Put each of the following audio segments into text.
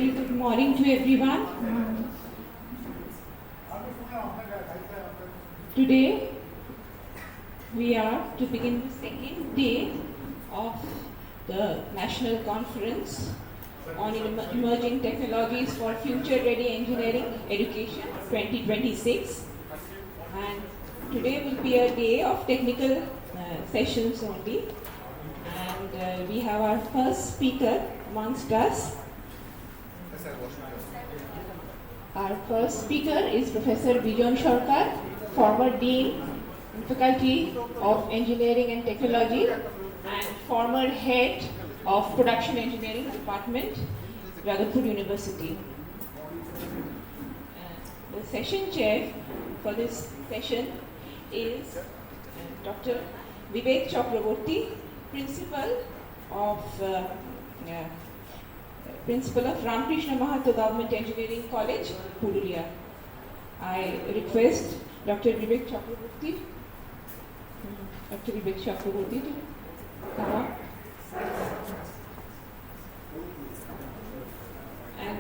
very good morning to everyone. Today we are to begin the second day of the National Conference on Emerging Technologies for Future Ready Engineering Education 2026, and today will be a day of technical sessions only, and we have our first speaker amongst us. Our first speaker is Professor Bijon Sarkar, former Dean in Faculty of Engineering and Technology and former Head of Production Engineering Department, Jagatpur University. The session chair for this session is Dr. Vivek Chakraborty, Principal of Ramkrishna Mahato Government Engineering College, Purulia. I request Dr. Vivek Chakraborty to come up. And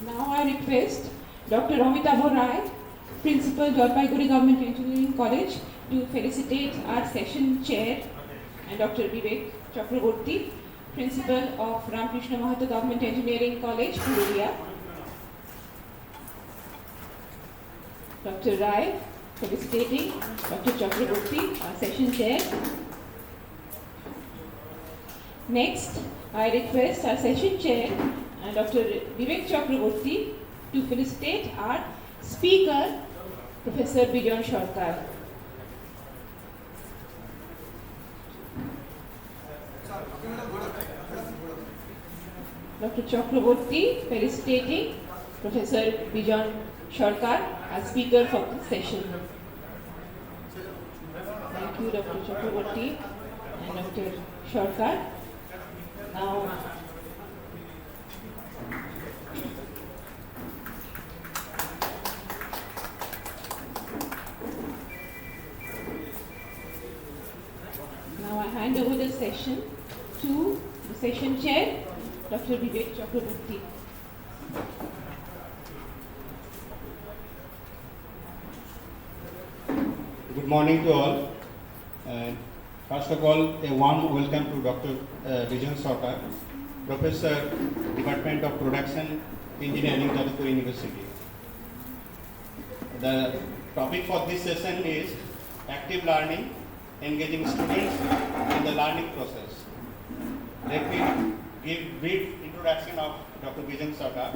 now I request Dr. Amitabh Rai, Principal, Jalpaiguri Government Engineering College, to felicitate our session chair, and Dr. Vivek Chakraborty, Principal of Ramkrishna Mahato Government Engineering College, Purulia. Dr. Rai felicitating Dr. Chakraborty, our session chair. Next, I request our session chair, Dr. Vivek Chakraborty, to felicitate our speaker, Professor Bijon Sarkar. Dr. Chakraborty felicitating Professor Bijon Sarkar as speaker for this session. Thank you, Dr. Chakraborty and Dr. Sarkar. Now, I hand over the session to the session chair, Dr. Vivek Chakraborty. Good morning to all. First of all, a warm welcome to Dr. Bijon Sarkar, Professor, Department of Production Engineering, Jagatpur University. The topic for this session is active learning, engaging students in the learning process. Let me give brief introduction of Dr. Bijon Sarkar.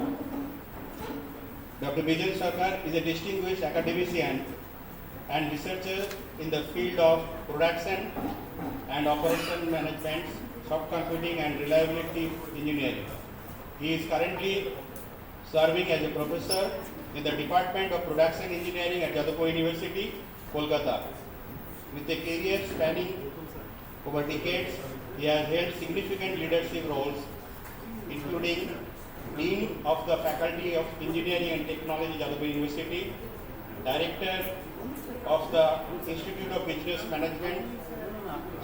Dr. Bijon Sarkar is a distinguished academician and researcher in the field of production and operation management, soft computing and reliability engineering. He is currently serving as a professor in the Department of Production Engineering at Jagatpur University, Kolkata. With a career spanning over decades, he has held significant leadership roles, including Dean of the Faculty of Engineering and Technology, Jagatpur University, Director of the Institute of Business Management,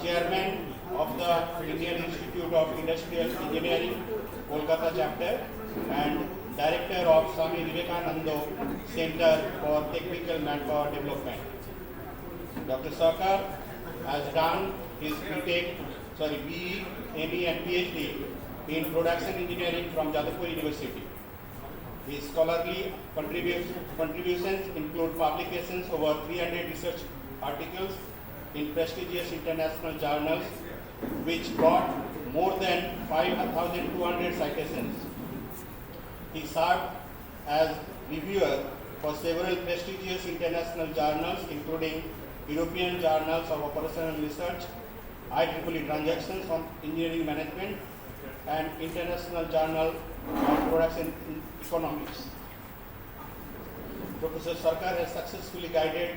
Chairman of the Indian Institute of Industrial Engineering, Kolkata chapter, and Director of Swami Vivekananda Center for Technical Manpower Development. Dr. Sarkar has done his BE, ME and PhD in Production Engineering from Jadavpur University. His scholarly contributions include publications over 300 research articles in prestigious international journals, which brought more than 5,200 citations. He served as reviewer for several prestigious international journals, including European Journals of Operational Research, IEEE Transactions on Engineering Management, and International Journal of Production Economics. Professor Sarkar has successfully guided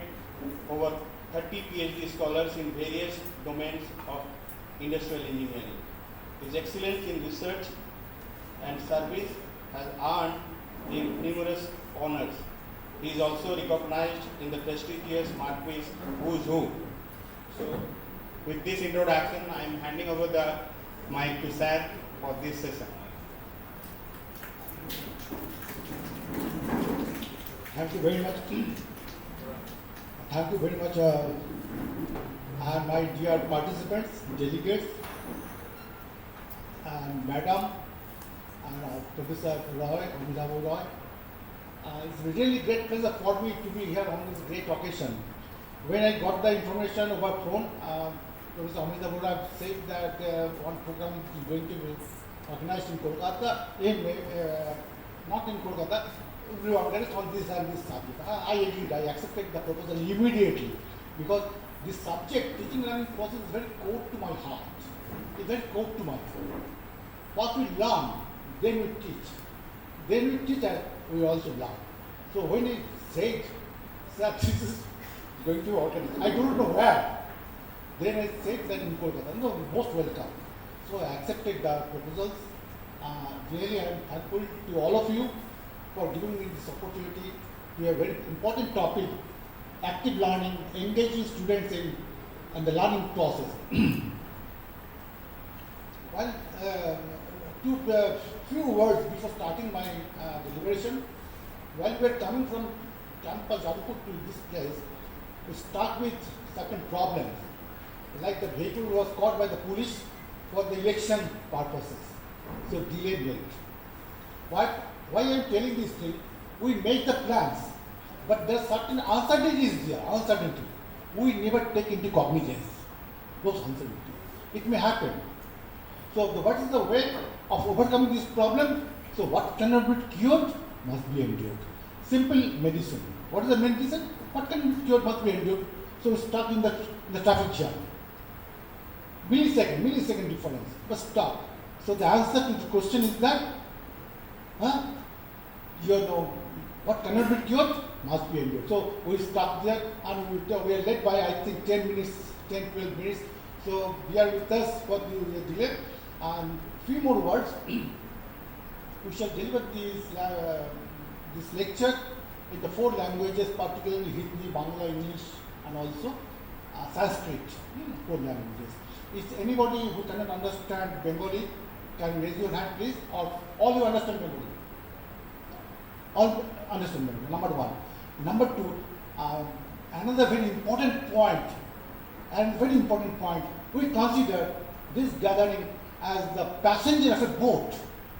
over 30 PhD scholars in various domains of industrial engineering. His excellence in research and service has earned him numerous honors. He is also recognized in the prestigious Marquis Who's Who. So, with this introduction, I am handing over the mic to Sir for this session. Thank you very much. Thank you very much, and my dear participants, delegates, and Madam, and Professor Roy, Amitabh Roy. It's really great pleasure for me to be here on this great occasion. When I got the information over phone, Professor Amitabh Roy said that one program is going to be organized in Kolkata, not in Kolkata. We organized on this and this subject. I agreed, I accepted the proposal immediately because this subject, teaching learning process, is very core to my heart. It's very core to my heart. What we learn, then we teach. Then we teach and we also learn. So when he said that this is going to be organized, I don't know where. Then I said that in Kolkata, no, most welcome. So I accepted the proposals. Really I am thankful to all of you for giving me this opportunity to a very important topic, active learning, engaging students in the learning process. Well, few words before starting my deliberation. While we are coming from campus Jadavpur to this place, we start with certain problems, like the vehicle was caught by the police for the election purposes, so delayed it. Why I am telling this thing? We make the plans, but there are certain uncertainties there. Uncertainty. We never take into cognizance those uncertainties. It may happen. So, what is the way of overcoming this problem? So, what cannot be cured must be endured. Simple medicine. What is the medicine? What can be cured must be endured. So, we stuck in the traffic jam. Millisecond difference. But stop. So, the answer to the question is that. What cannot be cured must be endured. So we stop there and we are led by I think 10 minutes, 10-12 minutes. So bear with us for the delay. And few more words. We shall deliver this lecture in the 4 languages, particularly Hindi, Bangla, English, and also Sanskrit. 4 languages. Is anybody who cannot understand Bengali can raise your hand, please? Or all you understand Bengali? All understand Bengali, number 1. Number 2, another very important point, we consider this gathering as the passenger of a boat.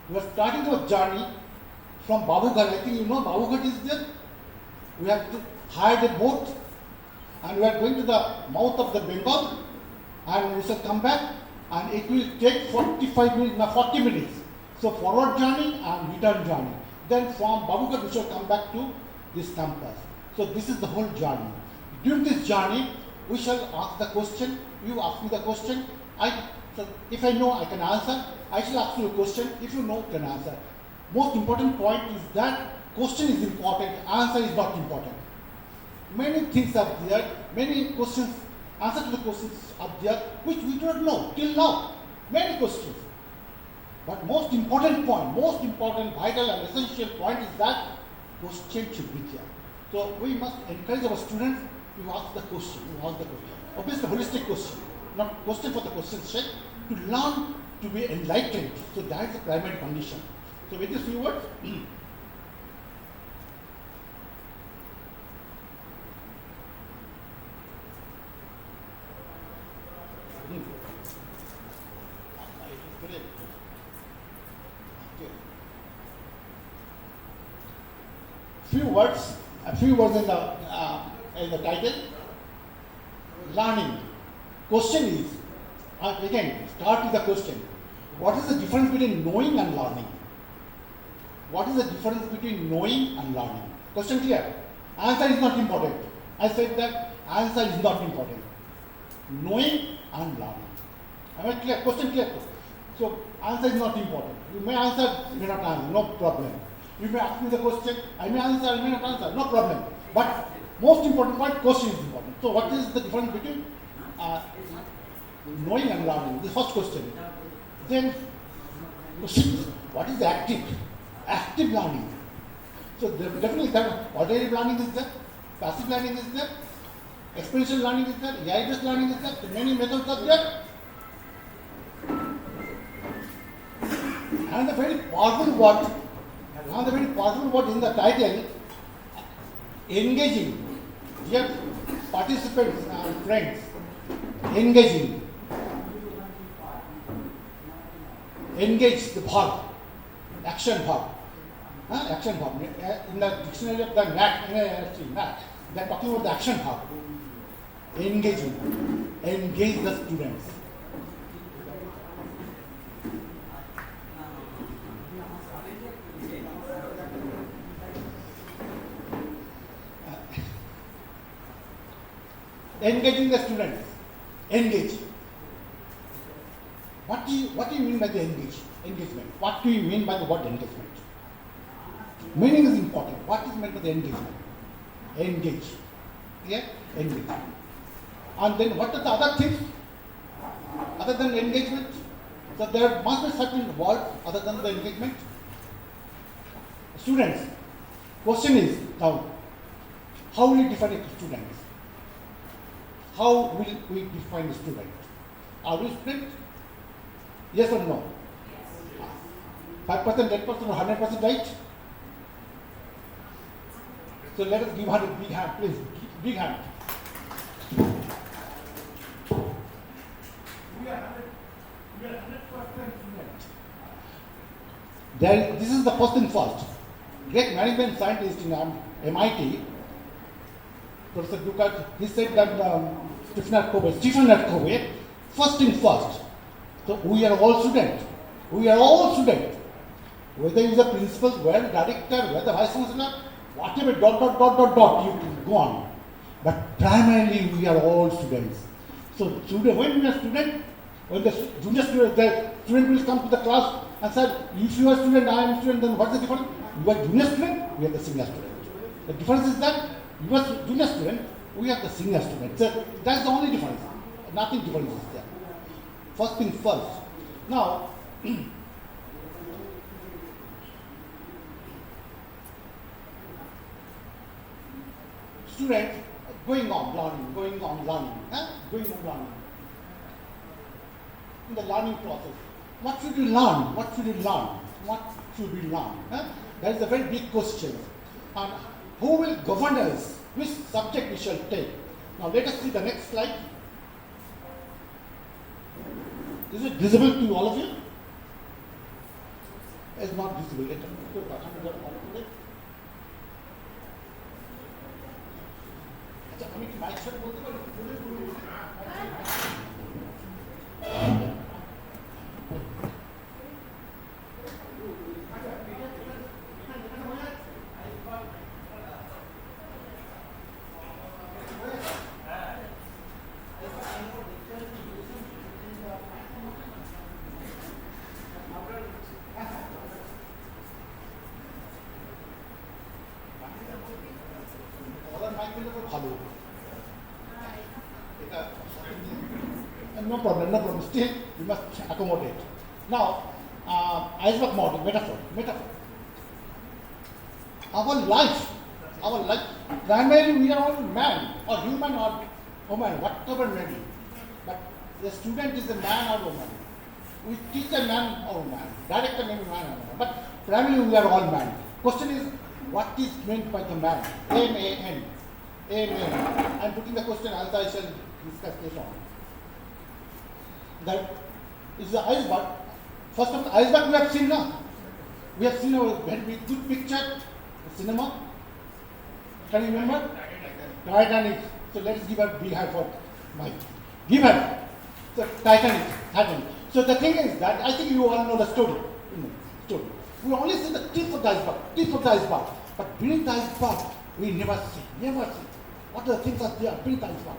We are starting our journey from Babughat. I think you know Babughat is there. We have to hire a boat and we are going to the mouth of the Bengal and we shall come back and it will take 40 minutes. So forward journey and return journey. Then from Babughat we shall come back to this campus. So this is the whole journey. During this journey, we shall ask the question, you ask me the question, so if I know I can answer, I shall ask you a question, if you know can answer. Most important point is that question is important, answer is not important. Many things are there, many questions, answer to the questions are there, which we do not know till now. Many questions. But most important point, most important, vital and essential point is that question should be there. So we must encourage our students to ask the question, Obviously holistic question, not question for the question's sake, to learn to be enlightened. So that is the primary condition. So with these few words, a few words in the title. Learning. Question is, again, start with the question. What is the difference between knowing and learning? What is the difference between knowing and learning? Question clear? Answer is not important. I said that answer is not important. Knowing and learning. Am I clear? Question clear? So answer is not important. You may answer, you may not answer, no problem. You may ask me the question, I may answer, I may not answer, no problem. But most important point, question is important. So what is the difference between knowing and learning? The first question. Then, what is the active? Active learning. So definitely that ordinary learning is there, passive learning is there, experiential learning is there, AI-based learning is there, many methods are there. And the very powerful word in the title, engaging. Dear participants and friends, engaging. Engage the verb, action verb. Action verb. In the dictionary of the NCETFEE, they are talking about the action verb. Engaging. Engage the students. Engaging the students. Engage. What do you mean by the engagement? What do you mean by the word engagement? Meaning is important. What is meant by the engagement? Engage. Yeah? Engage. And then what are the other things other than engagement? So there must be certain words other than the engagement. Students. Question is now, how will you define a student? How will we define a student? Are we student? Yes or no? Yes. 5%, 10% or 100% right? So let us give her a big hand, please. Big hand. We are 100% student. This is the first thing first. Great management scientist in MIT, Professor Dukat, he said that Stephen Covey, first thing first. So we are all students. We are all students. Whether he is a principal, whether director, whether vice chancellor, whatever, you can go on. But primarily we are all students. So when we are student, when the junior student, the student will come to the class and say, if you are student, I am student, then what is the difference? You are junior student, we are the senior student. The difference is that you are junior student, we are the senior student. So that's the only difference. Nothing different is there. First thing first. Now, students going on learning. Going on learning. In the learning process. What should we learn? What should we learn? That is a very big question. And who will govern us? Which subject we shall take? Now let us see the next slide. Is it visible to all of you? It's not visible. No problem. Still, we must accommodate. Now, iceberg model, metaphor. Our life, primarily we are all man or human or woman, whatever may be. But the student is a man or woman. We teach a man or man, director maybe man or man, but primarily we are all man. Question is, what is meant by the man? M-A-N. M-A-N. I am putting the question as I shall discuss later on. That is the iceberg. First of all, iceberg we have seen now. We have seen a very good picture, cinema. Can you remember? Titanic. So let's give a big high for Mike. Give her. So Titanic. So the thing is that I think you all know the story. Story. We only see the tip of the iceberg. But beneath the iceberg, we never see. What are the things are there beneath the iceberg?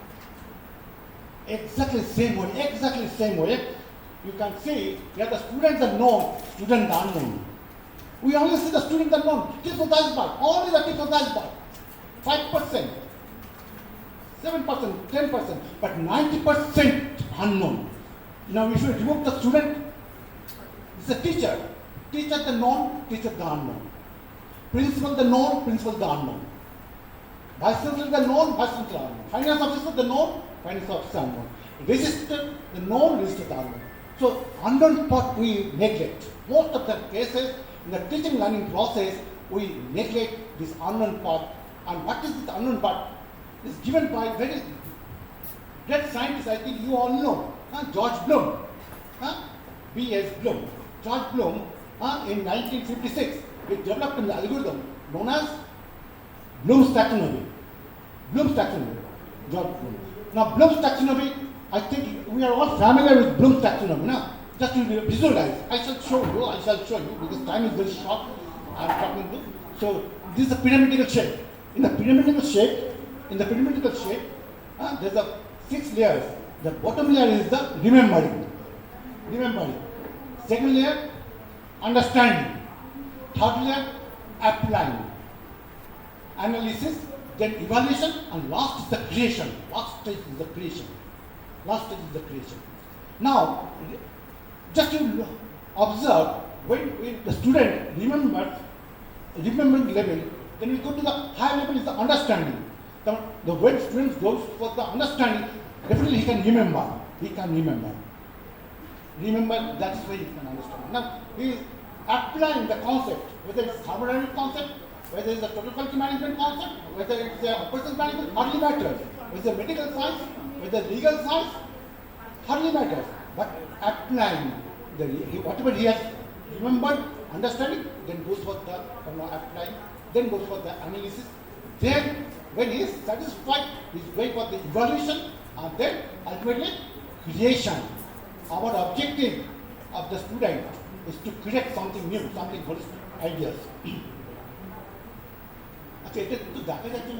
Exactly the same way. You can see that the students are known, students are unknown. We only see the students are known, tip of the iceberg, only the tip of the iceberg. 5%, 7%, 10%, but 90% unknown. Now we should remove the student. It's a teacher. Teacher the known, teacher the unknown. Principal the known, principal the unknown. Vice chancellor the known, vice chancellor the unknown. Finance officer the known, finance officer unknown. Register the known, register the unknown. So unknown part we neglect. Most of the cases in the teaching learning process we neglect this unknown part. And what is this unknown part? It's given by very great scientists. I think you all know. George Bloom. B.S. Bloom. George Bloom in 1956 he developed an algorithm known as Bloom's taxonomy. George Bloom. Now Bloom's taxonomy, I think we are all familiar with Bloom's taxonomy. Now, just to visualize, I shall show you because time is very short. I am talking to. So this is a pyramidal shape. In the pyramidal shape, there's a 6 layers. The bottom layer is the remembering. Second layer, understanding. Third layer, applying. Analysis, then evaluation, and last is the creation. Last stage is the creation. Now, just to observe, when the student remembering level, then we go to the higher level is the understanding. The when student goes for the understanding, definitely he can remember. Remember, that's why he can understand. Now, he is applying the concept, whether it's thermodynamic concept, whether it's a total quality management concept, whether it's a operations management, hardly matters. Whether it's medical science, whether legal science, hardly matters. But applying whatever he has remembered, understanding, then goes for the applying, then goes for the analysis. Then, when he is satisfied, he is going for the evaluation, and then ultimately creation. Our objective of the student is to create something new, something holistic, ideas. अच्छा इतने तो जाते जाते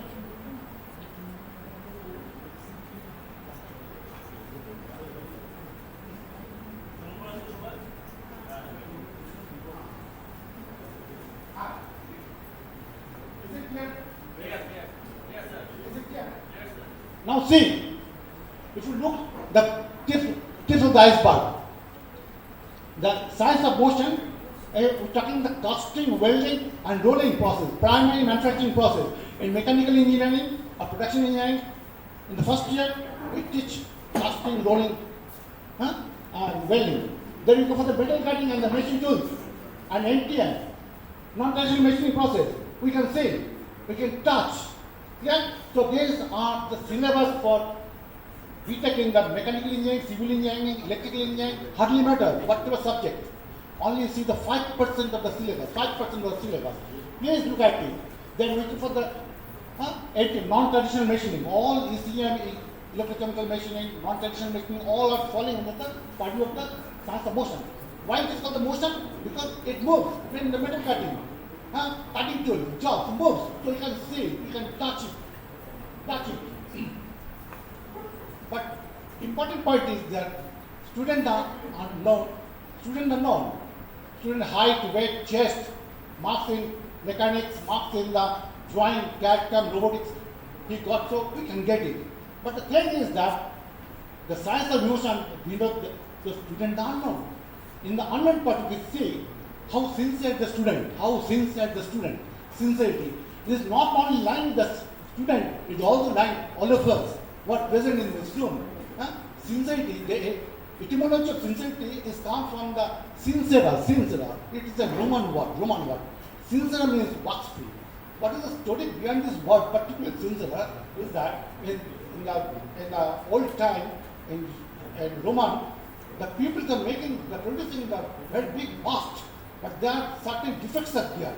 Now see, if you look the tip of the iceberg, the science of motion, we're talking the casting, welding, and rolling process, primary manufacturing process. In mechanical engineering or production engineering, in the first year, we teach casting, rolling, and welding. Then we go for the metal cutting and the machine tools, and NTM, non-traditional machining process. We can see, we can touch. Yeah? So these are the syllabus for BTech in the mechanical engineering, civil engineering, electrical engineering, hardly matter, whatever subject. Only see the 5% of the syllabus, 5% of the syllabus. Please look at it. Then we go for the non-traditional machining. All ECM, electrochemical machining, non-traditional machining, all are falling under the body of the science of motion. Why it is called the motion? Because it moves. When the metal cutting, cutting tool, job moves. So you can see, you can touch it. But important point is that students are known. Student height, weight, chest, marks in mechanics, marks in the drawing, CAD, CAM, robotics, he got, so we can get it. But the thing is that the science of motion, we know the student are unknown. In the unknown part, we see how sincere the student, sincerity. It is not only lying with the student, it is also lying all of us, what present in this room. Sincerity, Etymology of sincerity is come from the sincera. It is a Roman word. Sincera means wax free. What is the story behind this word, particularly sincera, is that in the old time, in Roman, the people are producing the very big bust, but there are certain defects are there.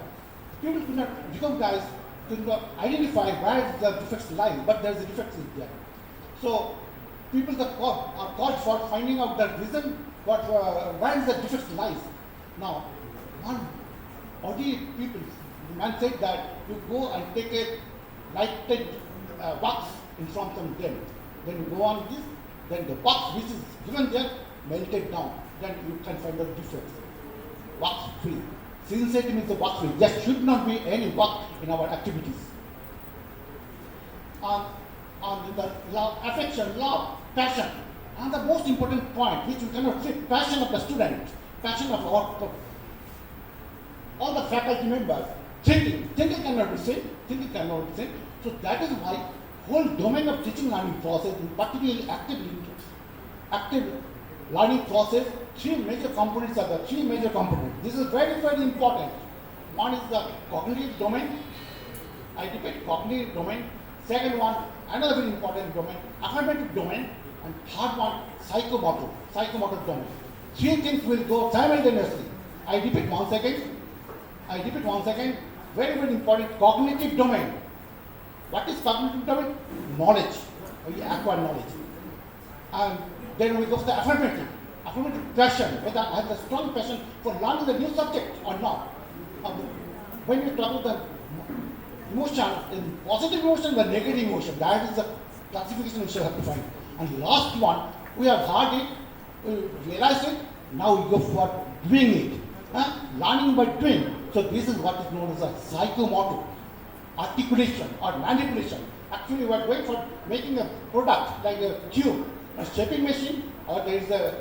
People could not recognize, could not identify where the defects lie, but there is a defect is there. So people are called for finding out the reason where the defect lies. Now, one ordinary people, the man said that you go and take a lighted wax in front of them. Then you go on this, then the wax which is given there melted down. Then you can find the defects. Wax free. Sincerity means the wax free. There should not be any wax in our activities. On the love, affection, love, passion. And the most important point, which we cannot say, passion of the student, passion of all the faculty members, thinking cannot be seen, So that is why whole domain of teaching learning process, particularly active learning process, three major components are the three major components. This is very, very important. One is the cognitive domain. I repeat, cognitive domain. Second one, another very important domain, affirmative domain. And third one, psychomotor domain. Three things will go simultaneously. I repeat one second. Very, very important, cognitive domain. What is cognitive domain? Knowledge. We acquire knowledge. And then we go to the affirmative passion, whether I have a strong passion for learning the new subject or not. When we talk about the emotion, the positive emotion, the negative emotion, that is the classification we shall have to find. And last one, we have heard it, we realized it, now we go for doing it. Learning by doing. So this is what is known as a psychomotor, articulation or manipulation. Actually, we are going for making a product like a cube, a shaping machine, or there is a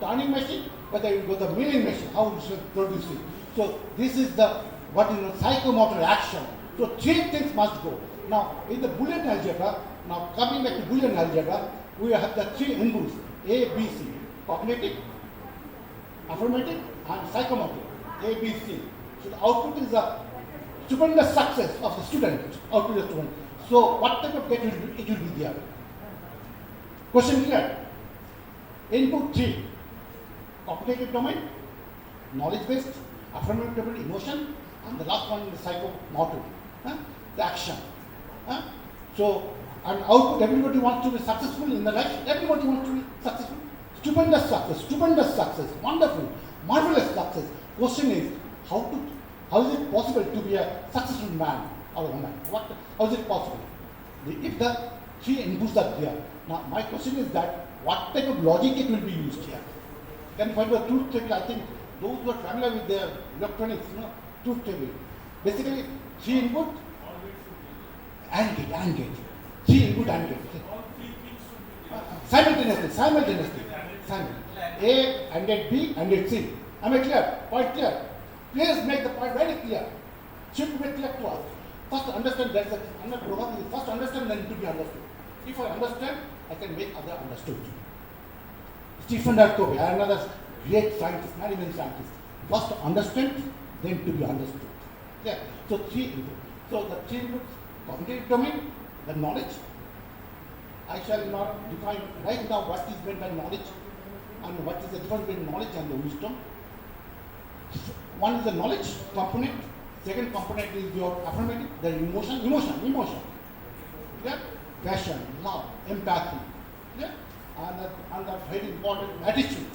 turning machine, whether you go the milling machine, how we should produce it. So this is the what is known psychomotor action. So three things must go. Now in the Boolean algebra, now coming back to Boolean algebra, we have the three inputs A, B, C: cognitive, affirmative, and psychomotor. A, B, C. So the output is the stupendous success of the student. Output of the student. So what type of data it will be there? Question clear? Input 3, cognitive domain, knowledge based, affirmative domain, emotion, and the last one is psychomotor, the action. So, and output, everybody wants to be successful in the life, everybody wants to be successful. Stupendous success, wonderful, marvelous success. Question is, how is it possible to be a successful man or woman? How is it possible? If the three inputs are there. Now, my question is that what type of logic it will be used here? Can you find the truth table? I think those who are familiar with the electronics, truth table. Basically, three input and gate. Three input and gate. Simultaneously. A and gate B and gate C. Am I clear? Point clear? Please make the point very clear. Should be clear to us. First understand there is a program. First understand, then to be understood. If I understand, I can make other understood. Stephen Covey, another great scientist, management scientist. First understand, then to be understood. Yeah. So three inputs. So the three inputs: cognitive domain, the knowledge. I shall not define right now what is meant by knowledge and what is the difference between knowledge and the wisdom. One is the knowledge component. Second component is your affirmative, the emotion. Yeah? Passion, love, empathy. Yeah? And the very important attitude,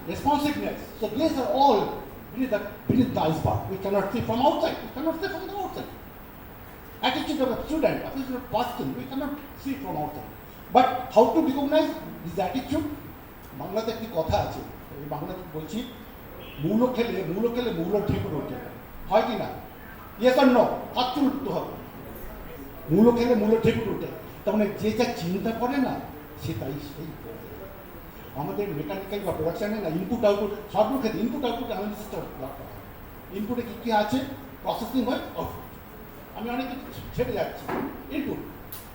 responsiveness. So these are all beneath the iceberg. We cannot see from outside. Attitude of a student, attitude of a person, we cannot see from outside. But how to recognize this attitude? বাংলাতে একটি কথা আছে, এই বাংলাতে বলছি, মূলো খেলে মূলো ঠিক ওঠে, হয় কি না? Yes or no? হাত তুলতে হবে। মূলো খেলে মূলো ঠিক ওঠে, তার মানে যে যা চিন্তা করে না সে তাই সেই আমাদের মেকানিক্যাল বা প্রোডাকশানে না ইনপুট আউটপুট সব ক্ষেত্রে ইনপুট আউটপুট অ্যানালিসিসটা দরকার হয়। ইনপুটে কী কী আছে, প্রসেসিং হয়, আউটপুট। আমি অনেক কিছু ছেড়ে যাচ্ছি ইনপুট,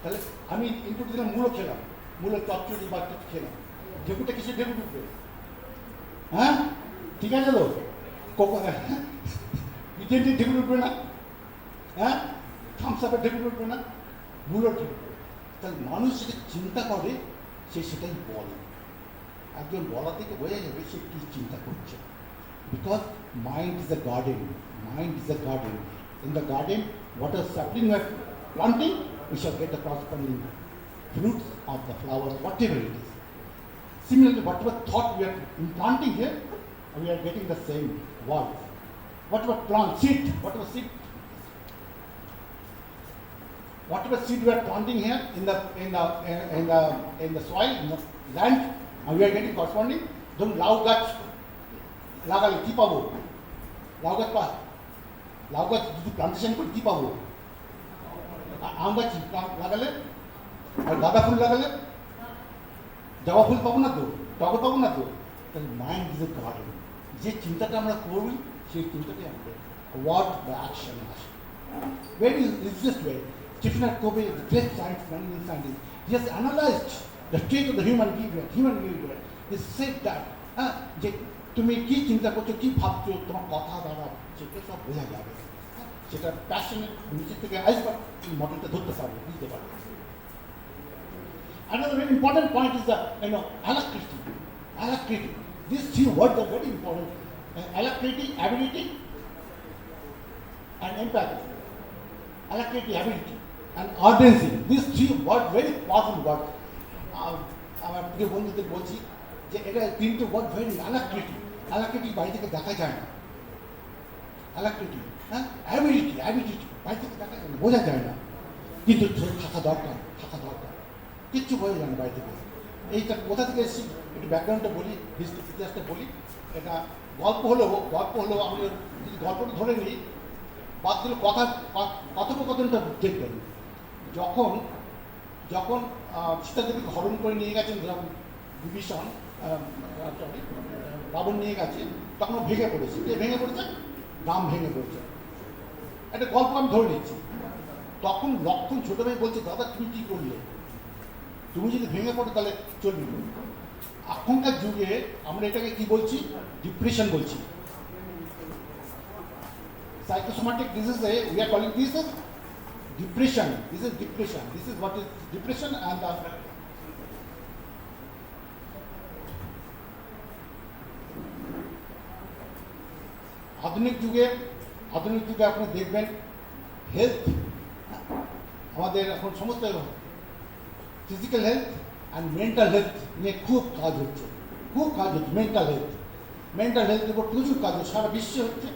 তাহলে আমি ইনপুট দিলাম মূলো খেলাম, মূলো চচ্চড়ি বা কিছু খেলাম, ঢেকুটা কিসের ঢেকুর উঠবে? হ্যাঁ, ঠিক আছে তো? ইটেন্টির ঢেকুর উঠবে না? হ্যাঁ, থামসাপের ঢেকুর উঠবে না? বুলোর ঢেকুর। তাহলে মানুষ যেটা চিন্তা করে সে সেটাই বলে। একজন বলা থেকে বোঝা যাবে সে কী চিন্তা করছে। Because mind is a garden, mind is a garden. In the garden, whatever sapling we are planting, we shall get the corresponding fruits of the flowers, whatever it is. Similarly, whatever thought we are implanting here, we are getting the same words. Whatever plant, seed, whatever seed we are planting here in the soil, in the land, and we are getting corresponding. ধরুন লাউ গাছ লাগালে কী পাবো? লাউ গাছ যদি plantation করি কী পাবো? আম গাছ লাগালে আর গাঁদা ফুল লাগালে জবা ফুল পাবো না তো, টগর পাবো না তো। তাহলে মাইন্ড ইজ এ গার্ডেন। যে চিন্তাটা আমরা করি সেই চিন্তাটাই আমাদের ওয়ার্ড বা অ্যাকশন আসে। Very easiest way. Stephen Covey, the great scientist, he has analyzed the state of the human behavior. He said that যে তুমি কী চিন্তা করছো, কী ভাবছো, তোমার কথা দ্বারা সেটা সব বোঝা যাবে। সেটা প্যাশনের নিচে থেকে আসবে, মডেলটা ধরতে পারবে, বুঝতে পারবে। Another very important point is the alacrity. Alacrity. These three words are very important. Alacrity, ability, and empathy. Alacrity, ability, and urgency. These three words, very powerful words. আমার প্রিয় বন্ধুদের বলছি যে এটা তিনটে ওয়ার্ড ভেরি alacrity. Alacrity বাড়ি থেকে দেখা যায় না। Alacrity, হ্যাঁ, অ্যাবিলিটি বাড়ি থেকে দেখা যায় না, বোঝা যায় না, কিন্তু থাকা দরকার। কিচ্ছু বোঝা যায় না বাড়ি থেকে। এইটা কোথা থেকে এসেছি একটু ব্যাকগ্রাউন্ডটা বলি, ইতিহাসটা বলি। এটা গল্প হলেও আমি যদি গল্পটা ধরে নিই, বাদগুলো কথোপকথনটা দেখবেন। যখন সীতাদেবীকে হরণ করে নিয়ে গেছেন বিভীষণ, রাবণ নিয়ে গেছে, তখন ভেঙে পড়েছে। ভেঙে পড়েছে, রাম ভেঙে পড়েছে। একটা গল্প আমি ধরে নিচ্ছি। তখন লক্ষণ ছোট ভাই বলছে, দাদা তুমি কী করলে? তুমি যদি ভেঙে পড়ো তাহলে চলবে। এখনকার যুগে আমরা এটাকে কি বলছি? ডিপ্রেশন বলছি। Psychosomatic disease, we are calling this as depression. This is depression. This is what is depression. And আধুনিক যুগে আপনি দেখবেন হেলথ, আমাদের এখন সমস্ত physical health and mental health নিয়ে খুব কাজ হচ্ছে। মেন্টাল হেলথের উপর প্রচুর কাজ হচ্ছে, সারা বিশ্বে হচ্ছে,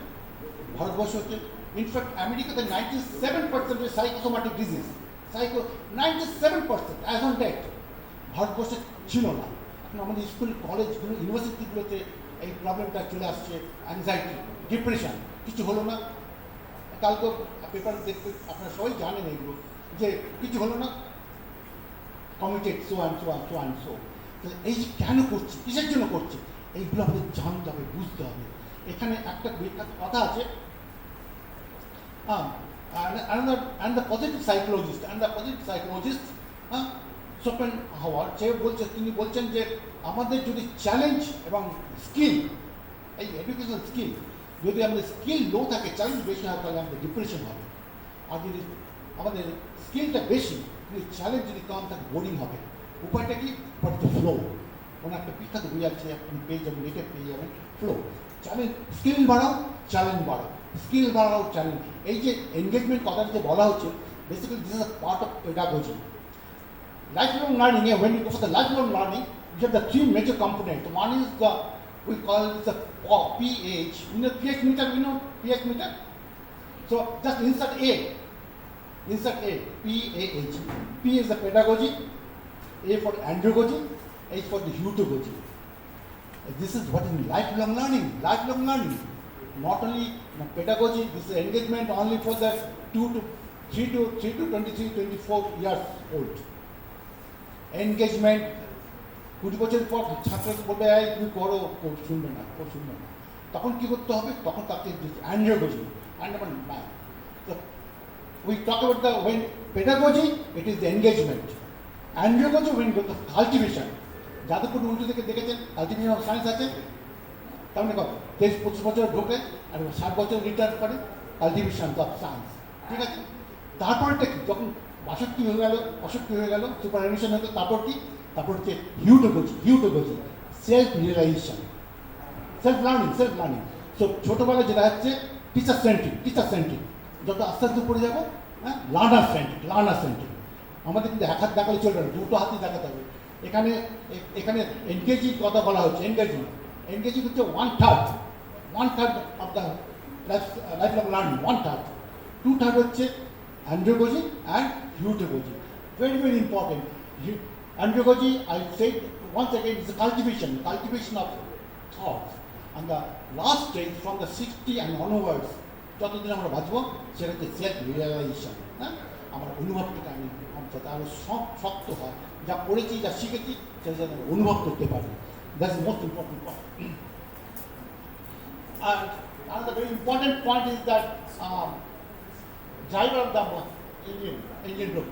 ভারতবর্ষ হচ্ছে। ইনফ্যাক্ট আমেরিকাতে 97% psychosomatic disease, 97% as on date. ভারতবর্ষে ছিল না। এখন আমাদের স্কুল, কলেজগুলো, ইউনিভার্সিটিগুলোতে এই প্রবলেমটা চলে আসছে। অ্যাংজাইটি, ডিপ্রেশন, কিছু হলো না, কালকে পেপার দেখতে আপনারা সবাই জানেন এগুলো, যে কিছু হলো না, কমিটেড সো অ্যান্ড সো। এই যে কেন করছি, কিসের জন্য করছি, এইগুলো আমাদের জানতে হবে, বুঝতে হবে। এখানে একটা বিখ্যাত কথা আছে, and the positive psychologist Schopenhauer, তিনি বলছেন যে আমাদের যদি চ্যালেঞ্জ এবং স্কিল, এই এডুকেশনাল স্কিল, যদি আমাদের স্কিল লো থাকে, চ্যালেঞ্জ বেশি হয়, তাহলে আমাদের ডিপ্রেশন হবে। আর যদি আমাদের স্কিলটা বেশি, কিন্তু চ্যালেঞ্জ যদি কম থাকে, বোরিং হবে। উপায়টা কি? ফ্লো। কোনো একটা বিখ্যাত বই আছে, আপনি পেয়ে যাবেন, নেটে পেয়ে যাবেন, ফ্লো। চ্যালেঞ্জ, স্কিল বাড়াও, চ্যালেঞ্জ বাড়াও, স্কিল বাড়াও, চ্যালেঞ্জ। এই যে এনগেজমেন্ট কথাটা যে বলা হচ্ছে, basically this is a part of pedagogy. Lifelong learning, when you go for the lifelong learning, you have the three major components. One is we call it the pH. pH meter? So just insert A, PAH. P is the pedagogy, A for andragogy, H for the heutagogy. This is what is lifelong learning. Not only pedagogy, this is engagement only for the 3 to 23, 24 years old. Engagement 20 বছর পর ছাত্রকে বলবে তুমি করো, শুনবে না। তখন কী করতে হবে? তখন তাকে অ্যান্ড্রোগজি, So we talk about when pedagogy, it is the engagement. Andragogy, when you go to cultivation, Jadavpur উল্টো থেকে দেখেছেন কালটিভেশন অফ সায়েন্স আছে, তার মানে কত 23-25 বছর ঢোকে আর 60 বছর রিটায়ার করে কালটিভেশন অফ সায়েন্স, ঠিক আছে। তারপরটা কি, যখন 62 হয়ে গেল 65 হয়ে গেল সুপার এডিশন হতো, তারপর কি, তারপর হচ্ছে heutagogy self realisation, self learning. So ছোটোবেলায় যেটা হচ্ছে টিচার সেন্ট্রিক, যত আস্তে আস্তে উপরে যাবো, হ্যাঁ, লার্নার সেন্ট্রিক। আমাদের কিন্তু এক হাত দেখালে চলবে না, দুটো হাতই দেখাতে হবে। এখানে এনগেজিং কথা বলা হচ্ছে, এনগেজিং হচ্ছে 1/3 of the life of learning, 1/3। 2/3 হচ্ছে অ্যান্ড্রোগজি and হিউটোগজি, very important. Andragogy, I said once again, is a cultivation of thoughts. And the last stage from the 60 and onwards, যতদিন আমরা বাঁচব সেটা হচ্ছে সেলফ রিয়েলাইজেশন, হ্যাঁ, আমার অনুভবটাকে আমি যাতে আরও শক্ত হয়, যা পড়েছি যা শিখেছি সেটা যাতে অনুভব করতে পারি, that's the most important point. And another very important point is that driver of the engine group.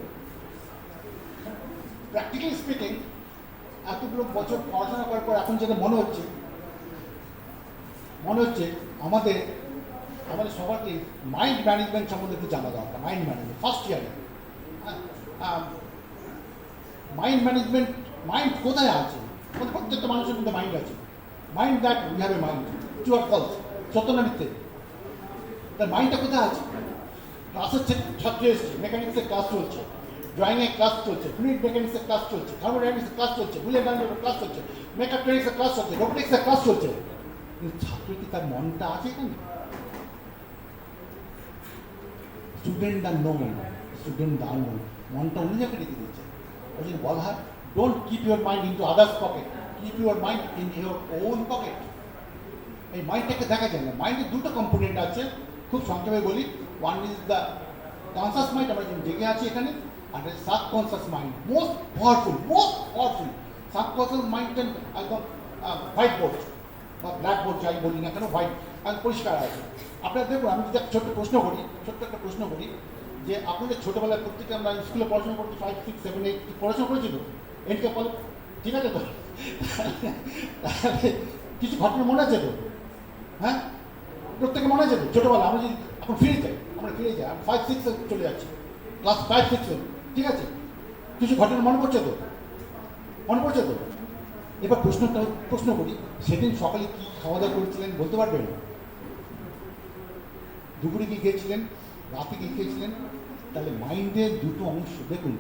Practically speaking, এতগুলো বছর পড়াশোনা করার পর এখন যেটা মনে হচ্ছে আমাদের সবাইকে মাইন্ড ম্যানেজমেন্ট সম্বন্ধে একটু জানা দরকার। মাইন্ড ম্যানেজমেন্ট ফার্স্ট ইয়ারে, মাইন্ড কোথায় আছে? প্রত্যেকটা মানুষের মধ্যে মাইন্ড আছে। Mind that we have a mind, true or false, সত্য না মিথ্যে? তার মাইন্ডটা কোথায় আছে? ক্লাসের ছাত্র এসছে, মেকানিক্সের ক্লাস চলছে, ড্রয়িংয়ের ক্লাস চলছে, ফ্লুইড মেকানিক্সের ক্লাস চলছে, থার্মোডাইনামিক্সের ক্লাস চলছে, হুইল ডাইনামিক্সের ক্লাস চলছে, মেকাট্রনিক্সের ক্লাস চলছে, রোবোটিক্সের ক্লাস চলছে, কিন্তু ছাত্র কি তার মনটা আছে এখানে? স্টুডেন্ট আর নো মনটা অন্য জায়গায় রেখে দিয়েছে। ওই জন্য বলা হয়, don't keep your mind in to others pocket, keep your mind in your own pocket. এই মাইন্ডটাকে দেখা যায় না। মাইন্ডের দুটো কম্পোনেন্ট আছে, খুব সংক্ষেপে বলি। One is the conscious mind, আমরা যেমন জেগে আছি এখানে, আর subconscious mind, most powerful. Subconscious মাইন্ডটা একদম হোয়াইট বোর্ড বা ব্ল্যাক বোর্ড যাই বলি না কেন, হোয়াইট একদম পরিষ্কার আছে। আপনারা দেখুন, আমি যদি ছোট্ট একটা প্রশ্ন করি যে আপনাদের ছোটোবেলায় প্রত্যেকে আমরা স্কুলে পড়াশোনা করছি, 5, 6, 7, 8 পড়াশোনা করেছিল, এনকে বলো, ঠিক আছে তো? কিছু ঘটনা মনে আছে তো? হ্যাঁ, প্রত্যেকে মনে আছে তো? ছোটোবেলা আমরা যদি এখন ফিরে যাই, আমি 5, 6 চলে যাচ্ছি, ক্লাস 5, 6, ঠিক আছে? কিছু ঘটনা মনে পড়ছে তো? এবার প্রশ্ন করি, সেদিন সকালে কি খাওয়া দাওয়া করেছিলেন বলতে পারবেন? দুপুরে কি খেয়েছিলেন, রাতে কি খেয়েছিলেন? তাহলে মাইন্ডের দুটো অংশ দেখুন,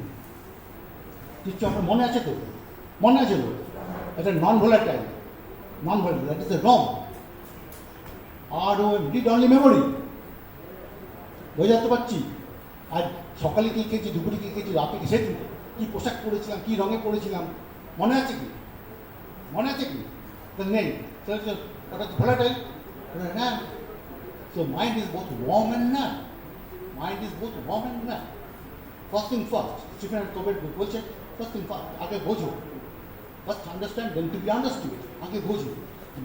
কিছু আপনার মনে আছে তো? এটা non volatile, that is a wrong. ROM, read only memory, বোঝাতে পারছি? আর সকালে কী খেয়েছি, দুপুরে কী খেয়েছি, রাতে কি, সেদিন কী পোশাক পরেছিলাম, কী রঙে পরেছিলাম, মনে আছে কি? নেই। ওটা ভোলাটাইল, না। So mind is both warm and numb. First thing first, Stephen Covey বলছে, first thing first, আগে বোঝো, first understand, then to be understood, আগে বোঝো।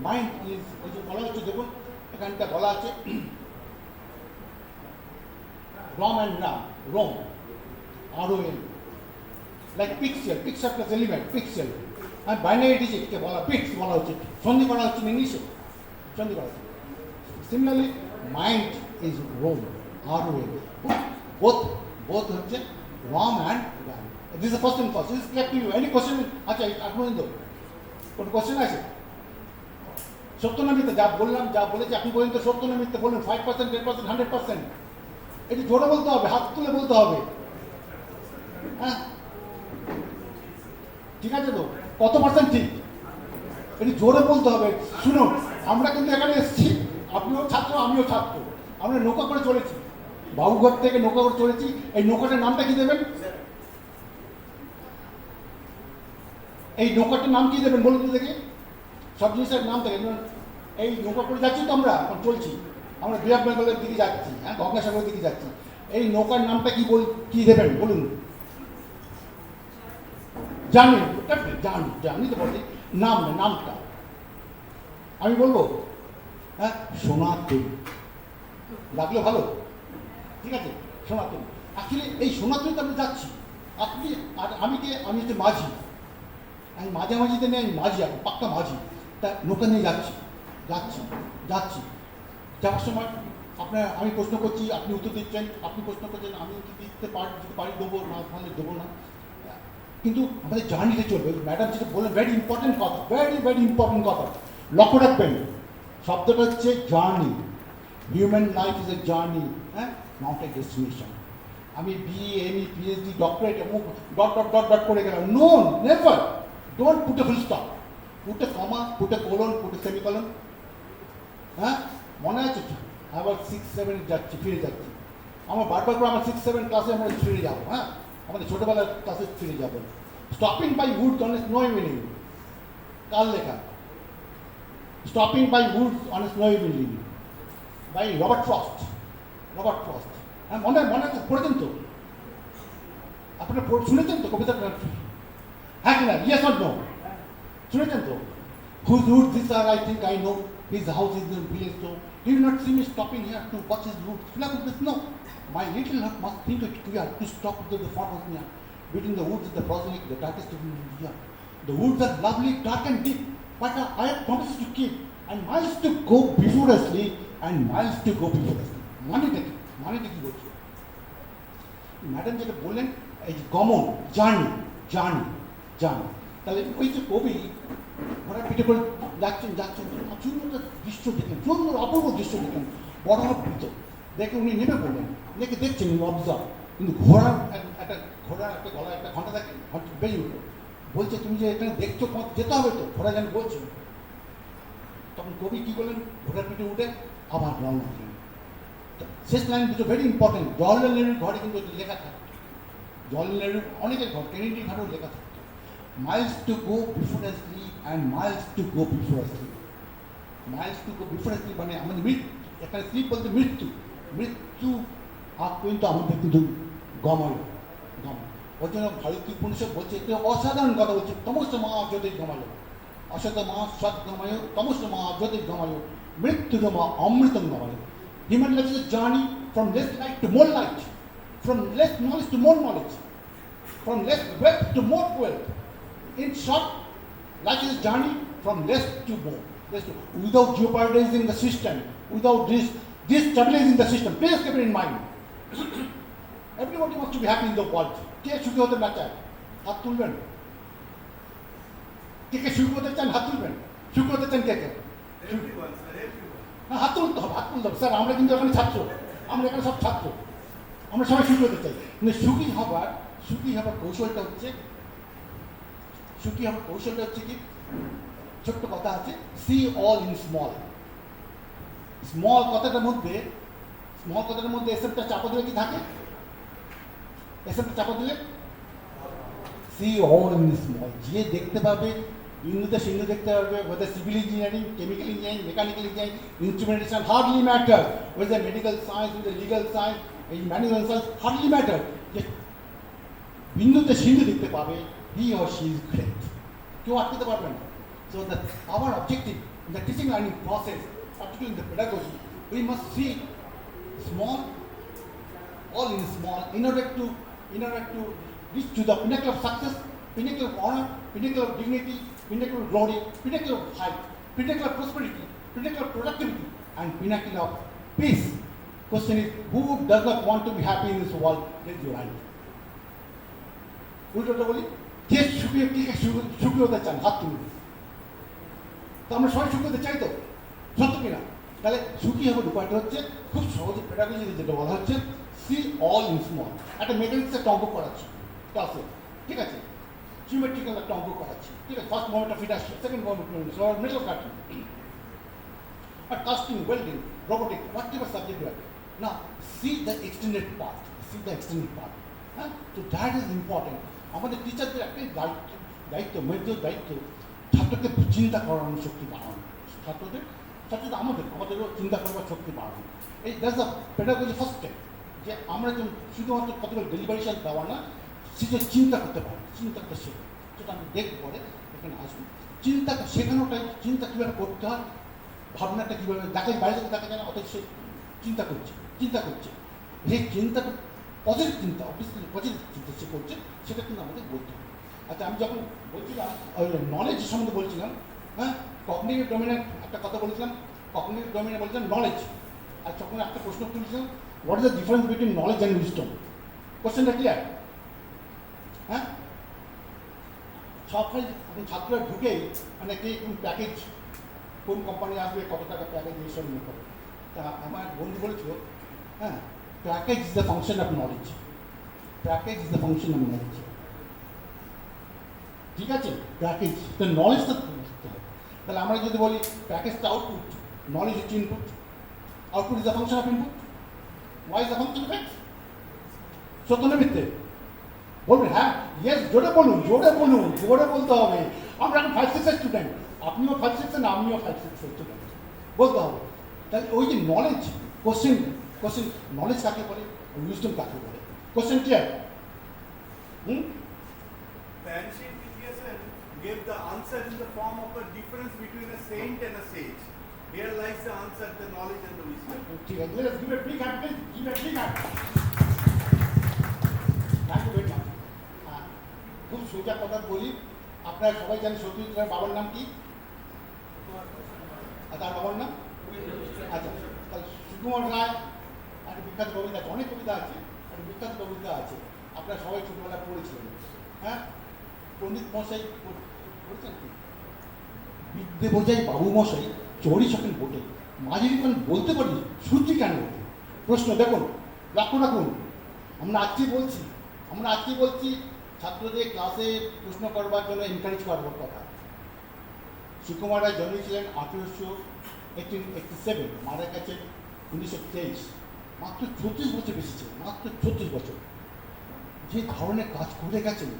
মাইন্ড ইজ, ওই যে বলা হচ্ছে, দেখুন এখানটা বলা আছে ROM and NUM, ROM, like pixel plus element, pixel, and binary digit কে বলা bits বলা হচ্ছে, সন্ধি করা হচ্ছে ইংলিশে, Similarly, mind is ROM, both হচ্ছে ROM and RAM. This is the first thing first. This is clear to you. Any question? আচ্ছা, আপনার কোনো কোশ্চেন আছে? সত্য না মিথ্যা? যা বলেছি আপনি পর্যন্ত সত্য না মিথ্যা বলুন। 5%, 10%, 100%, এটি জোরে বলতে হবে, হাত তুলে বলতে হবে, হ্যাঁ, ঠিক আছে তো? কত পার্সেন্ট ঠিক, এটি জোরে বলতে হবে। শুনুন, আমরা কিন্তু এখানে এসেছি, আপনিও ছাত্র, আমিও ছাত্র, আমরা নৌকা করে চলেছি, বাবুঘর থেকে নৌকা করে চলেছি। এই নৌকাটার নামটা কি দেবেন? বলুন তো দেখি। সব জিনিসের নাম থাকে। এই নৌকা করে যাচ্ছি তো, আমরা এখন চলছি, আমরা বে অফ বেঙ্গলের দিকে যাচ্ছি, হ্যাঁ, গঙ্গাসাগরের দিকে যাচ্ছি। এই নৌকার নামটা কি দেবেন বলুন? জানি তো বলি, নামটা আমি বলবো, হ্যাঁ, সোনাতরী, লাগলো ভালো, ঠিক আছে? সোনাতরী। অ্যাকচুয়ালি এই সোনাতরীতে আমি যাচ্ছি, আপনি আর আমি হচ্ছে মাঝি, আমি মাঝামাঝিতে নেই, আমি মাঝি, এখন পাক্কা মাঝি, তা নৌকা নিয়ে যাচ্ছি যাচ্ছি যাচ্ছি যাওয়ার সময় আপনার আমি প্রশ্ন করছি, আপনি উত্তর দিচ্ছেন, আপনি প্রশ্ন করছেন, আমি উত্তর দিতে পারি দেবো না, তাহলে দেবো না, কিন্তু আমাদের জার্নিটা চলবে। ম্যাডাম যেটা বললেন ভেরি ইম্পর্টেন্ট কথা, ভেরি ইম্পর্টেন্ট কথা, লক্ষ্য রাখবেন, শব্দটা হচ্ছে journey. Human life is a journey, হ্যাঁ, নট এ ডেস্টিনেশন। আমি বিএ, এমই, পিএইচডি, ডক্টরেট অমুক ডট ডট ডট ডট করে গেলাম, no, never, don't put a full stop, put a comma, put a colon, put a semicolon. হ্যাঁ, মনে আছে? আবার 6-7 যাচ্ছি, ফিরে যাচ্ছি, আমার বারবার করে আমার 6-7 ক্লাসে আমরা ফিরে যাবো, হ্যাঁ, আমাদের ছোটোবেলার ক্লাসে ফিরে যাবো। Stopping by wood on a snowy building, কার লেখা? Stopping by wood on a snowy building by Robert Frost. হ্যাঁ, মনে আছে, পড়েছেন তো আপনারা? শুনেছেন তো কবিতাটা? হ্যাঁ কিনা, ইয়েস অর নো? শুনেছেন তো? Whose roots these are, I think I know. His house is in the village, so he will not see me stopping here to watch his roots. Fill up with this, no. My little heart must think it clear to stop to the far of me. Between the woods and the prosaic, the darkest of India. The woods are lovely, dark and deep, but I have promises to keep, and miles to go before us sleep, and miles to go before us sleep. মানে কি বলছে madam? যেটা বললেন এই যে গমন, journey, তাহলে ওই যে কবি ঘোড়া পিঠে করে যাচ্ছেন, সুন্দর দৃশ্য দেখলেন, সুন্দর অপূর্ব দৃশ্য দেখলেন, বড় অদ্ভুত দেখে উনি নেমে পড়লেন, দেখছেন অবজার্ভ, কিন্তু ঘোড়ার একটা গলায় একটা ঘন্টা থাকে, বেরিয়ে উঠলো, বলছে তুমি যে এখানে দেখছো যেতে হবে তো, ঘোড়া যেন বলছে। তখন কবি কী করলেন, ঘোড়ার পিঠে উঠে আবার রওনা দিলেন। শেষ লাইন দুটো ভেরি ইম্পর্টেন্ট, জওহরলাল নেহরুর ঘরে কিন্তু লেখা থাকতো, জওহরলাল নেহরুর অনেকের ঘর, কেনেডির ঘরেও লেখা থাকতো, miles to go before us sleep and miles to go before us sleep. Miles to go before us sleep মানে আমাদের এখানে স্লিপ বলতে মৃত্যু আগ পর্যন্ত আমাদের কিন্তু গময়। ওর জন্য ভারতীয় উপনিষদ বলছে, একটু অসাধারণ কথা বলছে, তমস মা জ্যোতির্গময়, অসত মা সদ্গময়, তমস মা Jyotirgamay, মৃত্যুরমা অমৃতম গময়। Human life is a journey from less light to more light, from less knowledge to more knowledge, from less wealth to more wealth. In short, life is a journey from less to more, without jeopardizing the system, without destabilizing the system. Please keep it in mind. Everybody wants to be happy in the world. কে সুখী হতে না চায়? হাত তুলবেন। কে সুখী হতে চান? হাত তুলবেন। সুখী হতে চান কে? হাত তুলতে হবে, স্যার আমরা কিন্তু এখানে ছাত্র, আমরা এখানে সব ছাত্র, আমরা সবাই সুখী হতে চাই, কিন্তু সুখী হবার কৌশলটা হচ্ছে কি, ছোট্ট কথা আছে, সি অল ইন স্মল কথাটার মধ্যে এসএমটা চাপা দিলে কি থাকে? এসএমটা চাপা দিলে সি অল ইন স্মল, যে দেখতে পাবে ইংরেজিতে সিন্ধু দেখতে পারবে, ওদের civil engineering, chemical engineering, mechanical engineering, instrumentation hardly matter, ওদের মেডিকেল সায়েন্স, ওদের লিগাল সায়েন্স, এই ম্যানুয়াল সায়েন্স হার্ডলি ম্যাটার, যে বিন্দুতে সিন্ধু দেখতে পাবে, he or she is great, কেউ আটকাতে পারবে না। So our objective in the teaching learning process, particularly in the pedagogy, we must see small, all in small, in order to reach to the pinnacle of success, pinnacle of honor, pinnacle of dignity, pinnacle of glory, pinnacle of height, pinnacle of prosperity, pinnacle of productivity, and pinnacle of peace. Question is, who does not want to be happy in this world? Raise your hand. উল্টোটা বলি, কে সুখী হতে চান? হাত তুলুন। তো আমরা সবাই সুখী হতে চাই তো, সত্য কিনা? তাহলে সুখী হবার উপায়টা হচ্ছে খুব সহজে পেডাগজিতে যেটা বলা হচ্ছে, সি অল ইন স্মল। একটা মেকানিক্স একটা অঙ্ক করাচ্ছি ক্লাসে, ঠিক আছে, সিমেট্রিক্যাল একটা অঙ্ক করাচ্ছি, ঠিক আছে, ফার্স্ট মোমেন্ট অফ হিট আসছে, সেকেন্ড মোমেন্ট সবার মেটাল কাটিং আর casting, welding, robotic, whatever subject you have, না সি দ্য এক্সটেন্ডেড পার্ট, হ্যাঁ, তো দ্যাট ইজ ইম্পর্টেন্ট। আমাদের টিচারদের একটাই মেজর দায়িত্ব, ছাত্রকে চিন্তা করানোর শক্তি বাড়ানো, ছাত্রদের আমাদেরও চিন্তা করবার শক্তি বাড়ানো। এই that's the pedagogy first step, যে আমরা শুধুমাত্র কতগুলো ডেলিভারেশন দেওয়া না, সে যে চিন্তা করতে পারে, চিন্তাটা শেখে, সেটা আমি দেখব পরে এখানে আসবো। চিন্তা শেখানোটাই, চিন্তা কীভাবে করতে হয়, ভাবনাটা কীভাবে বাইরে থেকে দেখা যায় না, অথচ সে চিন্তা করছে, যে চিন্তাটা পজিটিভ চিন্তা, অবভিয়াসলি পজিটিভ চিন্তা সে করছে, সেটা কিন্তু আমাদের বলতে হবে। আচ্ছা আমি যখন বলছিলাম নলেজ সম্বন্ধে বলছিলাম, হ্যাঁ, কগনিটিভ ডোমেনের একটা কথা বলেছিলাম, কগনিটিভ ডোমেনে বলছিলাম নলেজ, আর তখন একটা প্রশ্ন তুলেছিলাম, what is the difference between knowledge and wisdom? কোশ্চেনটা ক্লিয়ার? হ্যাঁ, সবাই এখন ছাত্ররা ঢুকেই মানে কে কোন প্যাকেজ, কোন কোম্পানি আসবে, কত টাকা প্যাকেজ, এইসব নিয়ে করে। তা আমার বন্ধু বলেছিল, হ্যাঁ, package is the function of knowledge, package is the function of knowledge. ঠিক আছে, প্যাকেজ তো নলেজটা বুঝতে হবে। তাহলে আমরা যদি বলি প্যাকেজটা আউটপুট, নলেজ হচ্ছে input, output is the function of input, Y is the function of X? সত্য না মিথ্যে? বলবেন হ্যাঁ, ইয়েস, জোরে বলুন, জোরে বলুন, জোরে বলতে হবে। আমরা এখন 5-6 স্টুডেন্ট, আপনিও 5-6, আমিও 5-6 স্টুডেন্ট, বলতে হবে। তাহলে ওই যে নলেজ, কোশ্চেন, নলেজ কাকে বলে, উইজডম কাকে বলে? Question clear? The ancient Egyptians gave the answer in the form of a difference between a saint and a sage. Here lies the answer, the knowledge and the wisdom. ঠিক আছে, let's give a big hand, please give a big hand. Thank you very much. খুব সোজা কথা বলি, আপনারা সবাই জানেন সত্যজিৎ রায়ের বাবার নাম কি? আর তার বাবার নাম? আচ্ছা, তাহলে সুকুমার রায় একটা বিখ্যাত কবিতা আছে, অনেক কবিতা আছে, একটা বিখ্যাত কবিতা আছে, আপনারা সবাই ছোটবেলায় পড়েছিলেন। হ্যাঁ, পণ্ডিত মশাই পড়েছেন কি? বিদ্যে বোঝাই বাবু মশাই চড়ি সকেন বোটে, মাঝে যখন বলতে পারি সূর্যি কেন ওঠে? প্রশ্ন দেখুন, লক্ষ্য রাখুন, আমরা আজকে বলছি ছাত্রদের ক্লাসে প্রশ্ন করবার জন্য এনকারেজ করবার কথা। সুকুমার রায় জন্মেছিলেন 1887, মারা গেছেন 1923, মাত্র 34 বছর বেশিছে, মাত্র 34 বছর। যে ধরনের কাজ করে গেছেন,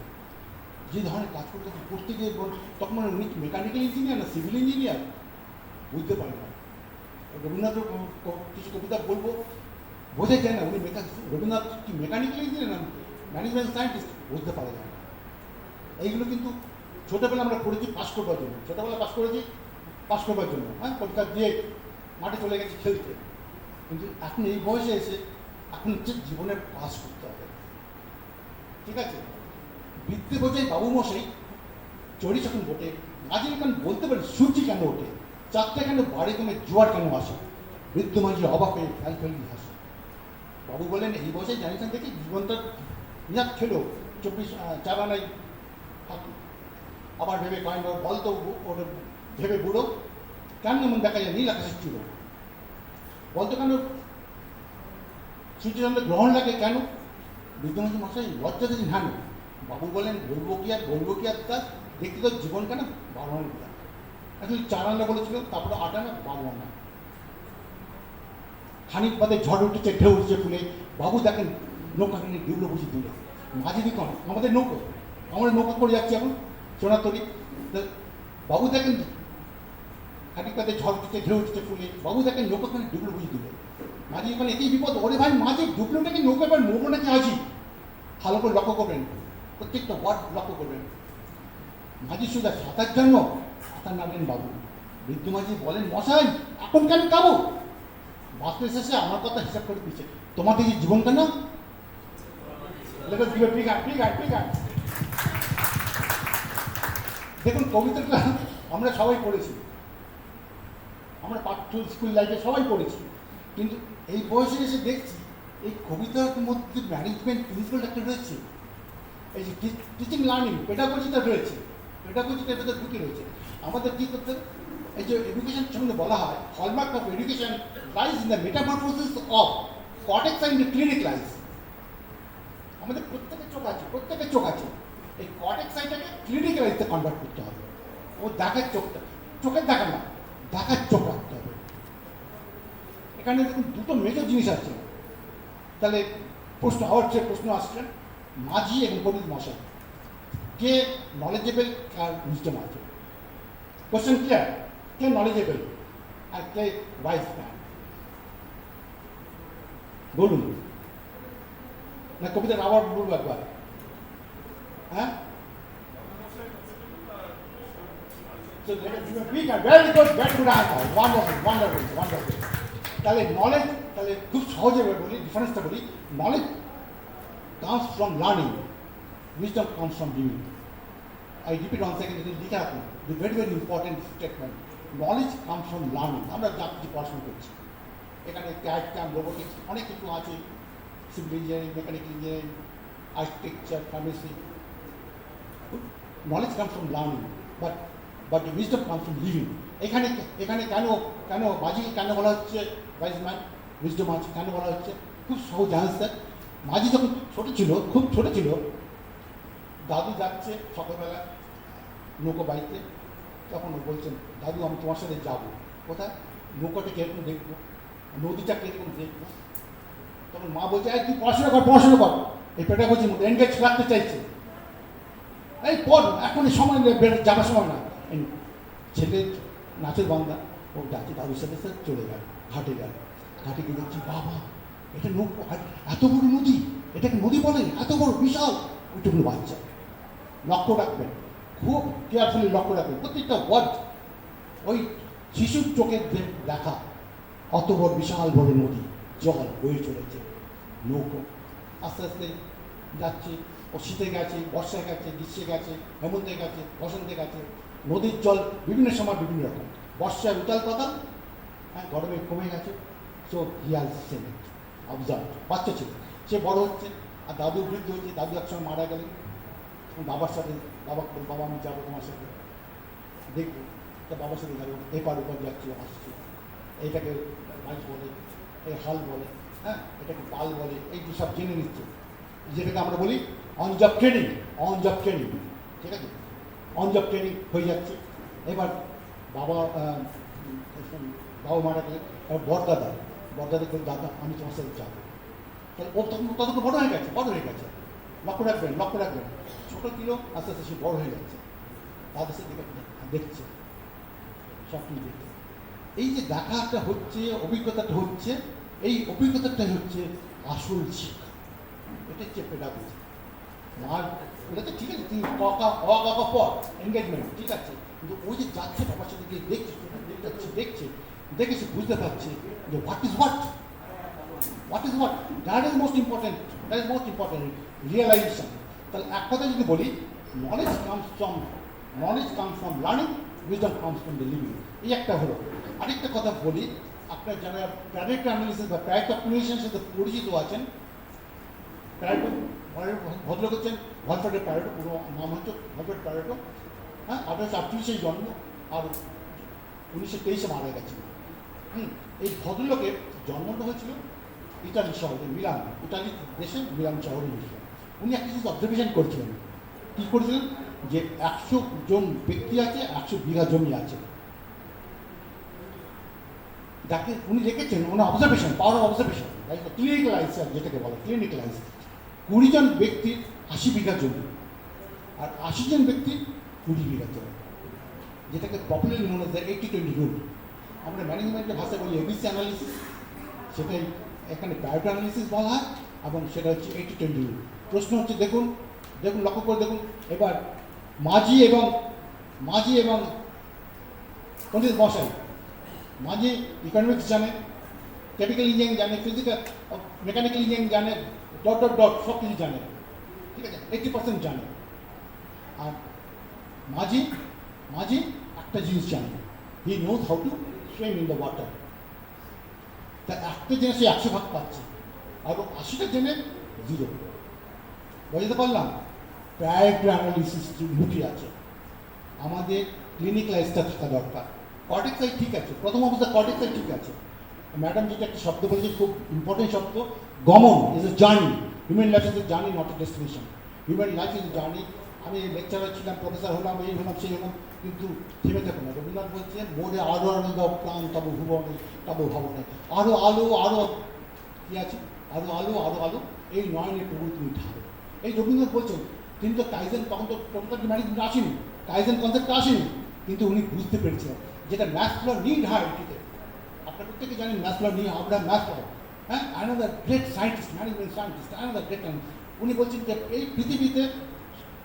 করতে গিয়ে তখন মানে উনি মেকানিক্যাল ইঞ্জিনিয়ার না সিভিল ইঞ্জিনিয়ার, বুঝতে পারে না। রবীন্দ্রনাথের কিছু কবিতা বলবো, বোঝা যায় না উনি রবীন্দ্রনাথ কি মেকানিক্যাল ইঞ্জিনিয়ার না ম্যানেজমেন্ট সায়েন্টিস্ট, বুঝতে পারে না। এইগুলো কিন্তু ছোটোবেলা আমরা পড়েছি পাস করবার জন্য, হ্যাঁ, পরীক্ষা দিয়ে মাঠে চলে গেছি খেলতে। কিন্তু এখন এই বয়সে এসে এখন হচ্ছে জীবনে পাস করতে হবে। ঠিক আছে, বিদ্যে বোঝাই বাবু মশাই চড়ি যখন বোটে, মাঝে যখন বলতে পারি সূর্যি কেন ওঠে, চারটে কেন বাড়ি কমে জোয়ার কেন আসে, বৃদ্ধ মাঝি অবাক হয়ে ফেল হাসে। বাবু বলেন এই বয়সে জানিয়েছেন দেখে জীবনটা নিয়াত খেলো, 4 আনাই আবার ভেবে কয়েন বলতো, ওর ভেবে বুড়ো কেন এমন দেখা যায় নীল আকাশের চুড়ো, বলতো কেন সূর্যচন্দ্রের গ্রহণ লাগে কেন, বৃদ্ধমাঝি মশাই লজ্জা দিন হ্যাঁ। বাবু বলেন বলবো কি আর তা দেখতে তো জীবন কেন 12 আনা, আসলে 4 আনা বলেছিল, তারপরে 8 আনা 12 আনা। খানিক বাদে ঝড় উঠেছে, ঢেউ উঠেছে ফুলে, বাবু দেখেন নৌকা কিনে ডুবলো বুঝি দূরে, মাঝি দিকন আমাদের নৌকা করে যাচ্ছি এখন সোনাতরি। বাবু দেখেন খানিক বাদে ঝড় উঠেছে, ঢেউ উঠেছে ফুলে, বাবু দেখেন নৌকা কিনে ডুবলো বুঝি দূরে, মাঝি এখন এতেই বিপদ, ওরে ভাই মাঝি ডুবলোটা কি নৌকা এবার মোড়ো নাকি হাসি, ভালো করে লক্ষ্য করবেন, প্রত্যেকটা ওয়ার্ড লক্ষ্য করবেন। মাঝি সোজা সাঁতার জন্য সাঁতার নামলেন বাবু, বৃদ্ধ মাঝি বলেন মশাই এখন কেন কাবু, বাঁচতে শেষে আমার কথা হিসাব করে দিচ্ছে, তোমাদের যে জীবনটা না দেখুন কবিতাটা আমরা সবাই পড়েছি, আমরা পাঠ্য স্কুল লাইফে সবাই পড়েছি, কিন্তু এই বয়সে এসে দেখছি এই কবিতার মধ্যে ম্যানেজমেন্ট প্রিন্সিপাল একটা রয়েছে, এই যে টিচিং লার্নিং পেডাগজিটা রয়েছে, পেডাগজিটার ভেতরে ঢুকে রয়েছে। আমাদের কী করতে হবে, এই যে এডুকেশন সম্বন্ধে বলা হয় hallmark of education lies in the metamorphosis of cortex and clinic lies. আমাদের প্রত্যেকের চোখ আছে, এই কর্টেক্স সাইডটাকে ক্লিনিক লাইজতে কনভার্ট করতে হবে। ও দেখার চোখের দেখা না, দেখার চোখ রাখতে হবে। এখানে দেখুন দুটো মেজর জিনিস আছে। তাহলে প্রশ্ন আসছে মাঝি এবং পণ্ডিত মশাই কে নলেজেবল আর উইজডম আছে। Question clear? কে নলেজেবল আর কে ওয়াইজ ম্যান? বলুন না, কবিতার আবার বলবো একবার। হ্যাঁ, ভেরি গুড আনসার, ওয়ান্ডারফুল। তাহলে নলেজ, তাহলে খুব সহজে বলি, ডিফারেন্সটা বলি, knowledge comes from learning, wisdom comes from doing. I repeat once again, it is লিখে রাখুন, the very very important statement, knowledge comes from learning. আমরা যা কিছু পড়াশোনা করছি, এখানে ক্যাড ক্যাম রোবোটিক্স অনেক কিছু আছে, civil engineering, mechanical engineering, architecture, pharmacy, knowledge comes from learning, but the wisdom comes from living. এখানে এখানে কেন কেন মাঝিকে কেন বলা হচ্ছে ওয়াইজ ম্যান, উইজডম আছে কেন বলা হচ্ছে? খুব সহজ আনসার। মাঝি যখন ছোট ছিল, খুব ছোট ছিল, দাদু যাচ্ছে সকালবেলা নৌকো বাড়িতে, তখন ও বলছেন, দাদু আমি তোমার সাথে যাবো। কোথায়? নৌকাটা কীরকম দেখবো, নদীটা কীরকম দেখবো। তখন মা বলছে, এই তুই পড়াশোনা কর, পড়াশোনা কর। এই পেডাগজির মধ্যে এনগেজ রাখতে চাইছে, এই পড়, এখনই সময় যাবার সময় না। ছেলে নাচের বান্দা, ও ডাকে দাদুর সাথে সাথে চলে গেল, ঘাটে গেল। ঘাটে গিয়ে দেখছি, বাবা এটা নৌকো, এত বড় নদী, এটাকে নদী বলে, এত বড় বিশাল। ওইটুকুনো বাচ্চা, লক্ষ্য রাখবেন, খুব কেয়ারফুলি লক্ষ্য রাখবেন প্রত্যেকটা ওয়ার্ড। ওই শিশুর চোখের দেখা অত বড় বিশাল বড় নদী, জল বয়ে চলেছে, নৌকো আস্তে আস্তে যাচ্ছে। ও শীতে গেছে, বর্ষায় গেছে, গ্রীষ্মে গেছে, হেমন্তে গেছে, বসন্তে গেছে। নদীর জল বিভিন্ন সময় বিভিন্ন রকম, বর্ষায় উতাল পাতাল, হ্যাঁ, গরমে কমে গেছে। So he has seen it, observe. বাচ্চা ছিল, সে বড় হচ্ছে, আর দাদু বৃদ্ধ হয়েছে, দাদু একসময় মারা গেলেন। বাবার সাথে বাবা, বাবা আমি যাবো তোমার সাথে, দেখবো। তা বাবার সাথে যাবো, এপার ওপার যাচ্ছি, আসছি। এইটাকে মাছ বলে, এই হাল বলে, হ্যাঁ, এটাকে পাল বলে, এই সব জেনে নিচ্ছে। যেটাকে আমরা বলি on job training, on job training, ঠিক আছে? অন জব ট্রেনিং হয়ে যাচ্ছে। এবার বাবা বাবা মারা গেলে, এবার বরদাদা করে, দাদা আমি তোমার সাথে যাবো। তাহলে ও তখন তত বড় হয়ে গেছে, বড় হয়ে গেছে। লক্ষ্য রাখবেন, লক্ষ্য রাখবেন। ছোটো কিলো আস্তে আস্তে সে বড় হয়ে যাচ্ছে, তাদের সাথে দেখছে, সব কিছু দেখছে। এই যে দেখাটা হচ্ছে, অভিজ্ঞতাটা হচ্ছে, এই অভিজ্ঞতাটা হচ্ছে আসল শিক্ষা। এটা হচ্ছে পেডাগজি। আর এটা তো ঠিক আছে, তুমি পর এনগেজমেন্ট ঠিক আছে, কিন্তু ওই যে যাচ্ছে বাবার সাথে গিয়ে দেখছে, দেখেছে, বুঝতে পারছে যে what is what, that is most important realisation. তাহলে এক কথা যদি বলি, knowledge comes from learning, wisdom comes from the living. এই একটা হলো। আরেকটা কথা বলি, আপনার যারা প্যারেটো অ্যানালিসিস বা প্যারেটো অপটিমাইজেশনের সাথে পরিচিত আছেন, প্যারেটো ভদ্রলোক হচ্ছেন ভলফ্রেড প্যারেটো, পুরো নাম হচ্ছে ভলফ্রেড প্যারেটো। হ্যাঁ, 1848 জন্ম, আর 1923 মারা গেছে। এই ভদ্রলোকের জন্মটা হয়েছিল ইটালি শহরে, মিলান, ইটালি দেশে মিলান শহরে হয়েছিল। উনি একটা জিনিস অবজারভেশন করছিলেন। কী করেছিলেন? যে 100 জন ব্যক্তি আছে, 100 বিঘা জমি আছে। যাকে উনি লিখেছেন, ওনার অবজারভেশন, পাওয়ার অফ অবজারভেশন, ক্লিনিক্যালাইজ, যেটাকে বলে ক্লিনিক্যালাইজ। 20 জন ব্যক্তির 80 বিঘা জমি, আর 80 জন ব্যক্তির 20 বিঘা জমি, যেটাকে পপুলারলি মনে হয় 80-20 রুল। আমরা ম্যানেজমেন্টের ভাষায় বলি এবিসি অ্যানালিসিস, সেটাই এখানে প্যারেটো অ্যানালিসিস বলা হয়, এবং সেটা হচ্ছে 80-20 রুল। প্রশ্ন হচ্ছে, দেখুন লক্ষ্য করে দেখুন, এবার মাঝি এবং পণ্ডিত মশাই, মাঝি ইকোনমিক্স জানে, কেমিক্যাল ইঞ্জিনিয়ারিং জানে, ফিজিক্যাল মেকানিক্যাল ইঞ্জিনিয়ারিং জানে, ডট সব কিছু জানে, ঠিক আছে, 80% জানে। আর মাঝি একটা জিনিস জানে, he knows how to swim in the water. তা একটা জেনে সে 100 ভাগ পাচ্ছে, আর 80টা জেনে 0। বুঝতে পারলাম? প্যারেটো অ্যানালিসিস লুকিয়ে আছে। আমাদের ক্লিনিক্যালাইজটা থাকা দরকার। কর্টেক্সাই ঠিক আছে, প্রথম অবস্থা কর্টেক্সাই ঠিক আছে। ম্যাডাম যেটা একটা শব্দ বলেছে, খুব ইম্পর্টেন্ট শব্দ, গমন is a journey. Human life is a journey, not a destination. Human life is a journey. আমি লেকচারার ছিলাম, প্রফেসর হলাম, এই হলাম, সেই হলাম, কিন্তু থেমে থাকো না। রবীন্দ্রনাথ বলছেন, মোরে আরো আনন্দ প্রাণ তবু ভুবনে তবু ভবনে, আরো আলো কী আছে, আরো এই নয়নে প্রভু তুমি ঢালো। এই রবীন্দ্রনাথ বলছেন। তিনি তো কাইজেন, তখন তো টোটাল ম্যানেজমেন্ট আসেনি, কাইজেন কনসেপ্টটা আসেনি, কিন্তু উনি বুঝতে পেরেছিলেন যেটা ম্যাথ্স নিড হয় এটিতে। আপনার প্রত্যেকে জানেন ম্যাথ্স নিয়ে, আমরা ম্যাথ্স ল, হ্যাঁ, another great scientist, management scientist, another great. উনি বলছেন যে এই পৃথিবীতে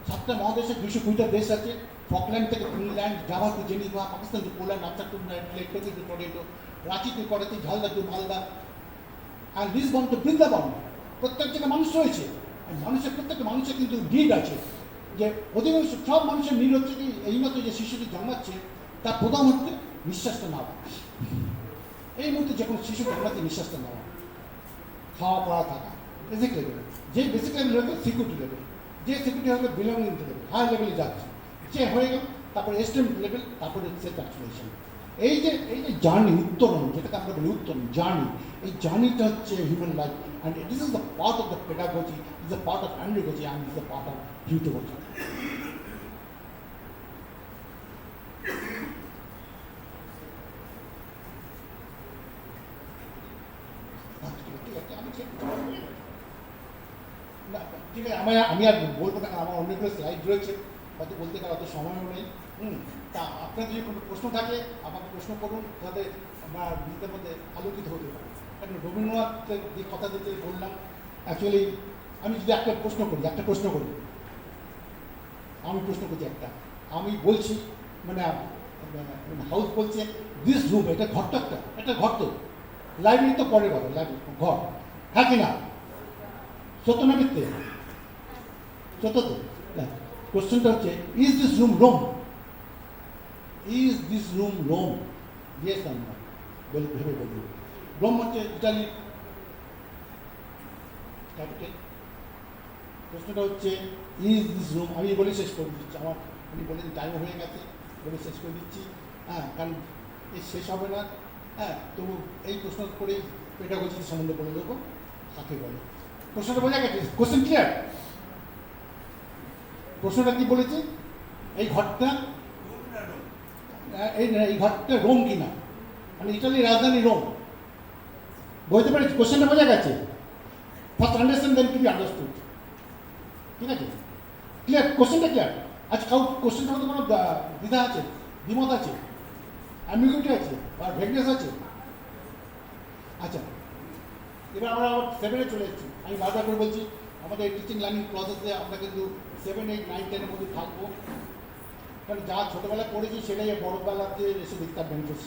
7টা মহাদেশে 220টা দেশ আছে, ফকল্যান্ড থেকে Finland, Java to Geneva, Pakistan to Poland, আফসার to Tokyo to Toronto, Ranchi to Karachi, Jhalda to Malda, আর লিসবন টু বৃন্দাবন। প্রত্যেক জায়গায় মানুষ রয়েছে, মানুষের প্রত্যেকটা মানুষের কিন্তু নিড আছে, যে অধিকাংশ সব মানুষের নীল হচ্ছে কি এইমাত্র যে শিশুটি জন্মাচ্ছে তার প্রথম হচ্ছে নিঃশ্বাসটা নেওয়া। এই মুহূর্তে যে কোনো শিশু জন্মাচ্ছে নিঃশ্বাসটা নেওয়া, খাওয়া পড়া থাকা, বেসিক লেভেল। যে বেসিক লেভেল হবে সিকিউরিটি লেভেল, যে সিকিউরিটি হবে বিলঙ্গিং লেভেল, হাই লেভেলে যাচ্ছে, সে হয়ে গেল। তারপরে এস্টেম লেভেল, তারপরে সেলফ অ্যাকচুয়ালাইজেশন। এই যে জার্নি, উত্তরণ, যেটাকে আমরা বলি উত্তরণ, জার্নি, এই জার্নিটা হচ্ছে human life, and this is the part of the pedagogy, is the part of andragogy, and is the part of heutagogy. ঠিক আছে, আমি আর বলবো না, আমার অনেকগুলো স্লাইড রয়েছে, হয়তো বলতে গেলে অত সময়ও নেই। তা আপনার যদি কোনো প্রশ্ন থাকে আমাকে প্রশ্ন করুন, যাতে আমার নিজেদের মধ্যে আলোকিত হতে পারে। কারণ রবীন্দ্রনাথের যে কথা দিতে বললাম, অ্যাকচুয়ালি আমি যদি একটা প্রশ্ন করি, আমি প্রশ্ন করছি একটা, আমি বলছি মানে হাউস বলছে দিস রুম, এটা ঘরটা একটা ঘর, তো লাইব্রেরি তো পরে বলো, লাইব্রেরি ঘর, হ্যাঁ কি না? সত্য না মিথ্যে? সত্য তো। কোশ্চেনটা হচ্ছে is this room Rome? Is this room Rome? Yes আর নো? বলে ভেবে বলুন। রোম হচ্ছে ইটালি ক্যাপিটাল। প্রশ্নটা হচ্ছে ইজ দিস রুম, আমি বলে শেষ করে দিচ্ছি, আমার উনি বলেন টাইম হয়ে গেছে, বলে শেষ করে দিচ্ছি। হ্যাঁ, কারণ এই শেষ হবে না। হ্যাঁ, তবু এই প্রশ্ন করেই পেডাগজি সম্বন্ধে বলে দেবো কাকে বলে। প্রশ্নটা বোঝা গেছে? Question clear? প্রশ্নটা কি বলেছে? এই ঘরটা এই ঘরটা রোম কিনা, মানে ইটালির রাজধানী রোম। বলতে পারি কোশ্চেনটা বোঝা গেছে? First understand then to be understood. ঠিক আছে, ক্লিয়ার? কোশ্চেনটা ক্লিয়ার? আচ্ছা, কোশ্চেনটার মধ্যে কোনো দ্বিধা আছে, দ্বিমত আছে, অ্যাম্বিগুইটি আছে, আর ভেগনেস আছে? আচ্ছা, এবার আমরা আবার 7-এ চলে এসেছি। আমি বারবার করে বলছি, আমাদের টিচিং লার্নিং প্রসেসে আমরা কিন্তু 7, 8, 9, 10-এর মধ্যে থাকবো। কারণ যা ছোটোবেলায় পড়েছি সেটাই বড়োবেলাতে এসে দেখতে বেনিফিট,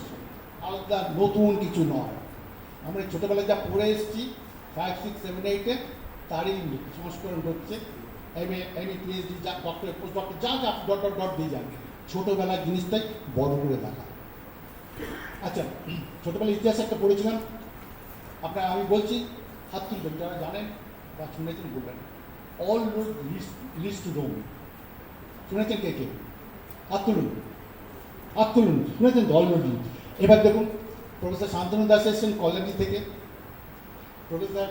আলাদা নতুন কিছু নয়। আমরা ছোটোবেলায় যা পড়ে এসেছি 5, 6, 7, 8-এ, তারই সংস্করণ হচ্ছে এম এ পিএইচডি, যা ডক্টর, পোস্ট ডক্টর, যা যা ডট দিয়ে যান, ছোটোবেলার জিনিসটাই বড় করে দেখা। আচ্ছা, ছোটোবেলায় ইতিহাস একটা পড়েছিলাম, আপনার আমি বলছি, হাত তুলবেন যারা জানেন বা শুনেছেন বলবেন। All road leads to Rome. শুনেছেন কে কে? হাত তুলুন, শুনেছেন তো? All road lead. এবার দেখুন, প্রফেসর শান্তনু দাস এসছেন কল্যাণী থেকে, প্রফেসর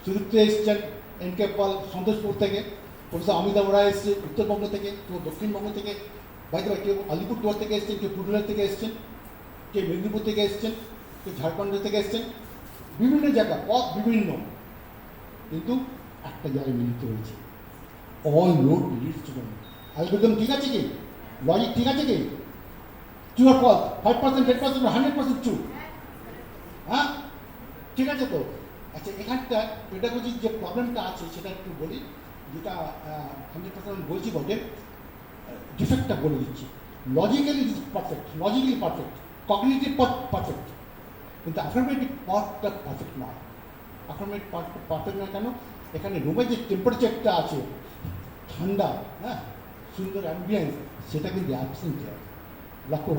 সুদীপ্ত এসছেন NK পাল সন্তোষপুর থেকে, প্রফেসর অমিতাভ রায় এসছে উত্তরবঙ্গ থেকে, কেউ দক্ষিণবঙ্গ থেকে, বাইরে কেউ আলিপুরদুয়ার থেকে এসছেন, কেউ পুরুলিয়া থেকে এসছেন, কেউ মেদিনীপুর থেকে এসছেন, কেউ ঝাড়খণ্ড থেকে এসছেন। বিভিন্ন জায়গা, পথ বিভিন্ন, কিন্তু একটা জায়গায় মিলিত হয়েছে, all road leads to Rome. Algorithm ঠিক আছে কি? লজিক ঠিক আছে কি? ট্রু আর ফলস? 5%, 10%, 100% ট্রু? হ্যাঁ, ঠিক আছে তো? আচ্ছা, এখানটা পেডাগজির যে প্রবলেমটা আছে সেটা একটু বলি, যেটা 100% বলছি বটে, ডিফেক্টটা বলে দিচ্ছি। Logically is perfect, cognitive perfect, কিন্তু অ্যাফার্মেটিভ পার্টটা পারফেক্ট নয়। অ্যাফার্মেটিভ পার্ট পারফেক্ট নয় কেন? এখানে রুমের যে টেম্পারেচারটা আছে, ঠান্ডা, হ্যাঁ, সুন্দর অ্যাম্বিয়েন্স, সেটা কিন্তু অ্যাবসেন্ট হয়। লক্ষ্য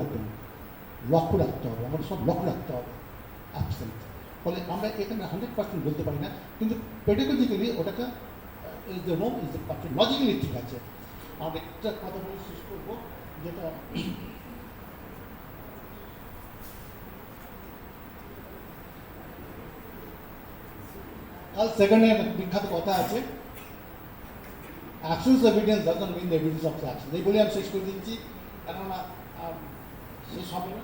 রাখতে হবে, আমাদের সব লক্ষ্য রাখতে হবে, অ্যাবসেন্ট। ফলে আমরা এখানে 100% বলতে পারি না, কিন্তু পেডাগজিক্যালি ওটাকে is the Rome is the perfect, logically ঠিক আছে। আমরা একটা কথা বলে শেষ করবো, যেটা কাল সেকেন্ডের বিখ্যাত কথা আছে, absence of evidence doesn't mean the evidence of action. এই বলে আমি শেষ করে দিচ্ছি, কেননা শেষ হবে না।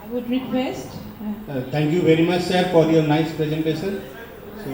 I would request. Thank you very much, sir, for your nice presentation. So,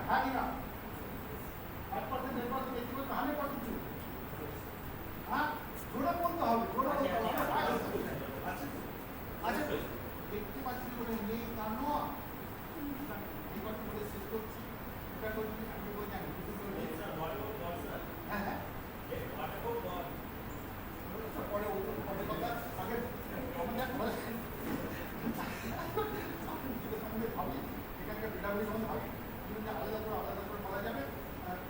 হ্যাঁ কিনা 5% 10% বেশি করতে 100% চুপ হ্যাঁ জোরে বলতে হবে জোরে বলতে হবে আচ্ছা আচ্ছা দেখতে পাচ্ছি বলে নেই তা নয় এই কথা বলে শেষ করছি এটা করছি আমি বলে জানি হ্যাঁ হ্যাঁ পরে পরে কথা আগে আমাদের ভাবি এখানকার পেডাগজি সম্বন্ধে ভাবি বিভিন্ন আলাদা করে বলা যাবে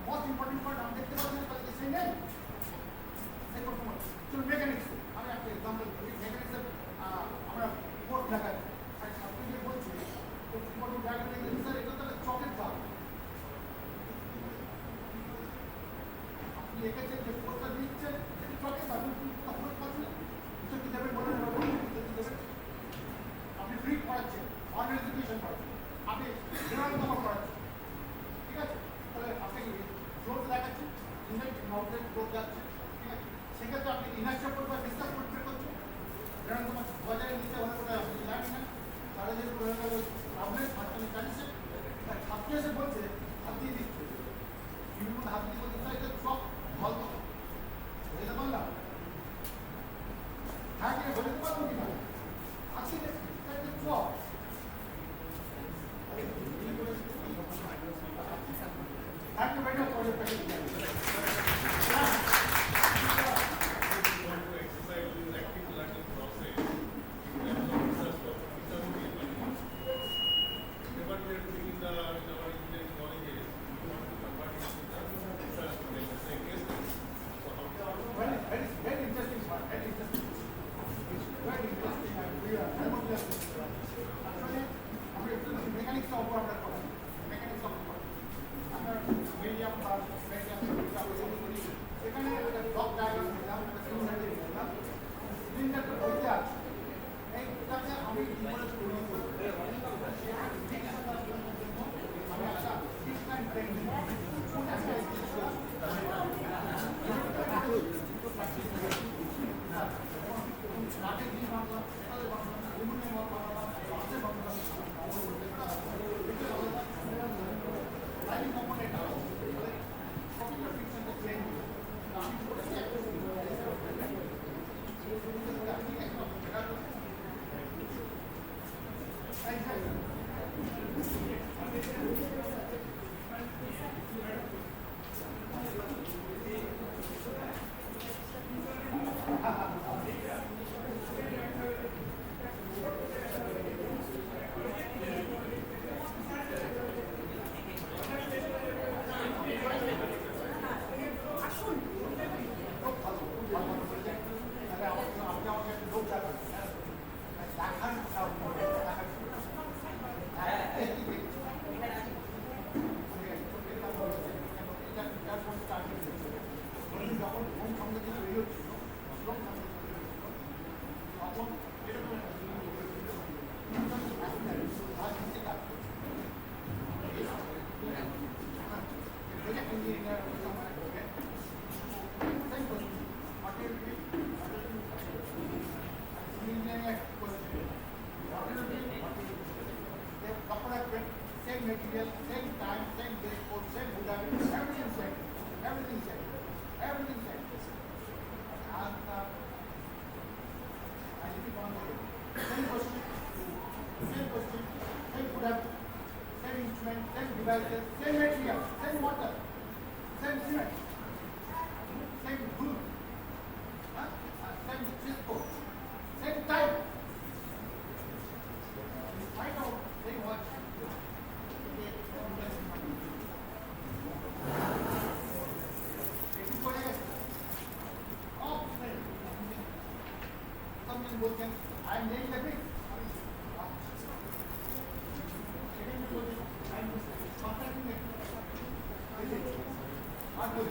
মোস্ট ইম্পর্টেন্ট পয়েন্ট আমি দেখতে পাচ্ছি তাদেরকে সেই নেই চলুন মেকানিক্স আমি একটা এক্সাম্পল করি মেকানিক্সের আমরা কোর্স দেখাচ্ছি আর ছাত্র যে বলছে ইম্পর্টেন্ট ডায়াগ্রাম দেখেছি স্যার এটা তাহলে চকের দাম আপনি এঁকেছেন যে কোর্সটা দিচ্ছেন এটা চকের দাম তখন পাচ্ছেন কিছু কি দেবেন বলেন আপনি ফ্রি পড়াচ্ছেন অর্গানাইজেশন পড়াচ্ছেন আপনি নিরন্তর পড়াচ্ছেন ঠিক আছে তাহলে আপনি গ্রোথ দেখাচ্ছেন ইনভেস্ট আউটলেট গ্রোথ যাচ্ছে ঠিক আছে সেক্ষেত্রে আপনি ইনার্শিয়া করতে বা ডিস্টার্ব করতে করছেন নিরন্তর বজায় নিতে হলে ওটা আপনি জানেন না তাহলে যেহেতু হয়ে গেল আউটলেট মাঝখানে চালিয়েছে ছাত্র এসে বলছে হাত দিয়ে দিচ্ছে বিভিন্ন হাত দিয়ে বলতে চাই যে চক ফল তো বুঝতে পারলাম হ্যাঁ কিনা বলতে পারবো কিনা আজকে চক Thank you very much for your presentation. Very interesting part. Very interesting. It's very interesting. And we are actually, we mechanics of our mechanics of আপনার মিডিয়াম বা মিডিয়াম এখানে একটা ব্লক ডায়াগ্রাম দিলাম একটা সিলিন্ডার দিলাম সিলিন্ডারটা বইতে আছে এইটাকে আমি কি করে তৈরি করব আমি একটা ডিসপ্লেন ট্রেন নাটের দিন বাংলা অ্যালুমিনিয়াম বাংলা রসের Bangla component of popular fiction the trend same material, same time, same base code, same Buddha, everything same, everything same, everything same. And I repeat one more. Same question, same Buddha, same instrument, same devices, same material, same water, same cement, same glue, same cheese code, same time. Find out, same what. Something broken. I am laying the brick. I am contacting it. Not good.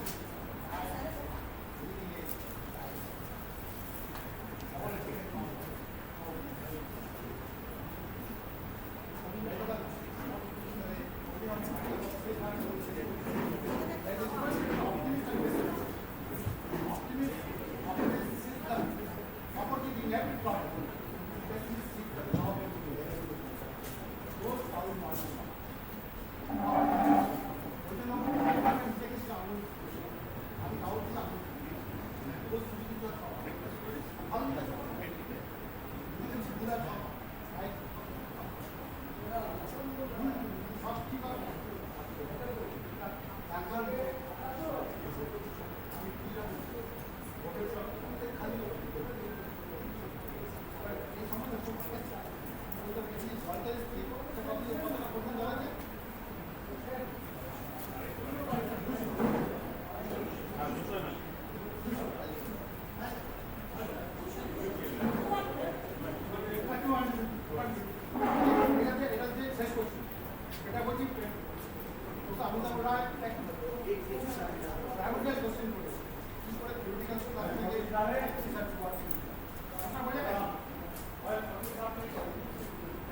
Opportunity in every problem. সেটা বলছি আমি তো ওরা private question করে কি করে theoretical research করতে আপনারা বলে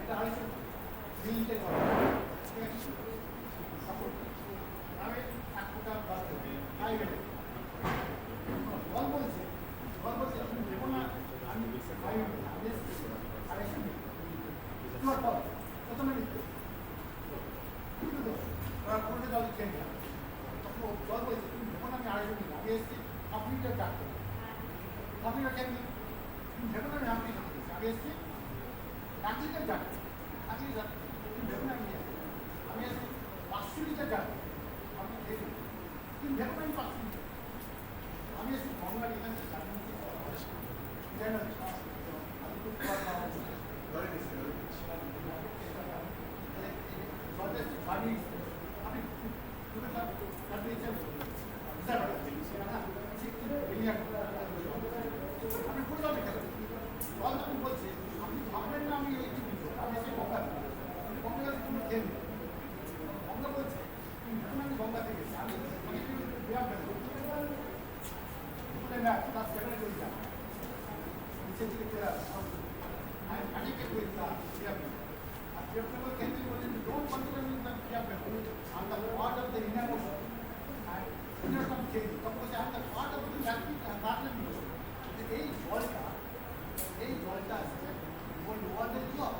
এটা আইসো দিনতে করে ঠিক আছে সাপোর্ট আমি এক ফোটা বাদ দেব প্রাইভেট বলছে তুমি দেখো না আমি প্রাইভেট আইসো তোমার বল প্রথমে লিখতে ওরা কোনটা জল খেয়ে নিলাম তখন জল বলছে তুমি দেখো না আমি আড়াইশো নিলাম আমি এসেছি আপনি ডাক্তার আপনি খেয়ে নিলাম তুমি দেখো না আমি আমি এসেছি এক লিটার ডাক্তার তুমি দেখো না আমি এসেছি 500 লিটার ডাক্তার আপনি খেয়ে নিলাম তুমি দেখো না আমি 500 লিটার আমি এসেছি গঙ্গার এখান থেকে আমি খুব আমি বলছি আপনি ভাববেন না আমি আমি এসে গঙ্গা তুমি খেয়ে গঙ্গা বলছে আমি গঙ্গা থেকে আমি বিরাট না ক্লাস 7 করি না নিচে থেকে আমি করি না don't consider me the fear people. I'm the part of the inner motion. And inner some change. Suppose I'm the part of the practice and that will be. এই জলটা আছে ওই ওয়াটার জল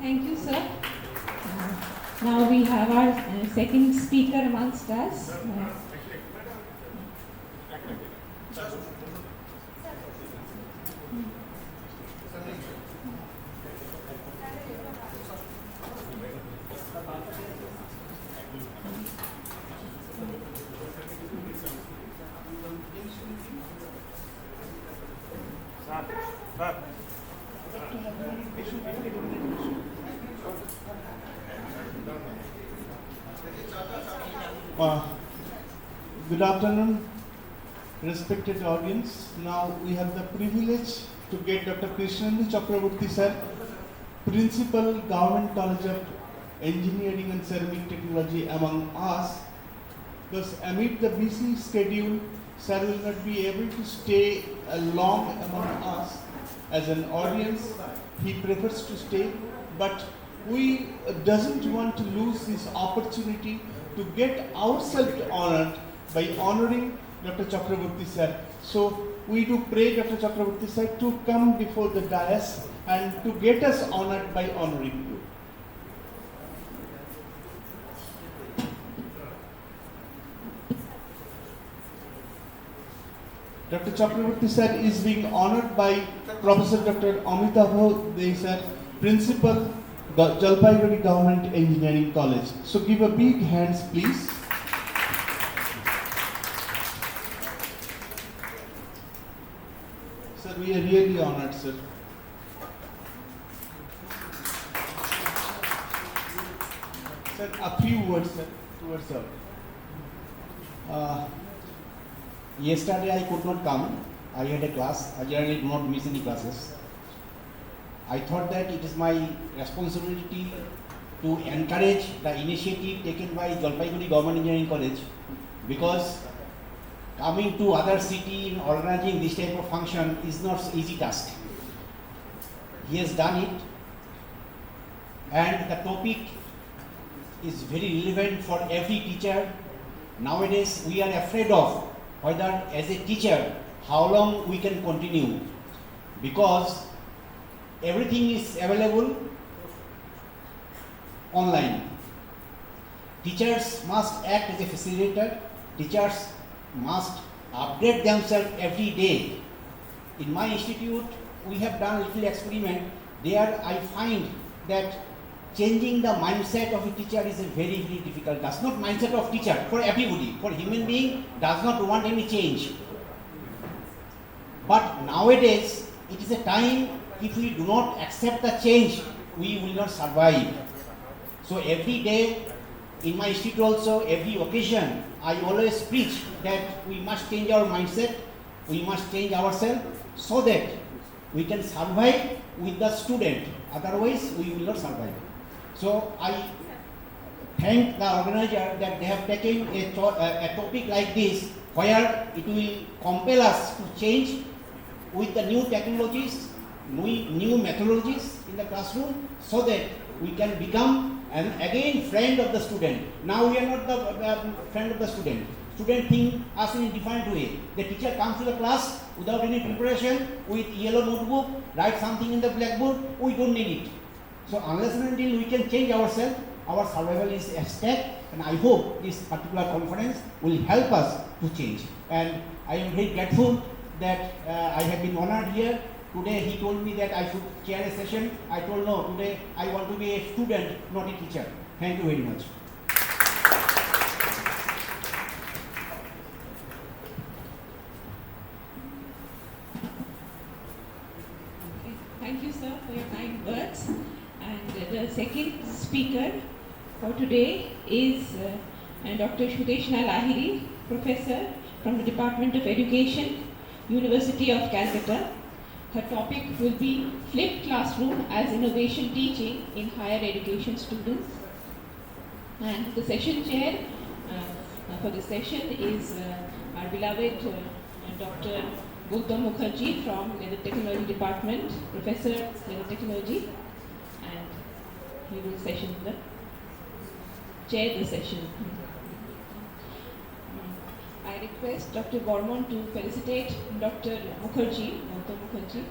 Thank you, sir. Now we have our second speaker amongst us. Good afternoon, respected audience. Now we have the privilege to get Dr. Krishnendu Chakraborty sir, Principal, Government College of Engineering and Ceramic Technology among us. Thus, amid the busy schedule, sir will not be able to stay long among us. As an audience, he prefers to stay, but we doesn't want to lose this opportunity to get ourselves honored by honoring Dr. Chakraborty sir. So we do pray Dr. Chakraborty sir to come before the dais and to get us honored by honoring you. Dr. Chakraborty sir is being honored by Professor Dr. Amitabh Dey sir, Principal, Jalpaiguri Government Engineering College. So give a big hands, please. Sir, we are really honored, sir. Sir, a few words, sir, towards sir. Yesterday I could not come. I had a class. I generally do not miss any classes. I thought that it is my responsibility to encourage the initiative taken by Jalpaiguri Government Engineering College, because coming to other city and organizing this type of function is not an easy task. He has done it, and the topic is very relevant for every teacher. Nowadays we are afraid of whether as a teacher how long we can continue, because everything is available online. Teachers must act as a facilitator. Teachers must update themselves every day. In my institute, we have done a little experiment. There I find that changing the mindset of a teacher is a very, very difficult task. Not mindset of teacher, for everybody. For human being does not want any change. But nowadays, it is a time, if we do not accept the change, we will not survive. So every day, in my institute also, every occasion, I always preach that we must change our mindset, we must change ourselves so that we can survive with the student, otherwise we will not survive. So I thank the organizer that they have taken a topic like this, where it will compel us to change with the new technologies, new methodologies in the classroom, so that we can become again friend of the student. Now we are not the friend of the student. Student think us in a different way. The teacher comes to the class without any preparation, with yellow notebook, write something in the blackboard, we don't need it. So unless and until we can change ourselves, our survival is at stake, and I hope this particular conference will help us to change. And I am very grateful that I have been honored here. Today he told me that I should chair a session. I told no, today I want to be a student, not a teacher. Thank you very much. Thank you, sir, for your kind words. And the second speaker for today is Dr. Shudeshna Lahiri, Professor from the Department of Education, University of Calcutta. Her topic will be Flipped Classroom as Innovation Teaching in Higher Education Students. And the session chair for this session is our beloved Dr. Gautam Mukherjee from the Technology Department, Professor Leather Technology, and he will chair the session. I request Dr. Bormon to felicitate Dr. Mukherjee, Gautam Mukherjee.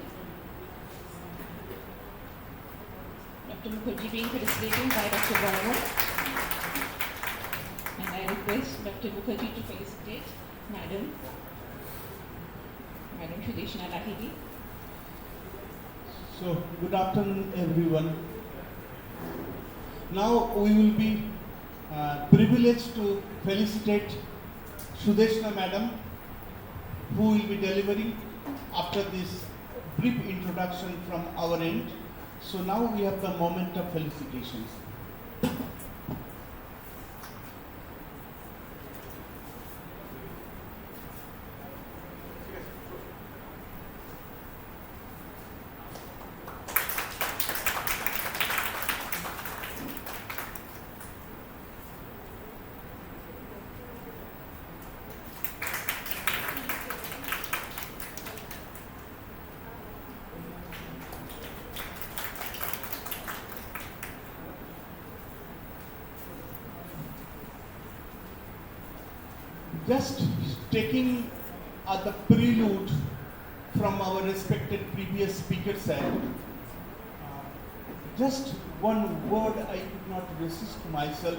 Dr. Mukherjee being felicitated by Dr. Bormon. And I request Dr. Mukherjee to felicitate Madam Shudeshna Lahiri. So, good afternoon everyone. Now we will be privileged to felicitate Shudeshna Madam, who will be delivering after this brief introduction from our end. So now we have the moment of felicitations. Just taking the prelude from our respected previous speaker side, just one word I could not resist myself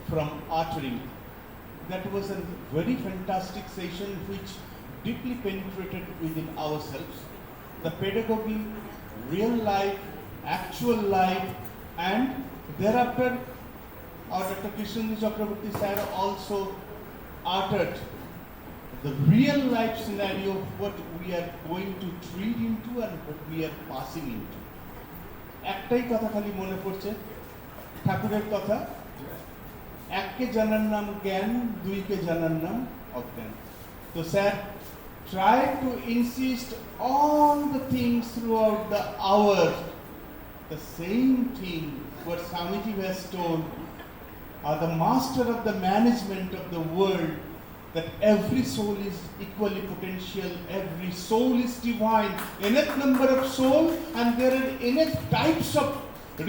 from uttering. That was a very fantastic session which deeply penetrated within ourselves. The pedagogy, real life, actual life, and thereafter our Dr. Krishnendu Chakraborty sir also uttered the real life scenario of what we are going to treat into and what we are passing into. একটাই কথা খালি মনে পড়ছে, ঠাকুরের কথা, এককে জানার নাম জ্ঞান, দুইকে জানার নাম অজ্ঞান। So sir tried to insist all the things throughout the hour, the same thing what Swamiji has told, the master of the management of the world, that every soul is equally potential, every soul is divine, enough number of soul, and there are enough types of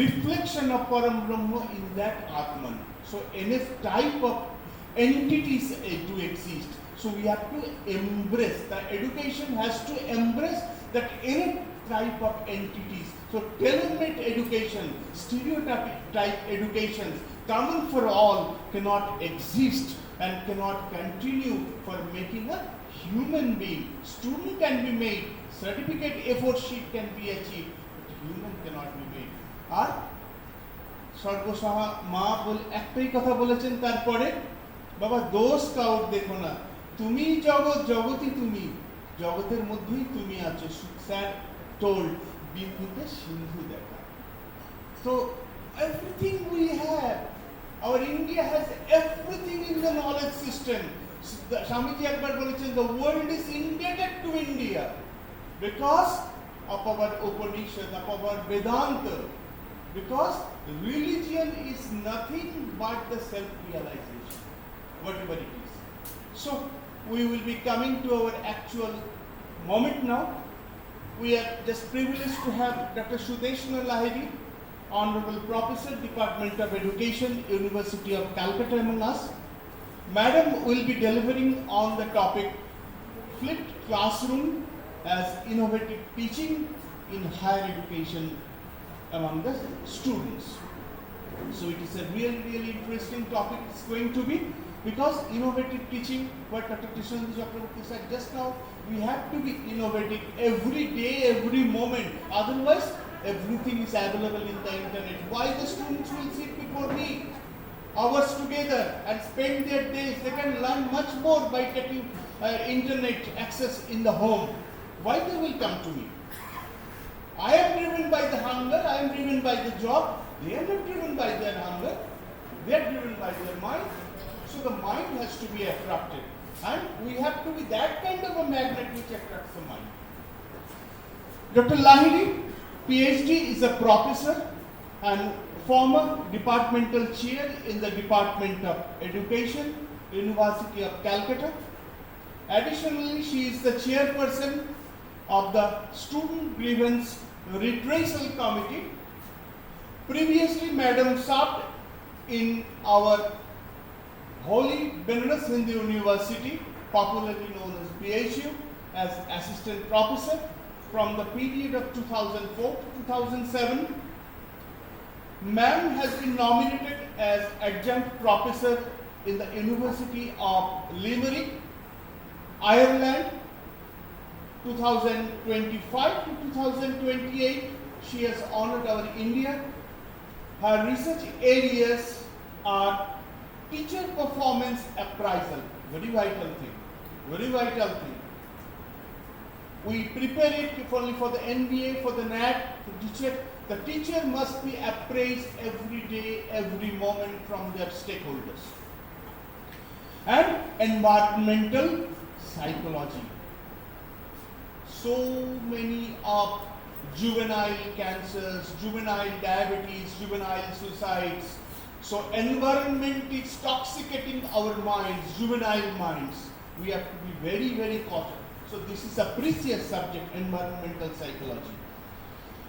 reflection of Param Brahma in that Atman. So enough type of entities to exist. So we have to embrace, the education has to embrace that enough type of entities. So tailor-made education, stereotype education, common for all cannot exist and cannot continue for making a human being. Student can be made, certificate effort sheet can be achieved, but human cannot be made. আর সর্বসহা মা একটাই কথা বলেছেন তারপরে, বাবা দোষ কাউর দেখো না, তুমি জগৎ, জগতই তুমি, জগতের মধ্যেই তুমি আছো। স্যার টোল্ড বিন্দুতে সিন্ধু দেখা। So everything we have, our India has everything in the knowledge system. Swamiji একবার বলেছেন, the world is indebted to India because of our Upanishad, of our Vedanta, because religion is nothing but the self-realization, whatever it is. So we will be coming to our actual moment now. We are just privileged to have Dr. Sudeshna Lahiri, Honorable Professor, Department of Education, University of Calcutta among us. Madam will be delivering on the topic Flipped Classroom as Innovative Teaching in Higher Education among the students. So it is a really interesting topic it's going to be, because innovative teaching, what Dr. Krishnanand Chakraborty said just now, we have to be innovative every day, every moment. Otherwise, everything is available in the internet. Why the students will sit before me hours together and spend their days? They can learn much more by getting internet access in the home. Why they will come to me? I am driven by the hunger, I am driven by the job. They are not driven by their hunger, they are driven by their mind. So the mind has to be attracted, and we have to be that kind of a magnet which attracts the mind. Dr. Lahiri, PhD, is a professor and former departmental chair in the Department of Education, University of Calcutta. Additionally, she is the chairperson of the Student Grievance Redressal Committee. Previously, Madam served in our Holy Benares Hindu University, popularly known as BHU, as assistant professor from the period of 2004 to 2007. Ma'am has been nominated as adjunct professor in the University of Limerick, Ireland, 2025 to 2028. She has honored our India. Her research areas are teacher performance appraisal, very vital thing, very vital thing. We prepare it only for the NBA, for the NAT, the teacher. The teacher must be appraised every day, every moment from their stakeholders. And environmental psychology. So many of juvenile cancers, juvenile diabetes, juvenile suicides. So environment is toxicating our minds, juvenile minds. We have to be very cautious. So this is a precious subject, environmental psychology.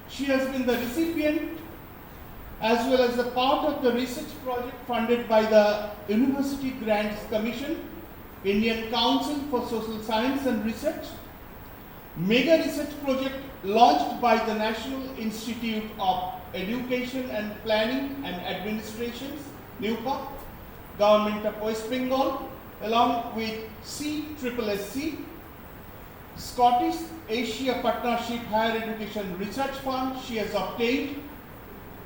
She has been the recipient as well as a part of the research project funded by the University Grants Commission, Indian Council for Social Science and Research, mega research project launched by the National Institute of Education and Planning and Administrations, NUPA, Government of West Bengal, along with CSSC, Scottish Asia Partnership Higher Education Research Fund. She has obtained.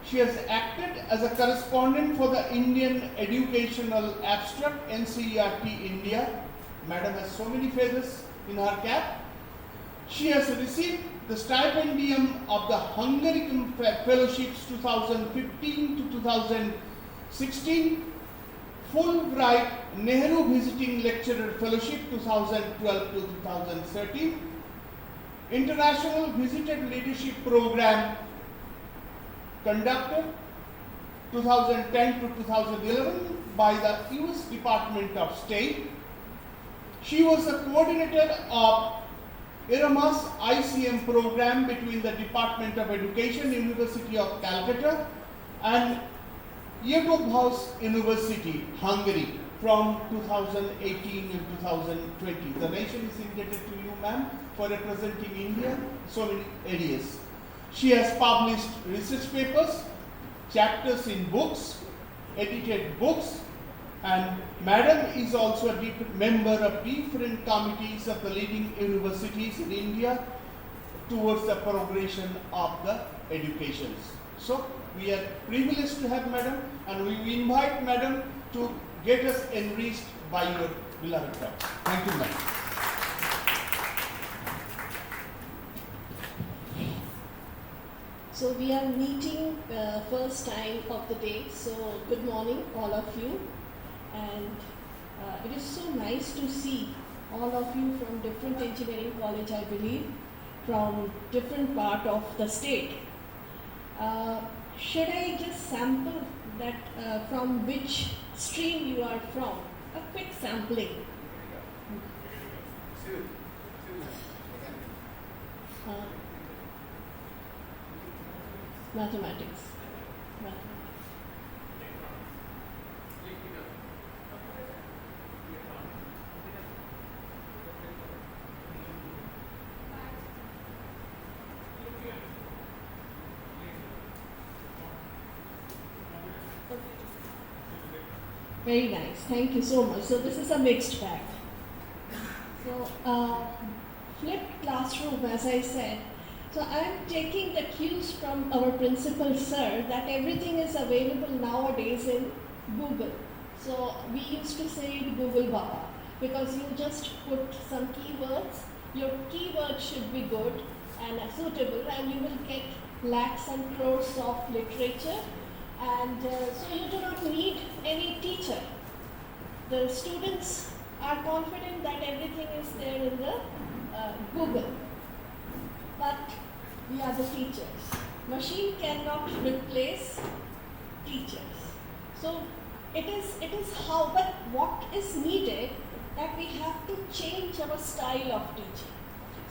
She has acted as a correspondent for the Indian Educational Abstract, NCERT India. Madam has so many feathers in her cap. She has received the stipendium of the Hungarian Fellowships 2015 to 2016, Fulbright Nehru Visiting Lecturer Fellowship 2012 to 2013, International Visited Leadership Program conducted 2010 to 2011 by the US Department of State. She was the coordinator of Erasmus ICM program between the Department of Education, University of Calcutta, and House University, Hungary, from 2018 to 2020. The nation is indebted to you, ma'am, for representing India in so many areas. She has published research papers, chapters in books, edited books, and Madam is also a member of different committees of the leading universities in India towards the progression of the educations. So we are privileged to have Madam, and we invite Madam to get us enriched by your beloved talk. Thank you, Madam. So we are meeting first time of the day. So good morning, all of you. And it is so nice to see all of you from different engineering college, I believe. from different part of the state. Should I just sample that from which stream you are from? A quick sampling. Uh, Mathematics. Very nice. Thank you so much. So this is a mixed bag. So flipped classroom, as I said. So I am taking the cues from our principal sir that everything is available nowadays in Google. So we used to say Google Baba because you just put some keywords. Your keywords should be good and suitable, and you will get lakhs and crores of literature. And so you do not need any teacher. The students are confident that everything is there in the Google. But we are the teachers. Machine cannot replace teachers. So it is how, but what is needed that we have to change our style of teaching,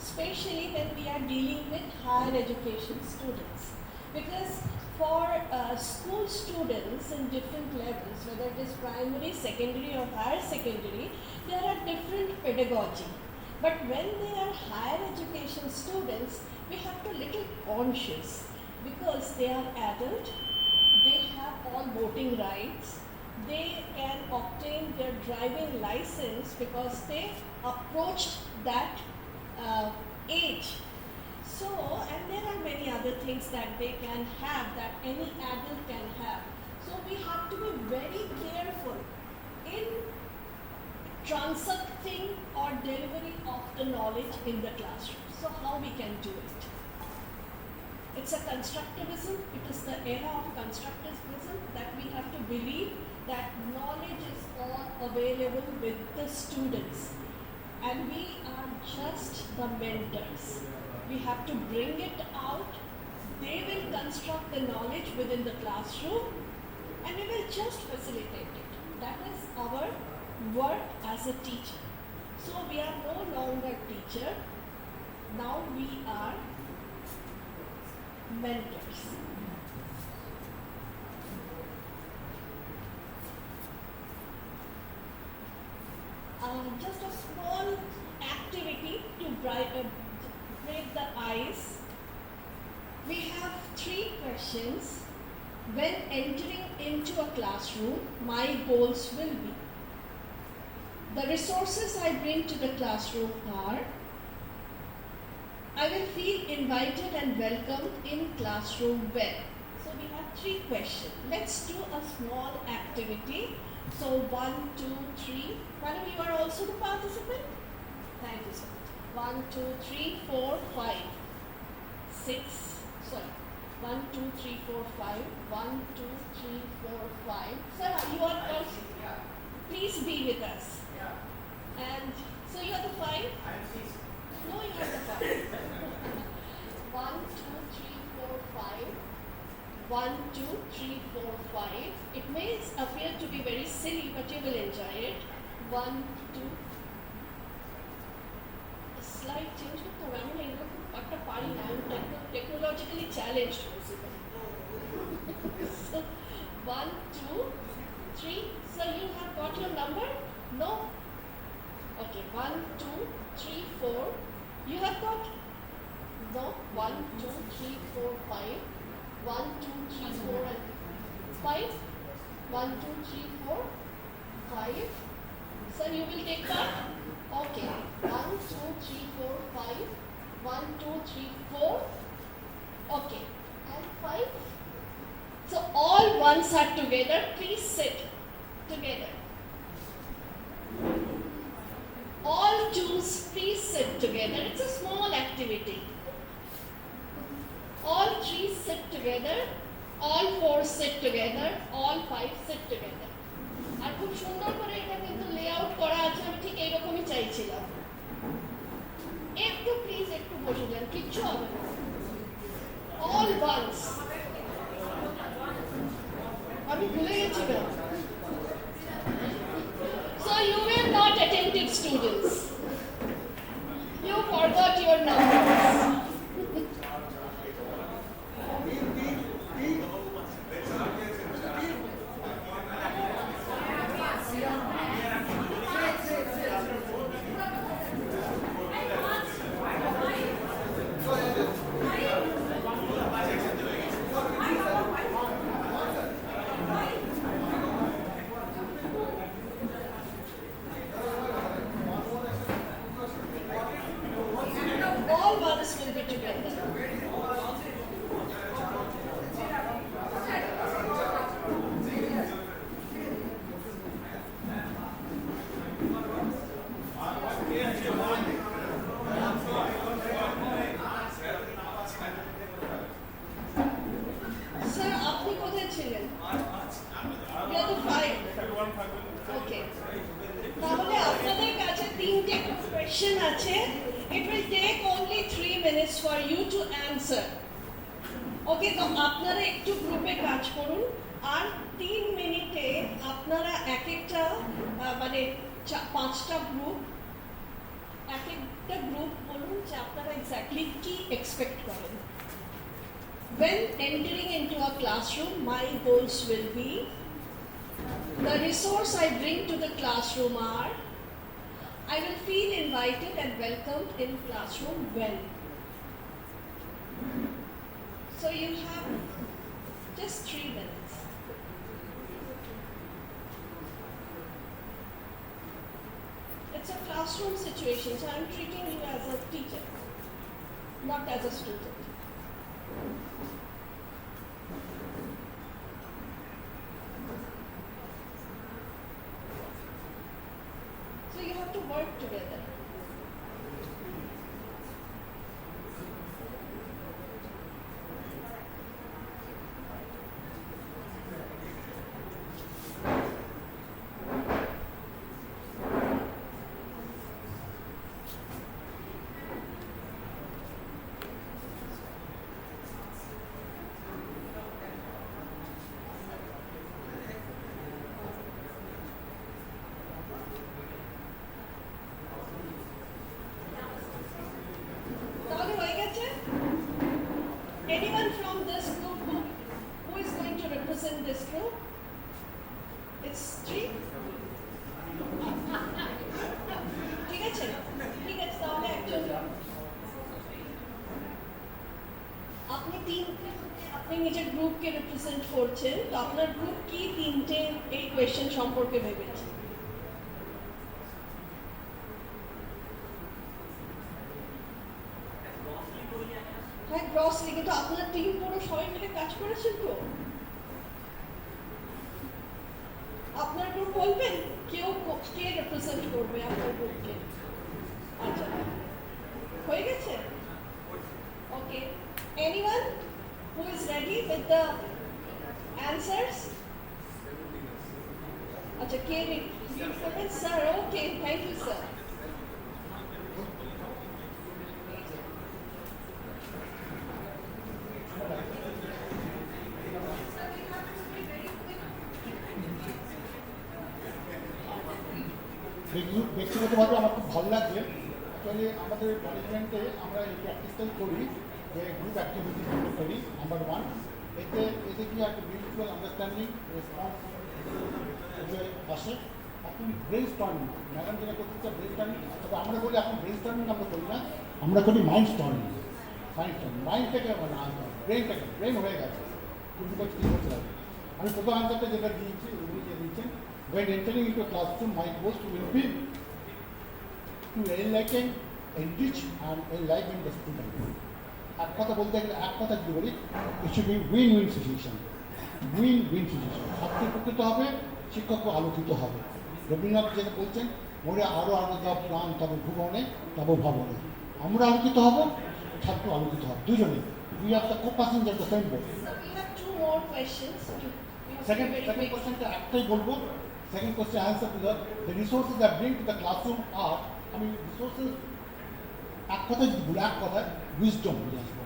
especially when we are dealing with higher education students. Because for school students in different levels, whether it is primary, secondary or higher secondary, there are different pedagogy. But when they are higher education students, we have to little conscious because they are adult, they have all voting rights, they can obtain their driving license because they approached that age. So, and there are many other things that they can have, that any adult can have. So we have to be very careful in transacting or delivery of the knowledge in the classroom. So how we can do it? It's a constructivism, it is the era of constructivism that we have to believe that knowledge is all available with the students. And we are just the mentors. We have to bring it out. They will construct the knowledge within the classroom and we will just facilitate it. That is our work as a teacher. So we are no longer teacher. Now we are mentors. Just a small activity to break the ice. We have 3 questions. When entering into a classroom, my goals will be. The resources I bring to the classroom are, I will feel invited and welcomed in classroom well. So we have 3 questions. Let's do a small activity. So 1, 2, 3. One of you are also the participant? Thank you so much. 1, 2, 3, 4, 5, 6. Sorry. 1, 2, 3, 4, 5. 1, 2, 3, 4, 5. Sir, you are also. Please be with us. And so you are the 5? No, you are the 5. 1, 2, 3, 4, 5. 1, 2, 3, 4, 5. It may appear to be very silly, but you will enjoy it. 1, 2. Slide change করতে হবে আমি এগুলো খুব একটা পারি না আমি technologically challenged basically. So 1, 2, 3. So you have got your number? No? Okay, 1, 2, 3, 4. You have got? No? 1, 2, 3, 4, 5. 1, 2, 3, 4 and 5. 1, 2, 3, 4, 5. Sir, you will take part? Okay. 1, 2, 3, 4, 5. 1, 2, 3, 4. Okay. And 5. So all ones are together. Please sit together. All twos, please sit together. It's a small activity. All 3 sit together. All 4 sit together. All 5 sit together. আর খুব সুন্দর করে এটা কিন্তু layout করা আছে আমি ঠিক এইরকমই চাইছিলাম একটু প্লিজ একটু বসে যান, কিচ্ছু হবে না। All once. আমি ভুলে গেছিলাম। So you were not attentive students. You forgot your numbers. All ones will be together. Sir, আপনি কোথায় ছিলেন? You are the five. Okay. তাহলে আপনাদের কাছে তিনটে কোয়েশ্চেন আছে. It will take only 3 minutes for you to answer. ওকে, তো আপনারা একটু গ্রুপে কাজ করুন আর 3 মিনিটে আপনারা এক একটা মানে 5টা গ্রুপ, এক একটা গ্রুপ বলুন যে আপনারা এক্স্যাক্টলি কি এক্সপেক্ট করেন। When entering into a classroom, my goals will be the resource I bring to the classroom are I will feel invited and welcomed in classroom well. So you have just 3 minutes. It's a classroom situation, so I'm treating you as a teacher, not as a student. So you have to work together. তাহলে হয়ে গেছে? Anyone from this group who is going to represent this group? It's 3? ঠিক আছে? ঠিক আছে, তাহলে একজন আপনি নিজের গ্রুপকে রিপ্রেজেন্ট করছেন, তো আপনার গ্রুপ কি তিনটে এই কোয়েশ্চেন সম্পর্কে ভেবেছে? হ্যাঁ, গ্রসলি, কিন্তু আপনার টিম পুরো সবাই মিলে কাজ করেছেন তো? আপনার গ্রুপ বলবেন কে রিপ্রেজেন্ট করবে আপনার গ্রুপকে? আচ্ছা, হয়ে গেছে? Okay, anyone who is ready with the answers? আচ্ছা, কে রিড করবেন? Sir, okay, thank you sir. ব্যক্তিগতভাবে আমার খুব ভালো লাগছে। অ্যাকচুয়ালি আমাদের ম্যানেজমেন্টে আমরা এই প্র্যাকটিসটাই করি যে গ্রুপ অ্যাক্টিভিটি করি, নাম্বার 1। এতে কি একটা মিউচুয়াল আন্ডারস্ট্যান্ডিং রেসপন্স আসে। আপনি ব্রেন স্টর্মিং, ম্যাডাম যেটা করতে ব্রেন স্টর্মিং, তবে আমরা বলি এখন ব্রেন স্টর্মিং আমরা করি না, আমরা করি মাইন্ড স্টর্মিং। মাইন্ডটাকে ব্রেন হয়ে গেছে, কিন্তু কী করতে হবে। আমি প্রথম আনসারটা যেটা দিয়েছি উনি যে দিয়েছেন, when entering into a classroom, my goals will be to enlighten, enrich and enliven the student. এক কথা বলতে গেলে এক কথা যদি বলি, it should be win-win situation. Win-win situation. ছাত্র উপকৃত হবে, শিক্ষকও আলোকিত হবে। রবীন্দ্রনাথ যেটা বলছেন, মোরে আরও আলো দাও প্রাণ তব ভুবনে তব ভবনে। আমরা আলোকিত হব, ছাত্র আলোকিত হবে, দুজনে। We are the co-passenger of the same boat. So we have 2 more questions. Second questionটা একটাই বলবো। Second question answer to the resources that bring to the classroom are, I mean resources এক কথায় যদি বলি, এক কথায় উইজডম বলে আসবো।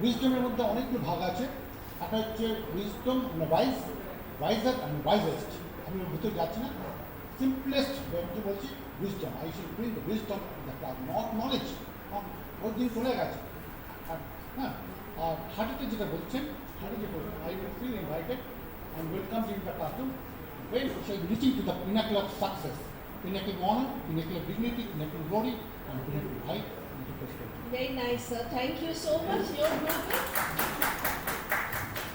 উইজডমের মধ্যে অনেকগুলো ভাগ আছে। একটা হচ্ছে উইজডম, মানে ওয়াইজার অ্যান্ড ওয়াইজেস্ট। আমি ওর ভিতরে যাচ্ছি না, সিম্পলেস্ট ওয়েতে বলছি wisdom. I should bring the wisdom in the class, not knowledge. ওর দিন চলে গেছে। হ্যাঁ, আর হার্টেতে যেটা বলছেন, হার্টে যেটা I will feel invited and welcomed in the classroom when she is reaching to the pinnacle of success, pinnacle of honor, pinnacle of dignity, pinnacle of glory, and pinnacle of height, pinnacle of prosperity. Very nice, sir. Thank you so much. Your group is?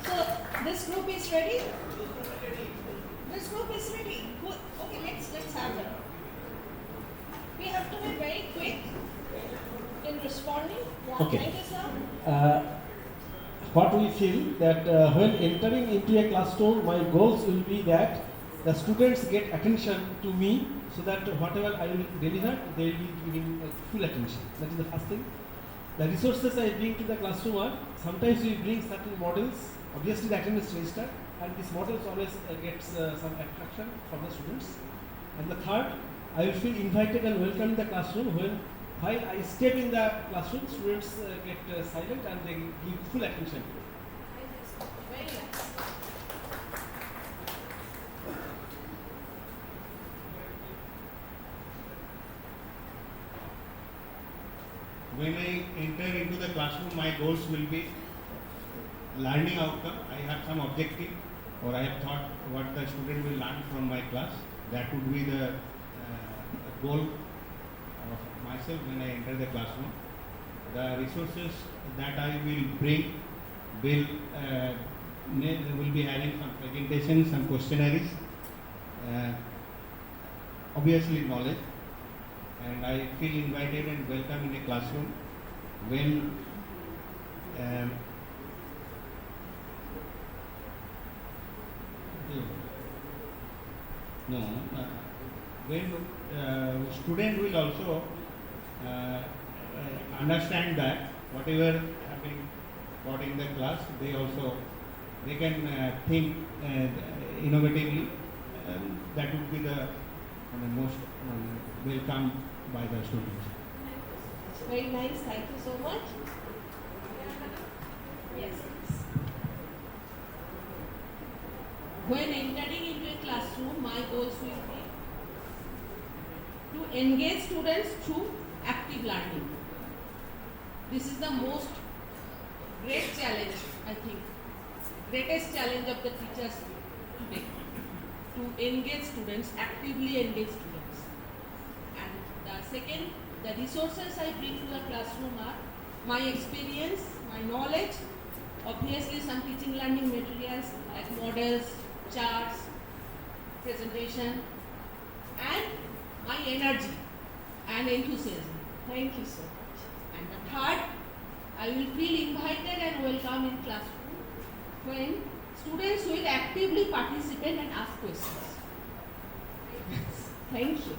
So, this group is ready? This group is ready. Good. Okay, let's have it. We have to be very quick in responding. Yeah, Okay. Thank you, sir. What we feel that when entering into a classroom, my goals will be that the students get attention to me, so that whatever I will deliver, they will be giving full attention. That is the first thing. The resources I bring to the classroom are, sometimes we bring certain models, obviously the attendance register, and these models always gets some attraction from the students. And the third, I will feel invited and welcome in the classroom when while I step in the classroom, students get silent and they give full attention. Very nice. When I enter into the classroom, my goals will be learning outcome. I have some objective, or I have thought what the student will learn from my class. That would be the goal of myself when I enter the classroom. The resources that I will bring will be having some presentations, some questionnaires, obviously knowledge, and I feel invited and welcome in a classroom when when student will also understand that whatever having taught in the class, they can think innovatively. That would be the most welcome by the students. Very nice. Thank you so much. Yes. When entering into a classroom, my goals will be to engage students through active learning. This is the most great challenge, I think, greatest challenge of the teachers today, to engage students, actively engage students. And the second, the resources I bring to the classroom are my experience, my knowledge, obviously some teaching learning materials like models, charts, presentation, and my energy and enthusiasm. Thank you so much. And the third, I will feel invited and welcome in classroom when students will actively participate and ask questions. Thank you.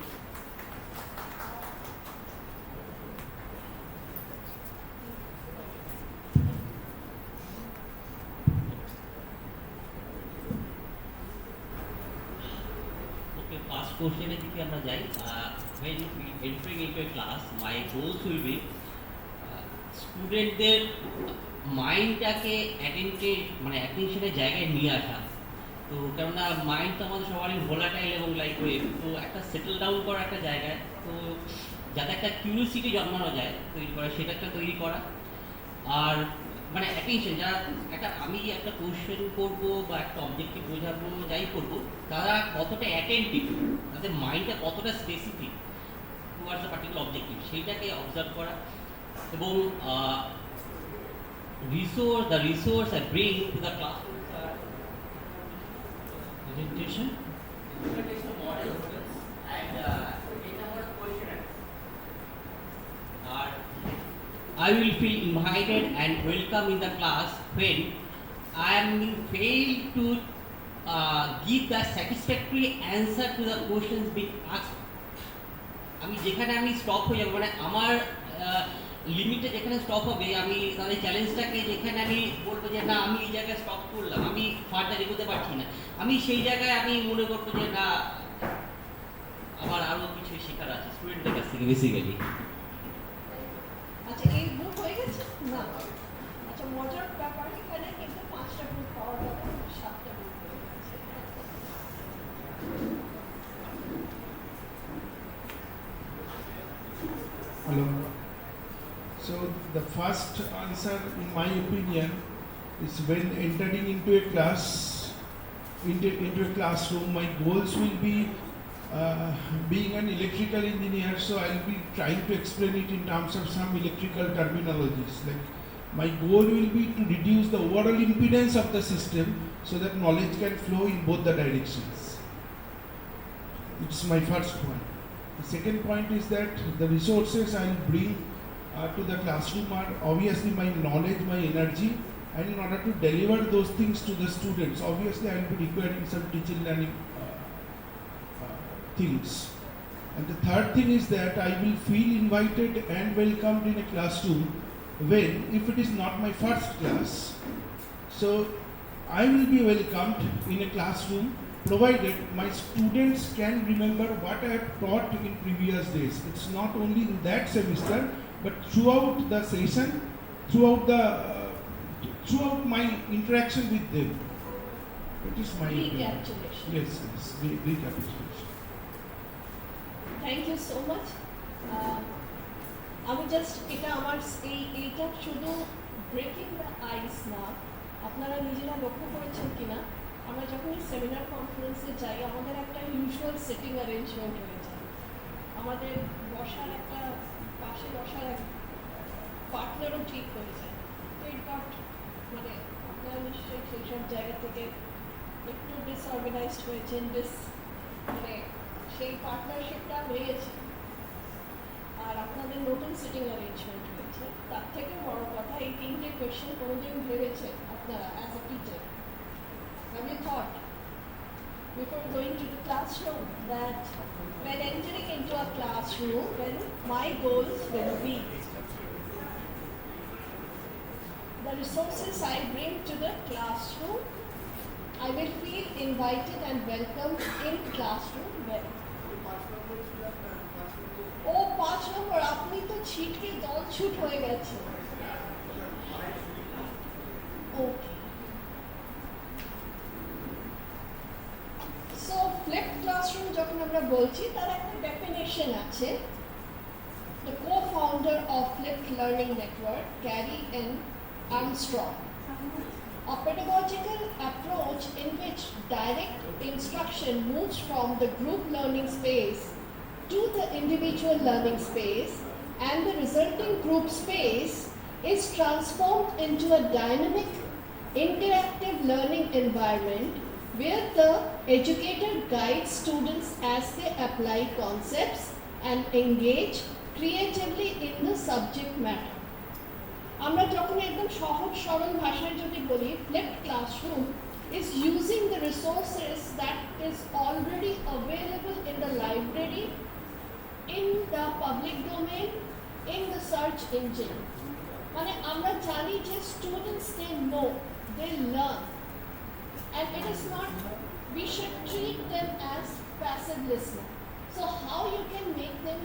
Okay, first question is if আমরা যাই, when we entering into a class, my goals will be স্টুডেন্টদের মাইন্ডটাকে অ্যাটেনশনের জায়গায় নিয়ে আসা। তো কেননা mind তো আমাদের সবারই ভোলাটাইল এবং লাইক ওয়েভ, তো একটা সেটেল ডাউন করা একটা জায়গায়, তো যাতে একটা কিউরিওসিটি জন্মানো যায় তৈরি করা, সেটা একটা তৈরি করা। আর অ্যাটেনশন, যারা আমি একটা কোশ্চেন করবো বা একটা অবজেক্টিভ বোঝাবো, যাই করবো, তারা কতটা অ্যাটেন্টিভ, তাদের মাইন্ডটা কতটা specific towards the particular objective, সেইটাকে অবজার্ভ করা। এবং the resource I bring to the classroom presentation models and questionnaire. I will feel invited and welcome in the class when I am failed to give the satisfactory answer to the questions being asked. আমি যেখানে stop হয়ে যাবো, আমার লিমিটে যেখানে stop হবে, আমি তাদের চ্যালেঞ্জটাকে যেখানে আমি বলবো যে না, আমি এই জায়গায় স্টপ করলাম, আমি ফার্দার এগোতে পারছি না, আমি সেই জায়গায় আমি মনে করবো যে না, আমার আরও কিছু শেখার আছে স্টুডেন্টদের কাছ থেকে বেসিক্যালি। না আচ্ছা মজার ব্যাপার এখানে কিন্তু 5টা গ্রুপ পাওয়া যাবে 7টা গ্রুপ হয়ে গেছে। Hello. So the first answer, in my opinion, is when entering into a classroom, my goals will be being an electrical engineer, so I'll be trying to explain it in terms of some electrical terminologies. Like my goal will be to reduce the overall impedance of the system so that knowledge can flow in both the directions. It's my first point. The second point is that the resources I'll bring to the classroom are obviously my knowledge, my energy, and in order to deliver those things to the students, obviously I'll be requiring some teaching learning things. And the third thing is that I will feel invited and welcomed in a classroom when, if it is not my first class, so I will be welcomed in a classroom provided my students can remember what I have taught in previous days. It's not only in that semester, but throughout the session, throughout my interaction with them. That is my opinion. Recapitulation. Yes, recapitulation. Thank you so much. আমি just এটা আমার এইটা শুধু breaking the আইস না, আপনারা নিজেরা লক্ষ্য করেছেন কিনা, আমরা যখন এই সেমিনার কনফারেন্সে যাই আমাদের একটা ইউজুয়াল সিটিং অ্যারেঞ্জমেন্ট হয়ে যায়, আমাদের বসার একটা পাশে বসার এক পার্টনারও ঠিক হয়ে যায়। তো ইট গট মানে আপনারা নিশ্চয়ই সেই সব জায়গা থেকে একটু ডিসঅর্গানাইজড হয়েছেন, মানে সেই পার্টনারশিপটা ভেঙেছে আর আপনাদের নতুন সিটিং অ্যারেঞ্জমেন্ট হয়েছে। তার থেকে বড় কথা এই 3টে কোয়েশ্চেন কোনোদিন ভেবেছে আপনারা as a teacher? Have you thought before going to the classroom that when entering into a classroom, when my goals will be the resources I bring to the classroom, I will feel invited and welcomed in classroom well. ও 5 নম্বর আপনি তো ছিটকে জল ছুট হয়ে গেছে। ওকে, so flipped classroom যখন আমরা বলছি তার একটা ডেফিনেশন আছে। The co-founder of Flipped Learning Network, Gary N. Armstrong, a pedagogical approach in which direct instruction moves from the group learning space to the individual learning space, and the resulting group space is transformed into a dynamic, interactive learning environment where the educator guides students as they apply concepts and engage creatively in the subject matter. আমরা যখন একদম সহজ সরল ভাষায় যদি বলি, flipped classroom is using the resources that is already available in the library, in the public domain, in the search engine. মানে আমরা জানি যে students they know, they learn, and it is not, we should treat them as passive listeners. So how you can make them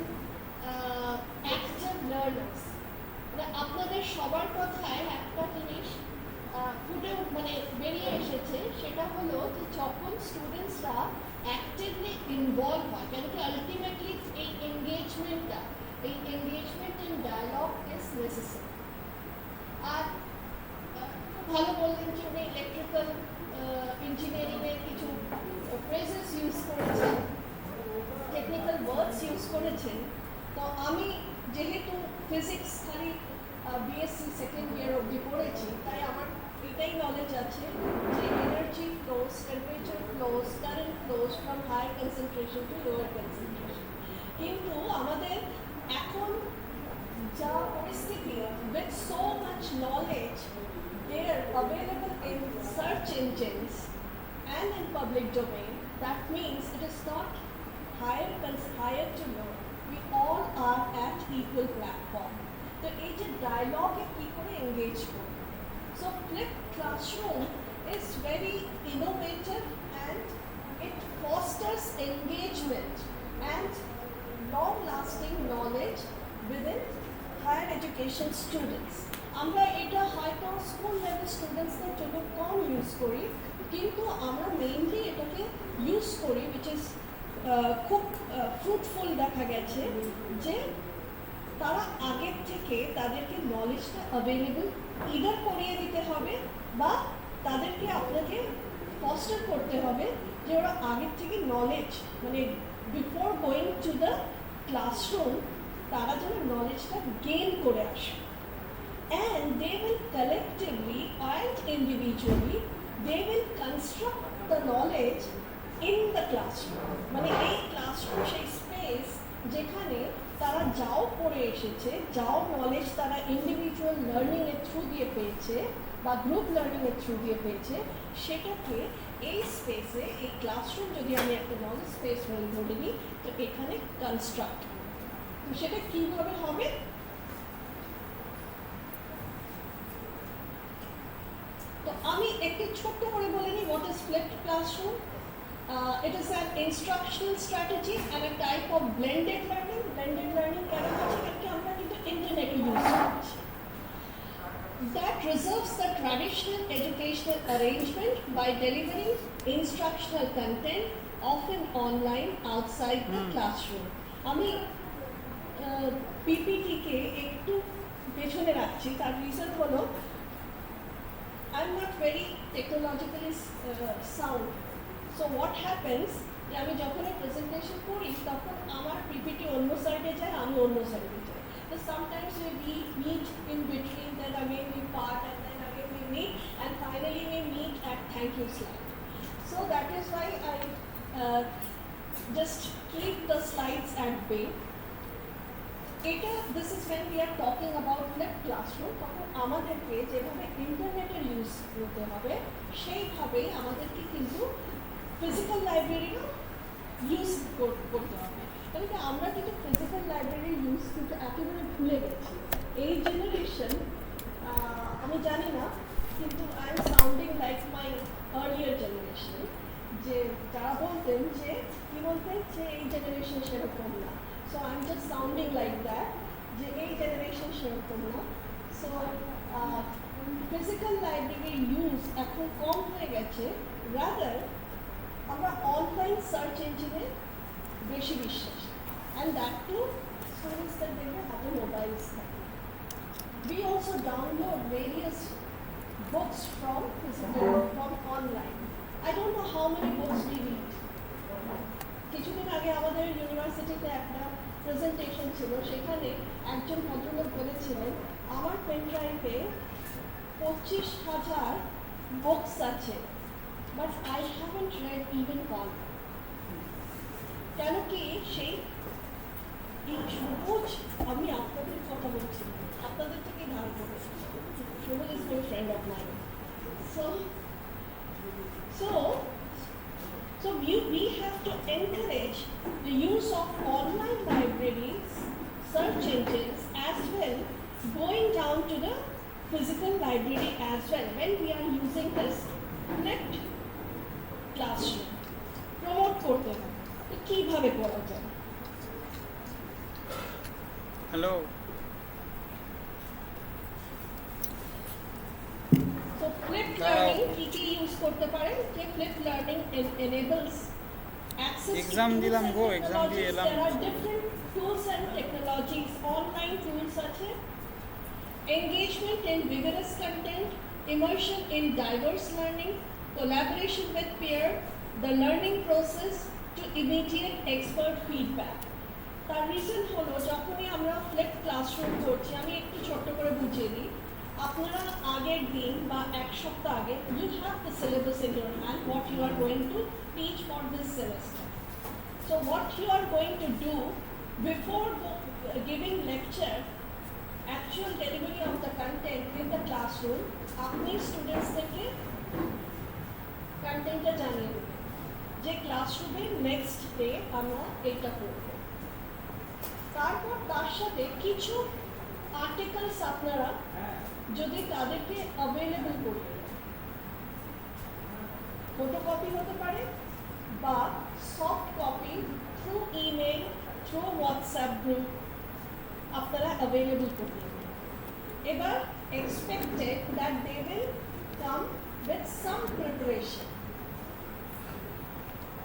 active learners? আপনাদের সবার কথায় একটা জিনিস ফুটে মানে বেরিয়ে এসেছে, সেটা হলো যে যখন স্টুডেন্টসরা অ্যাক্টিভলি ইনভলভ হয়, কেন কি আলটিমেটলি এই engagement in dialogue is necessary. আর খুব ভালো বললেন যে উনি ইলেকট্রিক্যাল ইঞ্জিনিয়ারিংয়ের কিছু ফ্রেজেস ইউজ করেছেন, টেকনিক্যাল ওয়ার্ডস ইউজ করেছেন। তো আমি যেহেতু ফিজিক্স খালি বিএসসি সেকেন্ড ইয়ার অবধি পড়েছি, তাই আমার এটাই নলেজ আছে যে energy flows, temperature flows, current flows from higher concentration to lower concentration. কিন্তু আমাদের এখন যা পরিস্থিতি, with so much knowledge there available in search engines and in public domain, that means it is not higher to lower. We all are at equal platform. So এই যে ডায়লগে কি করে engage করব, so flipped classroom is very innovative and it fosters engagement and long lasting knowledge within higher education students. আমরা এটা হয়তো school level স্টুডেন্টসদের জন্য কম use করি, কিন্তু আমরা মেইনলি এটাকে ইউজ করি, উইচ ইজ খুব ফ্রুটফুল দেখা গেছে যে তারা আগের থেকে তাদেরকে নলেজটা অ্যাভেলেবল ইদার করিয়ে দিতে হবে, বা তাদেরকে আপনাকে ফস্টার করতে হবে যে ওরা আগের থেকে নলেজ, মানে before going to the classroom তারা যেন নলেজটা গেইন করে আসে। And they will collectively and individually, they will construct the knowledge in the classroom. মানে এই ক্লাসরুম সেই স্পেস যেখানে তারা যাও পড়ে এসেছে, যাও নলেজ তারা ইন্ডিভিজুয়াল লার্নিং এর থ্রু দিয়ে পেয়েছে বা গ্রুপ লার্নিং এর থ্রু দিয়ে পেয়েছে, সেটাকে এই স্পেসে, এই ক্লাসরুম যদি আমি একটা নলেজ স্পেস হয়ে ধরে নিই, তো এখানে কনস্ট্রাক্ট। তো সেটা কীভাবে হবে? তো আমি একটু ছোট্ট করে বলে নিই what is flipped classroom. It is an instructional strategy and a type of blended learning. Blended learning কেন হচ্ছে? কারণ আমরা কিন্তু ইন্টারনেটে ইউজ করছি। That reserves the traditional educational arrangement by delivering instructional content, often online, outside the classroom. আমি পিপিটিকে একটু পেছনে রাখছি, তার রিজন হলো I'm not very technologically sound. So what happens, যে আমি যখন প্রেজেন্টেশন করি তখন আমার পিপিটি অন্য সাইডে যায়, আমি অন্য সাইডে যাই। So sometimes we meet in between, then again we part, and then again we meet, and finally we meet at thank you slide. So that is why I just keep the slides at bay. This is when we are talking about flipped classroom. তখন আমাদেরকে যেভাবে ইন্টারনেটের use করতে হবে সেইভাবেই আমাদেরকে কিন্তু physical লাইব্রেরিরও use করতে হবে। কারণ আমরা কিন্তু ফিজিক্যাল লাইব্রেরির ইউজ কিন্তু একেবারে ভুলে গেছি এই জেনারেশন। আমি জানি না, কিন্তু I am sounding like my earlier generation, যে যারা বলতেন যে কি বলতেন যে এই জেনারেশন সেরকম না। So I'm just sounding like that, যে এই জেনারেশন সেরকম না। সো ফিজিক্যাল লাইব্রেরি ইউজ এখন কম হয়ে গেছে, রাদার আমরা অনলাইন সার্চ ইঞ্জিনে বেশি বিশ্বাস, অ্যান্ড দ্যাট টু স্টুডেন্টসদের দেখবে হাতে মোবাইলস থাকে। We also download various books from online. I don't know how many books we read. কিছুদিন আগে আমাদের ইউনিভার্সিটিতে একটা প্রেজেন্টেশন ছিল, সেখানে একজন ভদ্রলোক বলেছিলেন আমার পেন ড্রাইভে 25,000 বুকস আছে, but I haven't red even one. কেন কি সেই সবুজ, আমি আপনাদের কথা বলছি, আপনাদের থেকে ধার করেছি, সবুজ is my friend of mine. So we have to encourage the use of online libraries, search engines as well, going down to the physical library as well when we are using this flipped classroom. Promote করতে হবে, তো কিভাবে করা যায়? Hello. So flipped learning কি use করতে পারেন? যে flipped learning enables access Exam to দিলাম গো, tools and exam দিয়ে technologies. এলাম। There are different tools and technologies, online tools আছে, engagement in vigorous content, immersion in diverse learning, collaboration with peer, the learning process to immediate expert feedback. তার reason হলো যখনই আমরা flipped classroom করছি, আমি একটু ছোট্ট করে বুঝিয়ে দিই। আপনারা আগের দিন বা এক সপ্তাহ আগে you have the syllabus in your hand, what you are going to teach for this semester. So what you are going to do before giving lecture, actual delivery of the content in the classroom, আপনি স্টুডেন্টসদেরকে কন্টেন্টটা জানিয়ে দেবেন যে ক্লাসরুমে next day আমরা এটা করব। তারপর তার সাথে কিছু আর্টিকেলস আপনারা যদি তাদেরকে অ্যাভেলেবল করে দেন, ফটোকপি হতে পারে বা soft copy through email, through WhatsApp group আপনারা অ্যাভেলেবল করে দেবেন। এবার expected that they will come with some preparation.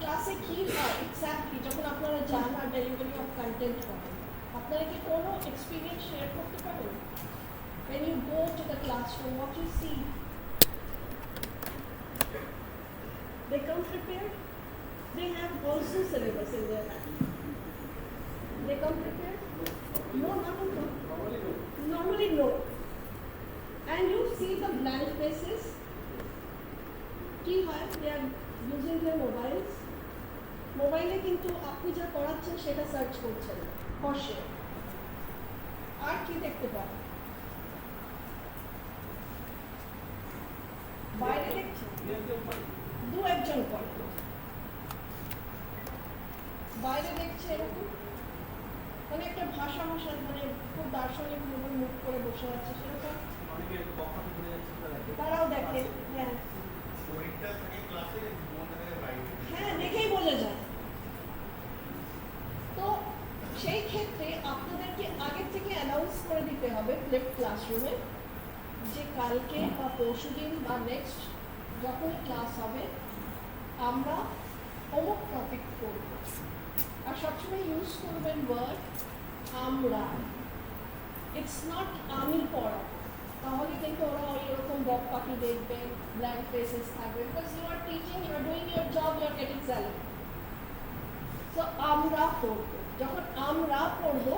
ক্লাসে কি হয় এক্স্যাক্টলি যখন আপনারা যান আর ডেলিভারি অফ কন্টেন্ট করেন, আপনারা কি কোনো এক্সপিরিয়েন্স শেয়ার করতে পারেন? When you go to the classroom, what you see? They come prepared. They have also syllabus in their hand. They come prepared? No, not at all. Normally no. And you see the blank faces. Ki hoy? They are using their mobiles. মোবাইলে কিন্তু আপনি যা পড়াচ্ছেন সেটা search করছেন বসে। আর কি দেখতে পান? বাইরে দেখছেন দু একজন করে, বাইরে দেখছে এরকম মানে একটা ভাষা মানে খুব দার্শনিক মনে মুখ করে বসে আছে সেরকম তারাও দেখে। হ্যাঁ হ্যাঁ দেখেই বোঝা যায়। তো সেই ক্ষেত্রে আপনাদেরকে আগে থেকে অ্যানাউন্স করে দিতে হবে ফ্লিপড ক্লাসরুমে যে কালকে বা পরশুদিন বা নেক্সট যখন ক্লাস হবে আমরা অমুক টপিক করব। আর সবসময় ইউজ করবেন ওয়ার্ড আমরা। ইটস নট আমি পড়া, তাহলে কিন্তু ওরা ওই রকম বক পাখি দেখবে, ব্ল্যাঙ্ক ফেসেস থাকবে, because you are teaching, you are doing your job, you are getting salary. তো আমরা পড়ব, যখন আমরা পড়ব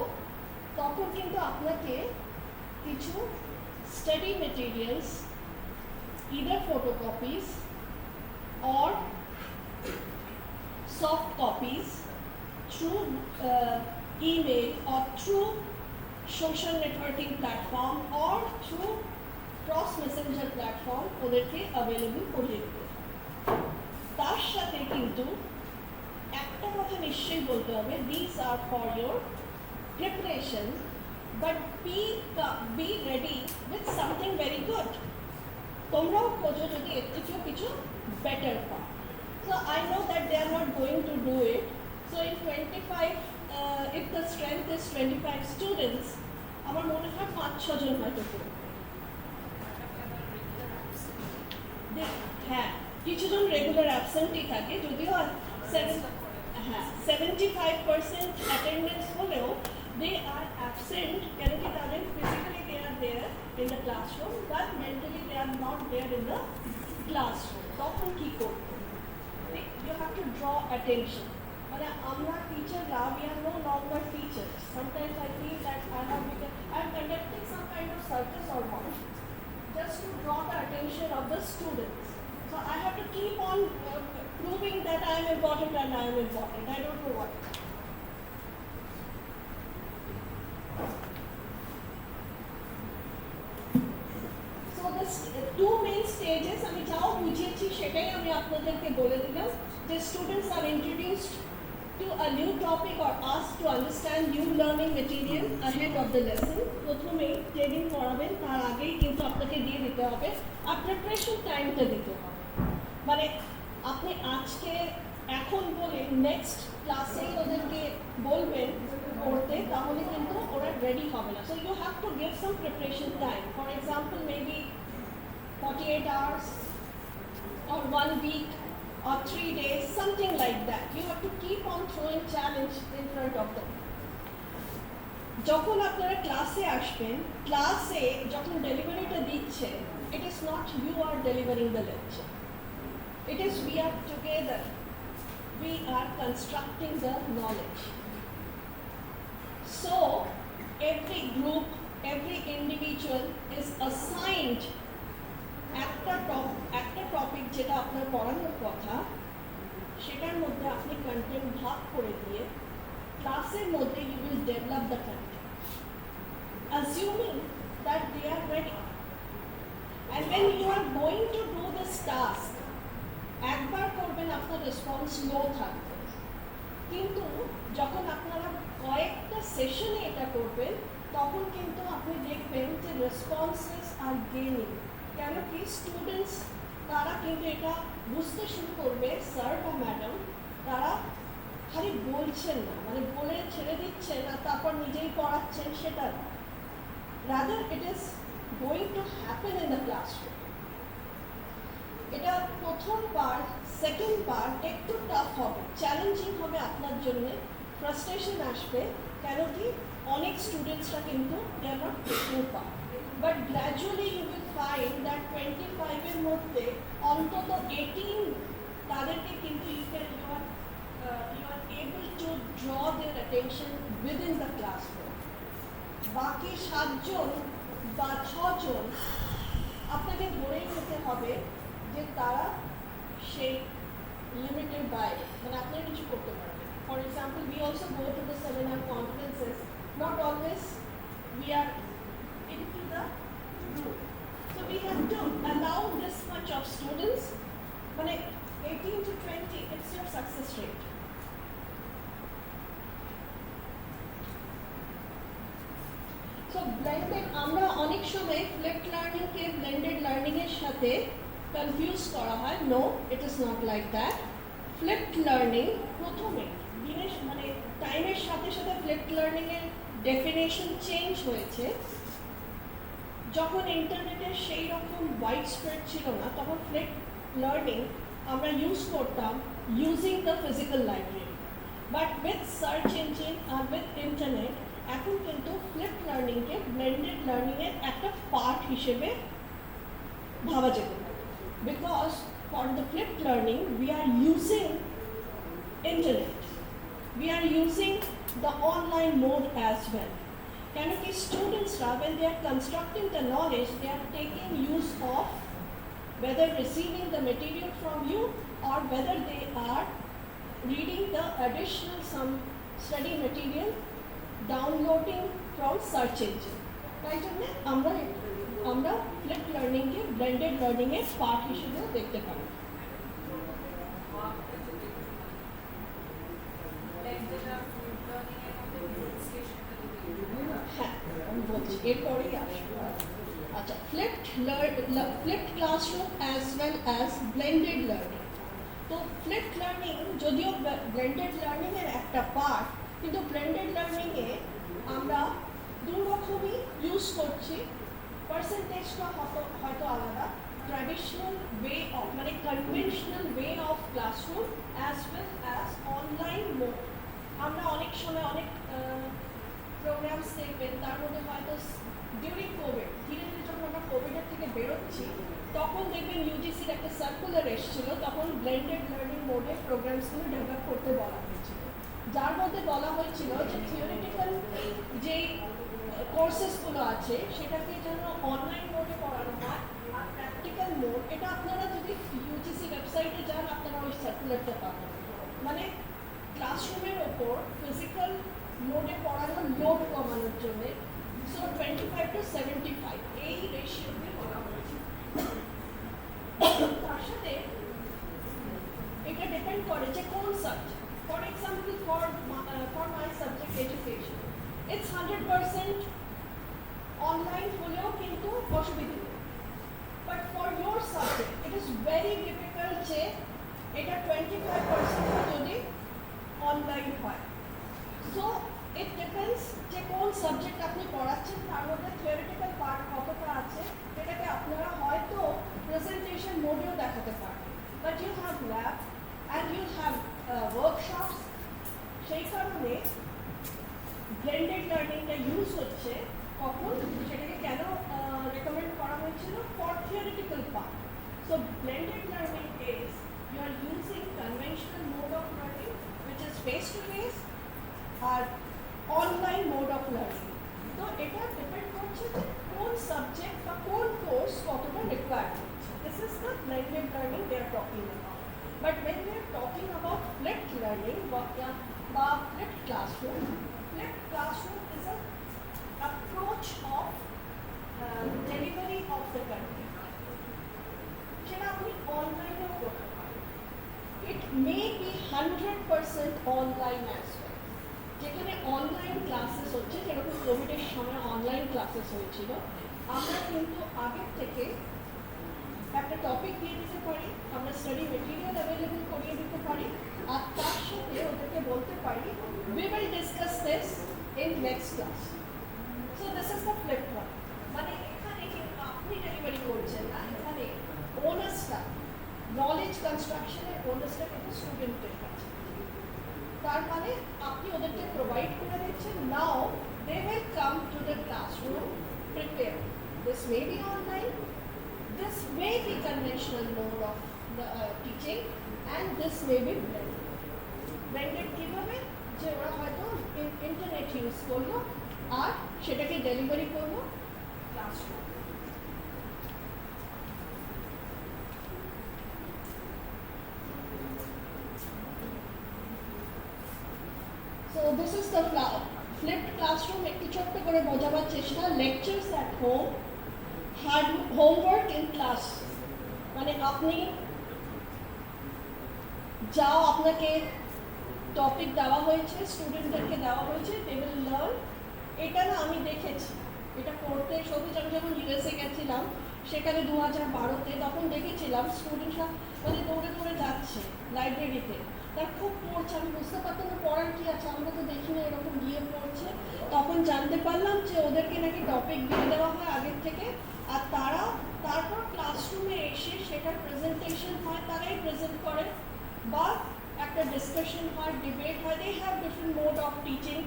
তখন কিন্তু আপনাকে কিছু study materials either photocopies or soft copies through email or through social networking platform or through cross messenger platform ওদেরকে available করিয়ে দিতে। তার সাথে কিন্তু একটা কথা নিশ্চয়ই বলতে হবে, these are for your preparation, but be ready with something very good. তোমরাও খোঁজো যদি এর থেকেও কিছু বেটার পাও। So I know that they are not going to do it. So in 25, if the strength is 25 students, আমার মনে হয় 5-6 জন হয়তো করবে। হ্যাঁ কিছু জন রেগুলার অ্যাবসেন্টই থাকে, যদিও 75% অ্যাটেন্ডেন্স হলেও they are absent কেন কি তাদের physically they are there in the classroom but mentally they are not there in the classroom। তখন কি করবে? You have to draw attention. মানে আমরা টিচাররা we are no longer teachers. Sometimes I feel that I am conducting some kind of circus or what, just to draw the attention of the students. So I have to keep on proving that I am important and I am important. I don't know what. So the two main stages আমি যাও বুঝিয়েছি সেটাই আমি আপনাদেরকে বলে দিলাম যে students are introduced to a new topic or asked to understand new learning material ahead of the lesson. প্রথমেই যেদিন পড়াবেন তার আগেই কিন্তু আপনাকে দিয়ে দিতে হবে আর প্রিপারেশন টাইমটা দিতে হবে। মানে আপনি আজকে এখন বলে নেক্সট ক্লাসে ওদেরকে বলবেন পড়তে, তাহলে কিন্তু ওরা রেডি হবে না। So you have to give some preparation time, for example maybe 48 hours or 1 week or 3 days, something like that. You have to keep on throwing challenge in front of them. যখন আপনারা ক্লাসে আসবেন, ক্লাসে যখন ডেলিভারিটা দিচ্ছে, it is not you are delivering the lecture. It is we are together. We are constructing the knowledge. So every group, every individual is assigned একটা topic যেটা আপনার পড়ানোর কথা সেটার মধ্যে আপনি কন্টেন্ট ভাগ করে দিয়ে ক্লাসের মধ্যে you will develop the content assuming that they are ready, and when you are going to do this task একবার করবেন আপনার রেসপন্স লো থাকবে, কিন্তু যখন আপনারা কয়েকটা সেশনে এটা করবেন তখন কিন্তু আপনি দেখবেন যে রেসপন্সেস আর গেইনিং। কেন কি স্টুডেন্টস তারা কিন্তু এটা বুঝতে শুরু করবে স্যার বা ম্যাডাম তারা খালি বলছেন না, মানে বলে ছেড়ে দিচ্ছেন আর তারপর নিজেই পড়াচ্ছেন, সেটা rather it is going to happen in the classroom. এটা প্রথম পার্ট, সেকেন্ড পার্ট একটু টাফ হবে, চ্যালেঞ্জিং হবে আপনার জন্য, ফ্রাস্ট্রেশন আসবে, কেন কি অনেক স্টুডেন্টসরা কিন্তু they are not taking part, but gradually you will find that 25 এর মধ্যে অন্তত 18 তাদেরকে কিন্তু you are able to draw their attention within the classroom. বাকি 7 জন বা 6 জন আপনাকে ধরেই নিতে হবে যে তারা সেই লিমিটের বাইরে, মানে আপনারা কিছু করতে পারবেন। For example, we also go to the seminar conferences, not always we are into the room, so we have to allow this much of students, মানে 18 to 20, it's your success rate. So blended, আমরা অনেক সময় flipped learning কে blended learning এর সাথে confuse করা হয়। No, it is not like that. Flipped learning প্রথমে দিনের মানে টাইমের সাথে সাথে ফ্লিপড লার্নিং এর ডেফিনেশন চেঞ্জ হয়েছে। যখন ইন্টারনেটের সেই রকম ওয়াইড স্প্রেড ছিল না, তখন ফ্লিপড লার্নিং আমরা ইউজ করতাম using the physical library, but with search engine আর উইথ ইন্টারনেট এখন কিন্তু ফ্লিপড লার্নিংকে ব্লেন্ডেড লার্নিংয়ের একটা পার্ট হিসেবে ভাবা যেতে পারে। Because for the flipped learning, we are using internet. We are using the online mode as well. Can you students, when they are constructing the knowledge, they are taking use of whether receiving the material from you or whether they are reading the additional some study material, downloading from search engine. Right? আমরা flip লার্নিংকে blended লার্নিংয়ের part হিসেবেও দেখতে পারি। হ্যাঁ, আমি বলছি এরপরেই আসবো। আচ্ছা, flipped classroom as well as blended learning. তো ফ্লিপড লার্নিং যদিও ব্লেন্ডেড লার্নিংয়ের একটা পার্ট, কিন্তু ব্লেন্ডেড লার্নিংয়ে আমরা দু রকমই ইউজ করছি। পার্সেন্টেজটা হয়তো আলাদা, ট্র্যাডিশনাল ওয়ে অফ মানে conventional way of classroom as well as online mode. আমরা অনেক সময় অনেক প্রোগ্রামস দেখবেন, তার মধ্যে হয়তো ডিউরিং কোভিড, ধীরে ধীরে যখন আমরা কোভিডের থেকে বেরোচ্ছি, তখন দেখবেন ইউজিসির একটা সার্কুলার এসেছিল, তখন ব্লেন্ডেড লার্নিং মোডে প্রোগ্রামসগুলো ডেভেলপ করতে বলা হয়েছিল, যার মধ্যে বলা হয়েছিল যে থিওরিটিক্যাল যেই কোর্সেসগুলো আছে সেটাকে যেন অনলাইন মোডে পড়ানো হয়, আর প্র্যাকটিক্যাল মোড এটা আপনারা যদি ইউজিসি ওয়েবসাইটে যান আপনারা ওই সার্কুলারটা পাবেন। মানে ক্লাসরুমের ওপর ফিজিক্যাল মোডে পড়ানোর লোড কমানোর জন্য, সো 25 to 75 এই রেশিওতে বলা হয়েছে। তার সাথে এটা ডিপেন্ড করে যে কোন subject. For example, for my subject education, it's 100% online হলেও কিন্তু অসুবিধা নেই, but for your subject it is very difficult যে এটা 25% যদি অনলাইন হয়। সো ইট ডিপেন্ডস যে কোন সাবজেক্ট আপনি পড়াচ্ছেন, তার মধ্যে থিওরিটিক্যাল পার্ট কতটা আছে, এটাকে আপনারা হয়তো প্রেজেন্টেশন মোডেও দেখাতে পারবেন, but you have lab and you have workshops. সেই কারণে ব্লেন্ডেড লার্নিংটা ইউজ হচ্ছে কখন, সেটাকে কেন রেকমেন্ড করা হয়েছিল, for theoretical part. So blended learning is you are using conventional mode of learning which is face to face or online mode of learning. তো এটা ডিপেন্ড করছে যে কোন সাবজেক্ট বা কোন কোর্স কতটা রিকোয়ার্ড হচ্ছে। This is the blended learning they are talking about. But when we are talking about flipped learning or flipped classroom is an approach of delivery of the content. সেটা আপনি অনলাইনেও করতে পারেন। It may be 100% online as well. যেখানে online classes হচ্ছে, যেরকম কোভিডের সময় অনলাইন ক্লাসেস হয়েছিল, আমরা কিন্তু আগের থেকে একটা টপিক দিয়ে দিতে পারি, আমরা স্টাডি মেটেরিয়াল অ্যাভেলেবল করিয়ে দিতে পারি, আর তার সাথে ওদেরকে বলতে পারি we will discuss this in next class. So this is the flip one. মানে এখানে কিন্তু কনস্ট্রাকশনের ওনার্সটা কিন্তু স্টুডেন্টের কাছে। তার মানে আপনি ওদেরকে প্রোভাইড করে দিচ্ছেন, now they will come to the classroom prepare. This may be online, this may be conventional mode of the teaching, and this may be blended. Blended কিভাবে? যে ওরা হয়তো ইন্টারনেট ইউজ করলো আর সেটাকে ডেলিভারি করলো classroom. So this is the flipped classroom. একটু ছোট্ট করে বোঝাবার চেষ্টা। lectures at home, homework in class, মানে আপনি যা আপনাকে টপিক দেওয়া হয়েছে, স্টুডেন্টদেরকে দেওয়া হয়েছে, they will learn। এটা না আমি দেখেছি, এটা পড়তে সবুজ, আমি যখন ইউএসএ গেছিলাম সেখানে 2012-তে, তখন দেখেছিলাম স্টুডেন্টরা মানে দৌড়ে দৌড়ে যাচ্ছে লাইব্রেরিতে, তার খুব পড়ছে, আমি বুঝতে পারতাম না পড়ার কি আছে, আমরা তো দেখি না এরকম গিয়ে পড়ছে। তখন জানতে পারলাম যে ওদেরকে নাকি টপিক দিয়ে দেওয়া হয় আগের থেকে, আর তারা তারপর ক্লাসরুমে এসে সেটার প্রেজেন্টেশন হয়, তারাই প্রেজেন্ট করে বা একটা ডিসকাশন হয়, ডিবেট হয়, they have different mode of teaching,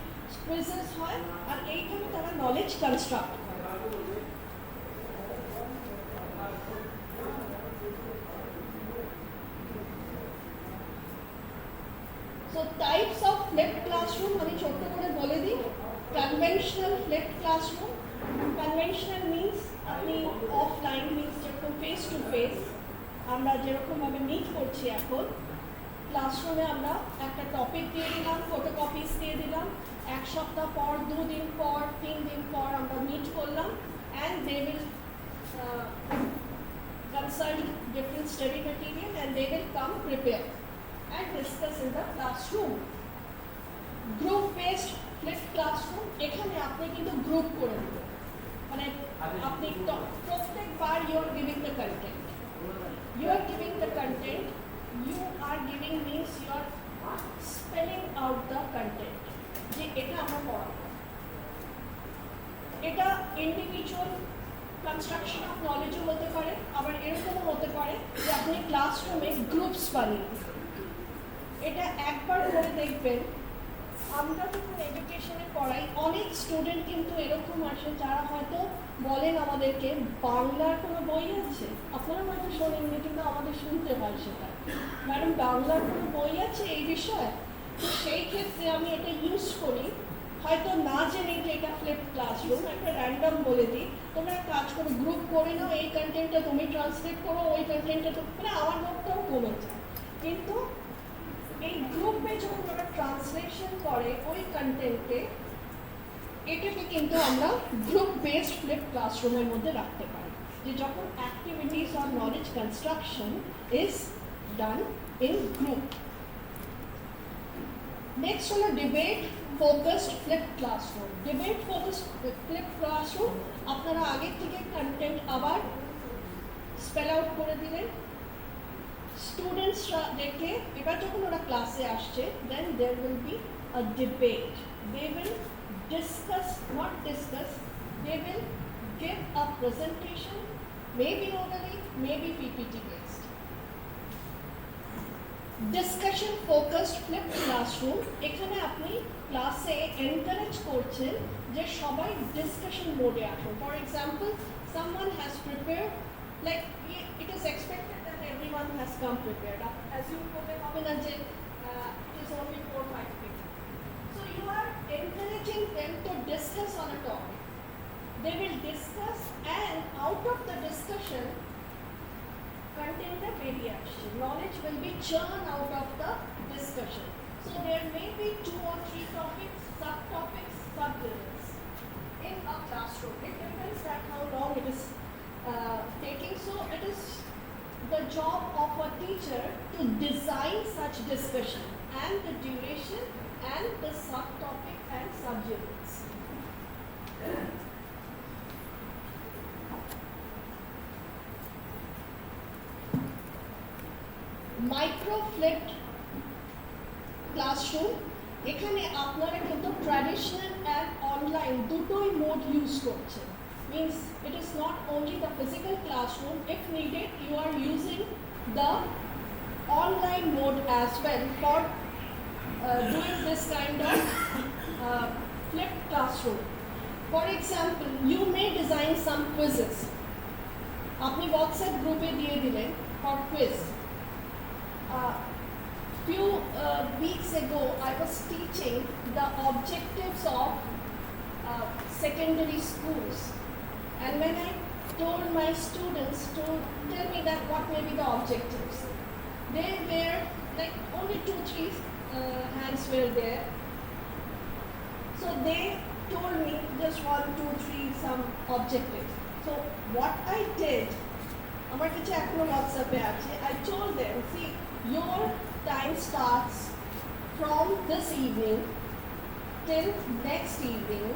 quizzes হয়, আর এইভাবে তারা নলেজ কনস্ট্রাক্ট করে। So types of flipped classroom আমি ছোট্ট করে বলে দিই। Conventional flipped classroom, conventional means আপনি অফলাইন, মিন্স যেরকম ফেস টু ফেস আমরা যেরকম ভাবে মিট করছি এখন, ক্লাসরুমে আমরা একটা টপিক দিয়ে দিলাম, ফটোকপিস দিয়ে দিলাম, এক সপ্তাহ পর, 2 দিন পর, 3 দিন পর আমরা মিট করলাম, and they will consult different study material and they will come prepare and discuss in the classroom. Group based flipped classroom, এখানে আপনি কিন্তু গ্রুপ করে দেবেন, মানে আপনি প্রত্যেকবার you are giving the content, you are giving the content, you are giving means you are spelling out the content, যে এটা আমরা পড়াবো। এটা ইন্ডিভিজুয়াল কনস্ট্রাকশন অফ নলেজও হতে পারে, আবার এরকমও হতে পারে যে আপনি ক্লাসরুমে গ্রুপস বানিয়ে, এটা একবার করে দেখবেন। আমরা যখন এডুকেশনে পড়াই, অনেক স্টুডেন্ট কিন্তু এরকম আসে যারা হয়তো বলেন আমাদেরকে বাংলার কোনো বই আছে, আপনারা হয়তো শোনেননি কিন্তু আমাদের শুনতে হয় সেটা, ম্যাডাম বাংলার কোনো বই আছে এই বিষয়ে। তো সেই ক্ষেত্রে আমি এটা ইউজ করি, হয়তো না জেনে যে এটা ফ্লিপড ক্লাসরুম, একটা র্যান্ডম বলে দিই, তোমরা কাজ করো, গ্রুপ করে নাও, এই কন্টেন্টটা তুমি ট্রান্সলেট করো, ওই কন্টেন্টটা মানে আমার নোটটাও কমে যায়। কিন্তু এই গ্রুপে যখন ওরা ট্রান্সলেশন করে ওই কন্টেন্টে, এটাকে কিন্তু আমরা গ্রুপ বেসড ফ্লিপড ক্লাসরুমের মধ্যে রাখতে পারি, যে যখন activities or knowledge construction is done in group. Next হলো debate focused flipped classroom. Debate focused flipped classroom, আপনারা আগের থেকে কন্টেন্ট আবার স্পেল আউট করে দিলেন, স্টুডেন্টসরা দেখে এবার যখন ওরা ক্লাসে আসছে, then there will be a debate, they will discuss, not discuss, they will give a presentation, maybe orally, maybe PPT based. Discussion focused flipped classroom, এখানে আপনি ক্লাসে এনকারেজ করছেন যে সবাই ডিসকাশন মোডে আসুন। For example, someone has prepared, like it is expected that everyone has come prepared. Assume করতে হবে না যে it is only 4-5 people. So you are encouraging them to discuss on a topic. They will discuss, and out of the discussion, content of variation, knowledge will be churned out of the discussion. So there may be 2 or 3 topics, subtopics, subjects in a classroom. It depends on how long it is taking. So it is the job of a teacher to design such discussion and the duration and the subtopic and subjects. Micro flipped classroom, এখানে আপনারা কিন্তু traditional and online দুটোই mode use করছেন। Means it is not only the physical classroom, if needed you are using the as well for doing this kind of flipped classroom. For example, you may design some quizzes. আপনি WhatsApp গ্রুপে দিয়ে দিলেন for quiz. Few weeks ago, I was teaching the objectives of secondary schools, and when I told my students to tell me that what may be the objectives, they were like only 2-3 hands were there. So they told me just 1, 2, 3 some objectives. So what I did, আমার কাছে এখনো WhatsApp-এ আছে, I told them, see, your time starts from this evening till next evening,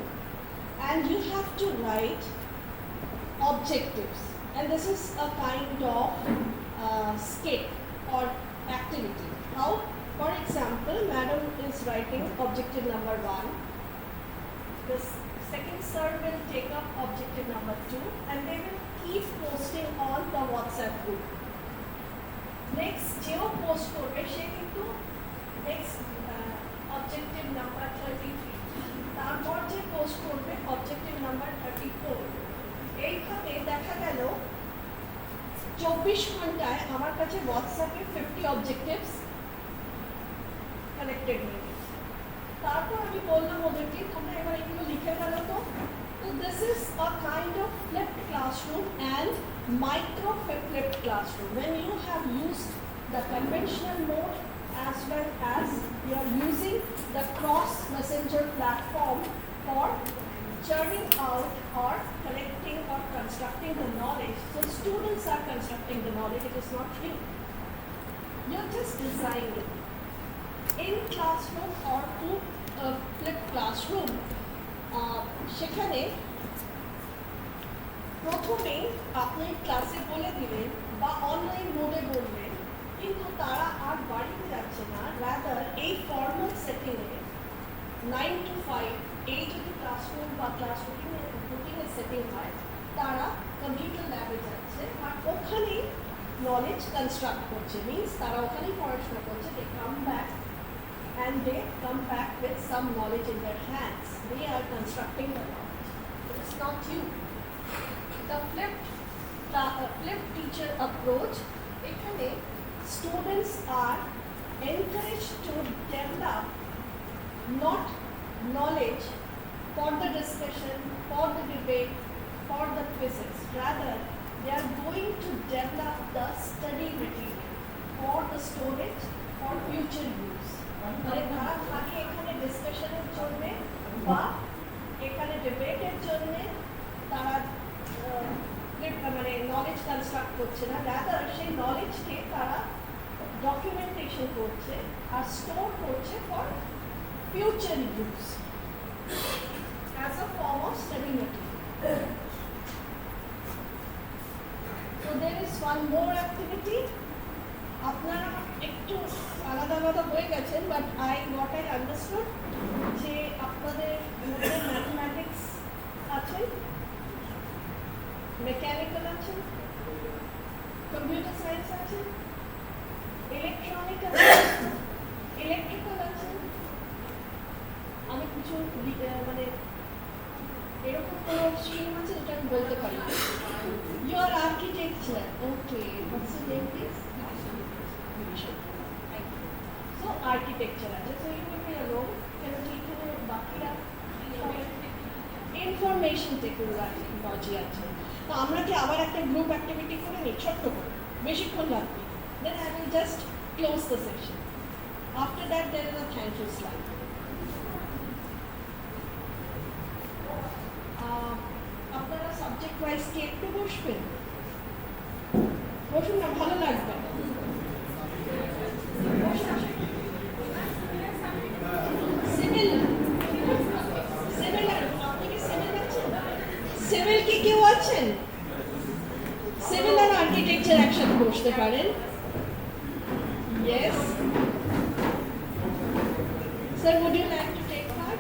and you have to write objectives. And this is a kind of skit or activity. How? For example, madam is writing objective number 1. The second sir will take up objective number 2, and they will keep posting on the WhatsApp group. Next, Geo post করবে সে কিন্তু next objective number 33, তারপর যে post করবে objective number 34. এইভাবে দেখা গেল 24 ঘন্টায় আমার কাছে WhatsApp-এ 50 objectives কালেক্টেড হয়ে গেছে। তারপর আমি বললাম ওদেরকে তোমরা এবার এগুলো লিখে ফেলো তো। So this is a kind of flipped classroom and micro flipped classroom. When you have used the conventional mode as well as you are using the cross messenger platform for churning out or collecting or constructing the knowledge. So students are constructing the knowledge, it is not you. You're just designing. In classroom or to flipped classroom, সেখানে প্রথমেই আপনি ক্লাসে বলে দিলেন বা online মোডে বললেন, কিন্তু তারা আর বাড়িতে যাচ্ছে না, রাদার এই ফর্মাল সেটিংয়ে 9 to 5 এই যদি ক্লাসরুম বা ক্লাস রুটিনের সেটিং হয়, তারা কম্পিউটার ল্যাবে যাচ্ছে আর ওখানেই নলেজ কনস্ট্রাক্ট করছে, মিনস তারা ওখানেই পড়াশোনা করছে, they come back and they come back with some knowledge in their hands. They are constructing the knowledge. It is not you. The flipped teacher approach, ekhane students are encouraged to develop not knowledge for the discussion, for the debate, for the quizzes. Rather, they are going to develop the study material for the storage for future use. মানে তারা খালি এখানে ডিসকাশনের জন্য বা এখানে ডিবেটের জন্য তারা মানে নলেজ কনস্ট্রাক্ট করছে না, রাদার সেই নলেজকে তারা ডকুমেন্টেশন করছে আর স্টোর করছে for future use as a form of study material. So there is one more activity. আপনারা একটু আলাদা আলাদা হয়ে গেছেন, বাট what I understood যে আপনাদের মধ্যে ম্যাথমেটিক্স আছেন, মেকানিক্যাল আছেন, কম্পিউটার সায়েন্স আছেন, ইলেকট্রিক্যাল আছেন। আমি কিছু মানে এরকম কোনো স্ট্রিম আছে যেটা আমি বলতে পারি। Your architecture, okay, what's your name please? So architecture আছে, so you will be alone, কেন কি এখানে বাকিরা ইনফরমেশন টেকনোলজি আছে। তো আমরা কি আবার একটা গ্রুপ অ্যাক্টিভিটি করে নিই ছোট্ট করে, বেশিক্ষণ লাগবে, then I will just close the session. After that there is a thank you slide. আপনারা সাবজেক্ট ওয়াইজ কি একটু বসবেন? বসুন না, ভালো লাগবে। সিভিল কি কেউ আছেন? সিভিল আর আর্কিটেকচার একসাথে বসতে পারেন। Yes. Sir, would you like to take part?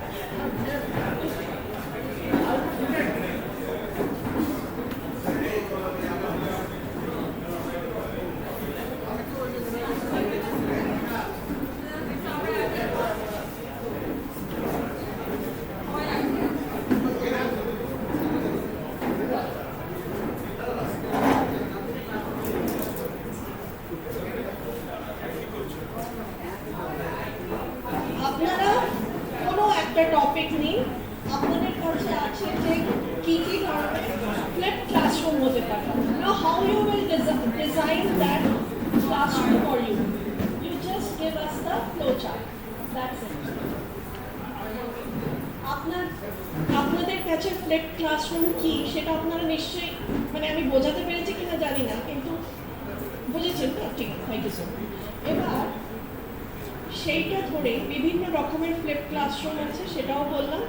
একটা টপিক নিই, আপনাদের কাছে আছে যে কি কি ধরনের ফ্লিপ ক্লাসরুম হতে পারে। Now how you will design that classroom for you? You just give us the flow chart. That's it. আপনাদের কাছে ফ্লিপ ক্লাসরুম কি সেটা আপনারা নিশ্চয়ই, মানে আমি বোঝাতে পেরেছি কিনা জানি না, কিন্তু বুঝেছেন তো? ঠিক আছে, থ্যাংক ইউ সো মাচ। এবার সেইটা ধরে বিভিন্ন রকমের ফ্লিপ ক্লাসরুম আছে, সেটাও বললাম।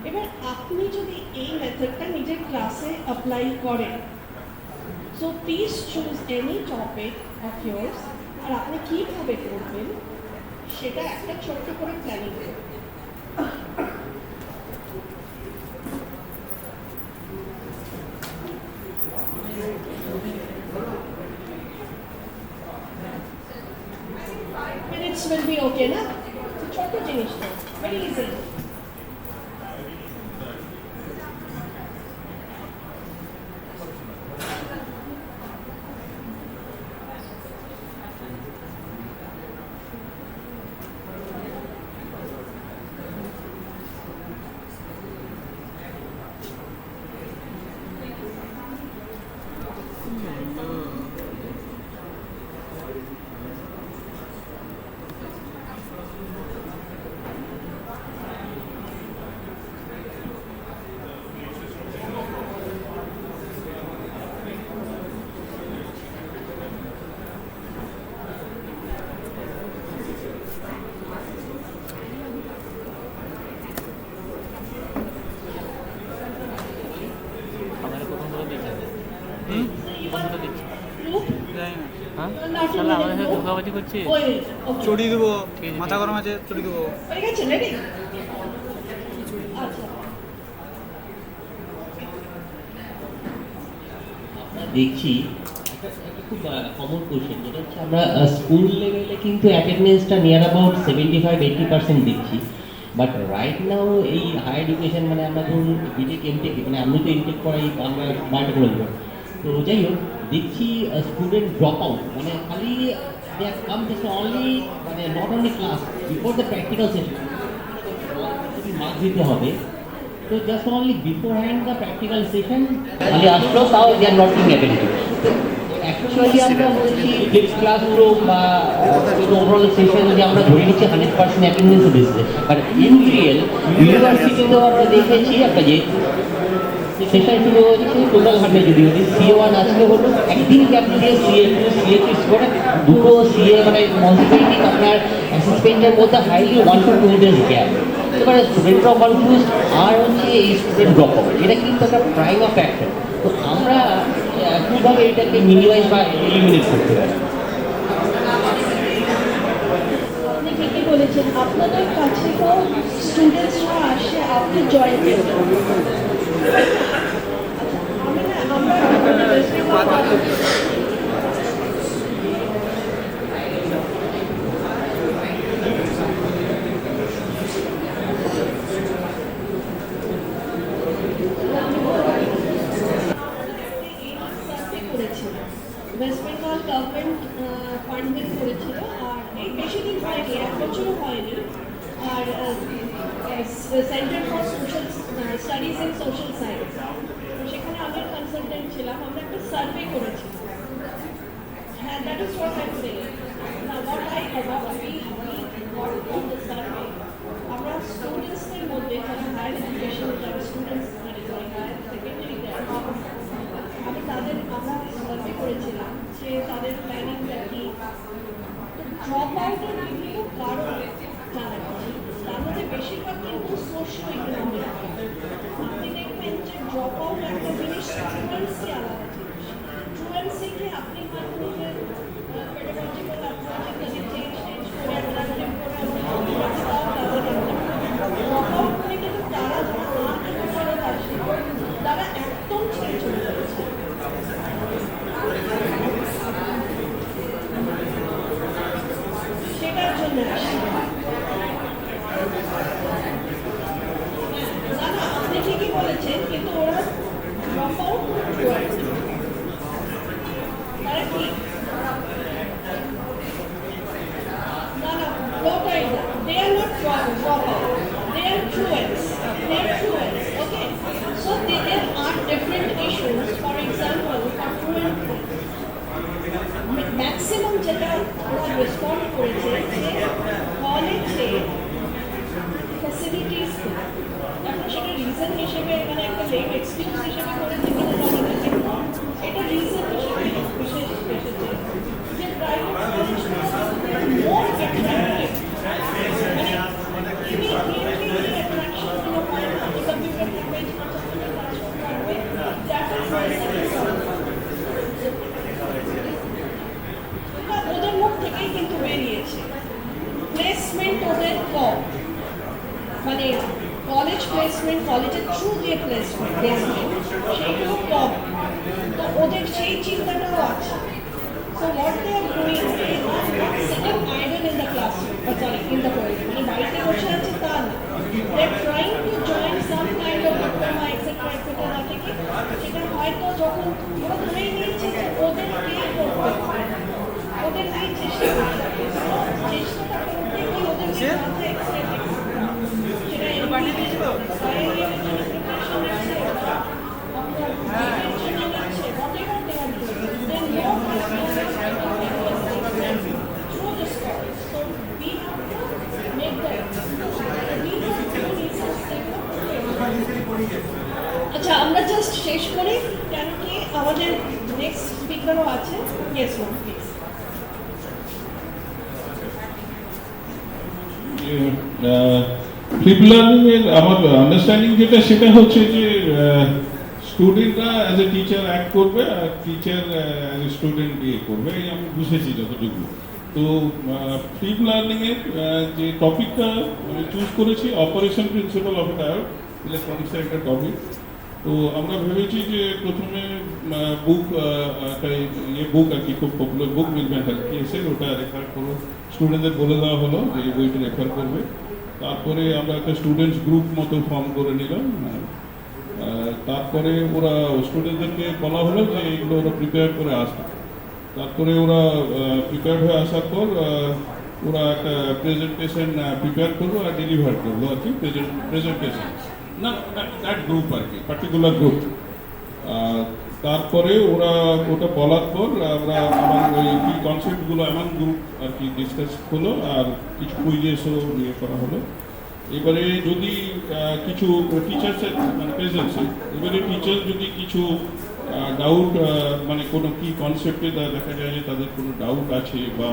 এবার আপনি যদি এই মেথডটা নিজের ক্লাসে অ্যাপ্লাই করেন, so please choose any topic of years, আর আপনি কীভাবে করবেন সেটা একটা ছোট্ট করে প্ল্যানিং করবেন। Minutes will be okay, na? ছোট্ট জিনিস তো, very easy. চড়ি দেবো, মাথা গরম আছে, চড়ি দেবো। দেখছি একটা খুব কমন কোশ্চেন, যেটা হচ্ছে আমরা স্কুল লেভেলে কিন্তু অ্যাটেন্ডেন্সটা নিয়ার অ্যাবাউট 75-80% দিচ্ছি, বাট রাইট নাও এই হায়ার এডুকেশন, মানে আমরা ধরুন বিটেক এমটেক, মানে আমি তো ইনটেক করাই, আমরা বায়োটেকনোলজি, তো যাই হোক দেখছি স্টুডেন্ট ড্রপ আউট, মানে খালি they are come just only, মানে not only class before the practical session যদি মার্ক দিতে হবে, তো just only before hand the practical session খালি আসলো, তাও they are not being attentive. Actually আমরা বলছি ফ্লিপড ক্লাসরুম বা ওভারঅল সেশন যদি আমরা ধরে নিচ্ছি 100% অ্যাটেন্ডেন্স বেসিসে, বাট ইন রিয়েল ইউনিভার্সিটিতেও আমরা দেখেছি একটা যে সেশন শুরু হয়েছে টোটাল 100, যদি CA1 আসলে হলো একদিনকে আপনি যে CA2 করে দুটো CA মানে কনসেন্ট্রেটিং আপনার অ্যাসেসমেন্টের মধ্যে হাইলি 1 to 2 days গ্যাপ, এবারে স্টুডেন্টরাও কনফিউজ, আর হচ্ছে এই স্টুডেন্ট ড্রপ আউট, এটা কিন্তু একটা প্রাইম ফ্যাক্টর। তো আমরা কীভাবে এটাকে মিনিমাইজ বা এলিমিনেট করতে পারি? আপনি ঠিকই বলেছেন, আপনাদের কাছে তো স্টুডেন্টসরা আসে আপনি join West Bengal government funding করেছিল, আর বেশি দিন হয়নি, 1 বছরও হয়নি, আর centre for social studies in social science, সেখানে আমি কনসালটেন্ট ছিলাম। আমরা একটা সার্ভে করেছিলাম। হ্যাঁ, that is what I am saying. Now what I got from the survey, আমরা স্টুডেন্টসদের মধ্যে যারা হায়ার এডুকেশন, যারা স্টুডেন্টস মানে হায়ার সেকেন্ডারিতে আমি তাদের আমরা সার্ভে করেছিলাম যে তাদের প্ল্যানিংটা কি, ড্রপ আউটের বিভিন্ন কারণ জানা গেছে। তার মধ্যে বেশিরভাগ কিন্তু সোশিও ইকোনমিক। আপনি দেখবেন যে ড্রপ আউট একটা জিনিস, ট্রুয়েন্সি আলাদা জিনিস। ট্রুয়েন্সিকে আপনি নিজের পেডাগজিক্যাল অ্যাপ্রোচে যদি চেঞ্জ করে অ্যাডাপ্টিভ করে ড্রপ আউট করে কিন্তু তারা যারা না ফেরত আসে তারা একদম ছেড়ে চলে যাচ্ছে। সেটার জন্য আসে না, আপনি ঠিকই বলেছেন, কিন্তু ওরা ড্রপ আউট তারা কি না, ফ্লোটাই না, দে আর নট ড্রপ আউট, দে আর ট্রুয়েন্ট। যেটা ওরা রেসপন্ড করেছে যে কলেজে ফ্যাসিলিটিস এখন সেটা রিজন হিসেবে এখানে একটা লেম এক্সকিউজ হিসেবে করে থেকে এটা রিজন হিসেবে বিশেষ এসেছে যে প্রাইভেট মোর অ্যাট্রাক্টিভ মানে immediately attraction গুলো হয় না কম্পিউটার থাকবে that is ওদের মুখ থেকেই কিন্তু বেরিয়েছে প্লেসমেন্ট ওদের কম মানে কলেজ প্লেসমেন্ট কলেজের থ্রু দিয়ে প্লেসমেন্ট সেইগুলো কম তো ওদের সেই চিন্তাটাও আছে So what they are doing, they are not sitting idle in the classroom, in the corridor. মানে বাড়িতে বসে আছে তা না। They are trying to join some kind of diploma, etc. থেকে সেটা হয়তো যখন ওরা ধরেই নিয়েছে যে ওদেরকেই করতে হবে, ওদেরকেই চেষ্টা করতে হবে। চেষ্টাটা করতে কি ওদেরকে মাথায় সেটা এমনি বাইরের জন্য প্রিপারেশন আছে whatever they are doing, they know through the stories. So we have to make the আচ্ছা আমরা জাস্ট শেষ করি কেন কি আমাদের নেক্সট স্পিকারও আছে yes ma'am please flip learning এর আমার আন্ডারস্ট্যান্ডিং যেটা সেটা হচ্ছে যে স্টুডেন্টরা অ্যাজ এ টিচার অ্যাক্ট করবে আর টিচার অ্যাজ এ স্টুডেন্ট ইয়ে করবে এই আমি বুঝেছি যতটুকু তো ফ্লিপ লার্নিং এর যে টপিকটা আমি চুজ করেছি অপারেশন প্রিন্সিপাল অফ ডায়োড ইলেকট্রনিক্সের একটা টপিক তো আমরা ভেবেছি যে প্রথমে বুক একটা ইয়ে বুক আর কি খুব পপুলার বুক মিলবেন হেলথ কেসের ওটা রেফার করো স্টুডেন্টদের বলে দেওয়া হলো যে এই বইটা রেফার করবে তারপরে আমরা একটা স্টুডেন্টস গ্রুপ মতো ফর্ম করে নিলাম তারপরে ওরা স্টুডেন্টদেরকে বলা হলো যে এইগুলো ওরা প্রিপেয়ার করে আসবে তারপরে ওরা প্রিপেয়ার হয়ে আসার পর ওরা একটা প্রেজেন্টেশন প্রিপেয়ার করলো আর ডেলিভার করলো আর কি প্রেজেন্টেশন না দ্যাট গ্রুপ আর কি পার্টিকুলার গ্রুপ তারপরে ওরা ওটা বলার পর আমরা আমার ওই কি কনসেপ্টগুলো এমন গ্রুপ আর কি ডিসকাস হলো আর কিছু কুইজেসও ইয়ে করা হলো এবারে যদি কিছু টিচার্সের মানে প্রেজেন্সে এবারে টিচার যদি কিছু ডাউট মানে কোনো কি কনসেপ্টে দেখা যায় যে তাদের কোনো ডাউট আছে বা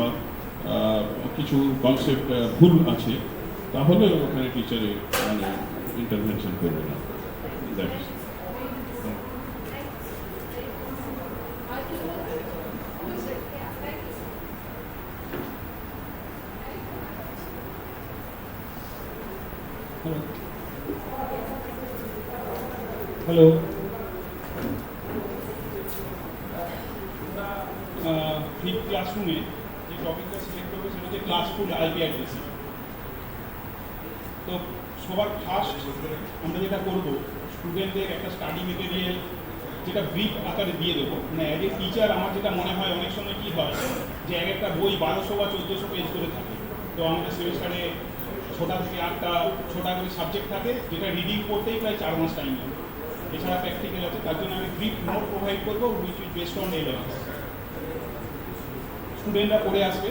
কিছু কনসেপ্ট ভুল আছে তাহলে ওখানে টিচারে মানে ইন্টারভেনশন করবে না হ্যালো ফ্লিপ ক্লাসরুমে যে টপিকটা সিলেক্ট করবে সেটা হচ্ছে ক্লাসফুল আইপি অ্যাড্রেসিং তো সবার ফার্স্ট আমরা যেটা করবো স্টুডেন্টদের একটা স্টাডি মেটেরিয়াল যেটা ব্রিফ আকারে দিয়ে দেবো মানে অ্যাজ এ টিচার আমার যেটা মনে হয় অনেক সময় কী হয় যে এক একটা বই 1200 বা 1400 পেজ করে থাকে তো আমাদের সেমিস্টারে 6টা থেকে 8টা 6টা করে সাবজেক্ট থাকে যেটা রিডিং করতেই প্রায় 4 মাস টাইম লাগে এছাড়া প্র্যাকটিক্যাল আছে তার জন্য আমি ব্রিফ নোট প্রোভাইড করবো উইচ ইজ বেস্ট অন এলেভেন্স স্টুডেন্টরা পড়ে আসবে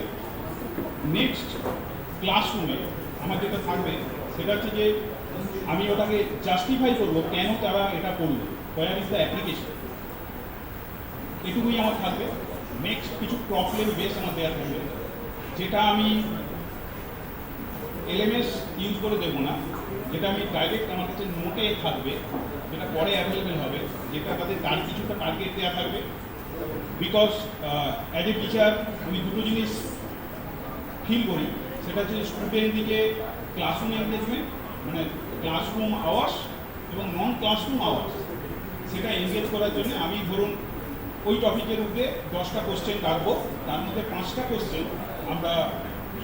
নেক্সট ক্লাসরুমে আমার যেটা থাকবে সেটা হচ্ছে যে আমি ওটাকে জাস্টিফাই করবো কেন তারা এটা করলো হোয়ার ইজ দ্য অ্যাপ্লিকেশন এটুকুই আমার থাকবে নেক্সট কিছু প্রবলেম বেস আমার দেওয়া থাকবে যেটা আমি এলএমএস ইউজ করে দেবো না যেটা আমি ডাইরেক্ট আমার কাছে নোটে থাকবে যেটা পরে অ্যাভেলেবেল হবে যেটা তাদের তার কিছুটা টার্গেট দেওয়া থাকবে বিকজ অ্যাজ এ টিচার আমি দুটো জিনিস ফিল করি সেটা হচ্ছে স্টুডেন্ট দিকে ক্লাসরুম এনগেজমেন্ট মানে ক্লাসরুম আওয়ার্স এবং নন ক্লাসরুম আওয়ার্স সেটা এনগেজ করার জন্য আমি ধরুন ওই টপিকের উপরে 10টা কোশ্চেন রাখবো তার মধ্যে 5টা কোশ্চেন আমরা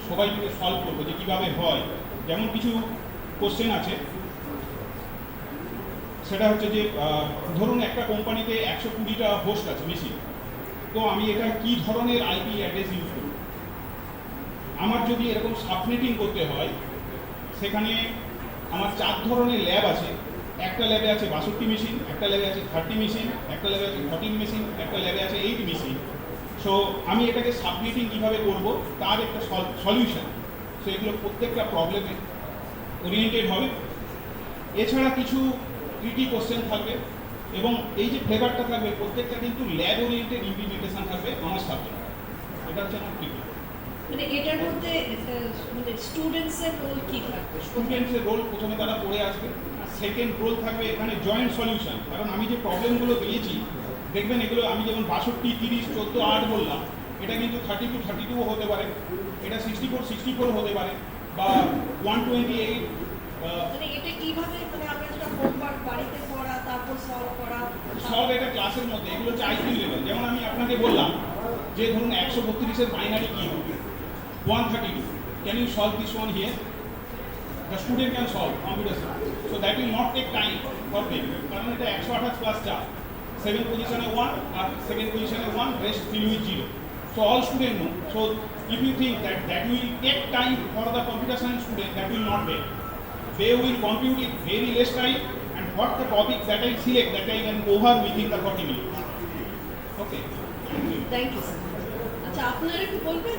সবাই মিলে সলভ করবো যে কীভাবে হয় যেমন কিছু কোশ্চেন আছে সেটা হচ্ছে যে ধরুন একটা কোম্পানিতে 120টা হোস্ট আছে মেশিন তো আমি এটা কি ধরনের আইপি অ্যাড্রেস ইউজ করব আমার যদি এরকম সাবনেটিং করতে হয় সেখানে আমার 4 ধরনের ল্যাব আছে একটা ল্যাবে আছে 62 মেশিন একটা ল্যাবে আছে 30 মেশিন একটা ল্যাবে আছে 14 মেশিন একটা ল্যাবে আছে 8 মেশিন সো আমি এটাকে সাবমিটিং কীভাবে করব তার একটা সলিউশন। সো এগুলো প্রত্যেকটা প্রবলেমে ওরিয়েন্টেড হবে। এছাড়া কিছু ট্রিটি কোশ্চেন থাকবে এবং এই যে ফ্লেভারটা থাকবে প্রত্যেকটা কিন্তু ল্যাব ওরিয়েন্টেড ইমপ্লিমেন্টেশন থাকবে আমার সাবজেক্ট। এটা হচ্ছে আমার ট্রিটি। মানে এটার মধ্যে মানে স্টুডেন্টসের রোল কি থাকবে? স্টুডেন্টসের রোল প্রথমে তারা পড়ে আসবে, আর সেকেন্ড রোল থাকবে এখানে জয়েন্ট সলিউশন। কারণ আমি যে প্রবলেমগুলো দিয়েছি দেখবেন এগুলো আমি যেমন 62, 30, 14, 8 বললাম, এটা কিন্তু 32, 32 হতে পারে, এটা 64, 64 হতে পারে, বা 128। মানে এটা কিভাবে মানে আমরা যেটা হোমওয়ার্ক বাড়িতে করা তারপর সলভ করা সব এটা ক্লাসের মধ্যে, এগুলো হচ্ছে আইকিউ লেভেল। যেমন আমি আপনাকে বললাম যে ধরুন 132-এর বাইনারি কি হবে, 132, can you solve this one here? The student can solve computer science, so that will not take time for them, কারণ এটা 128 প্লাস 4, 7 পজিশনে 1 আর সেকেন্ড পজিশনে 1, rest fill with 0. So all student know. So if you think that will take time for the computer science student, that will not be. They will compute it very less time, and what the topic that I select, that I can cover within the 40 minutes. Okay. Thank you sir. আচ্ছা আপনারা একটু বলবেন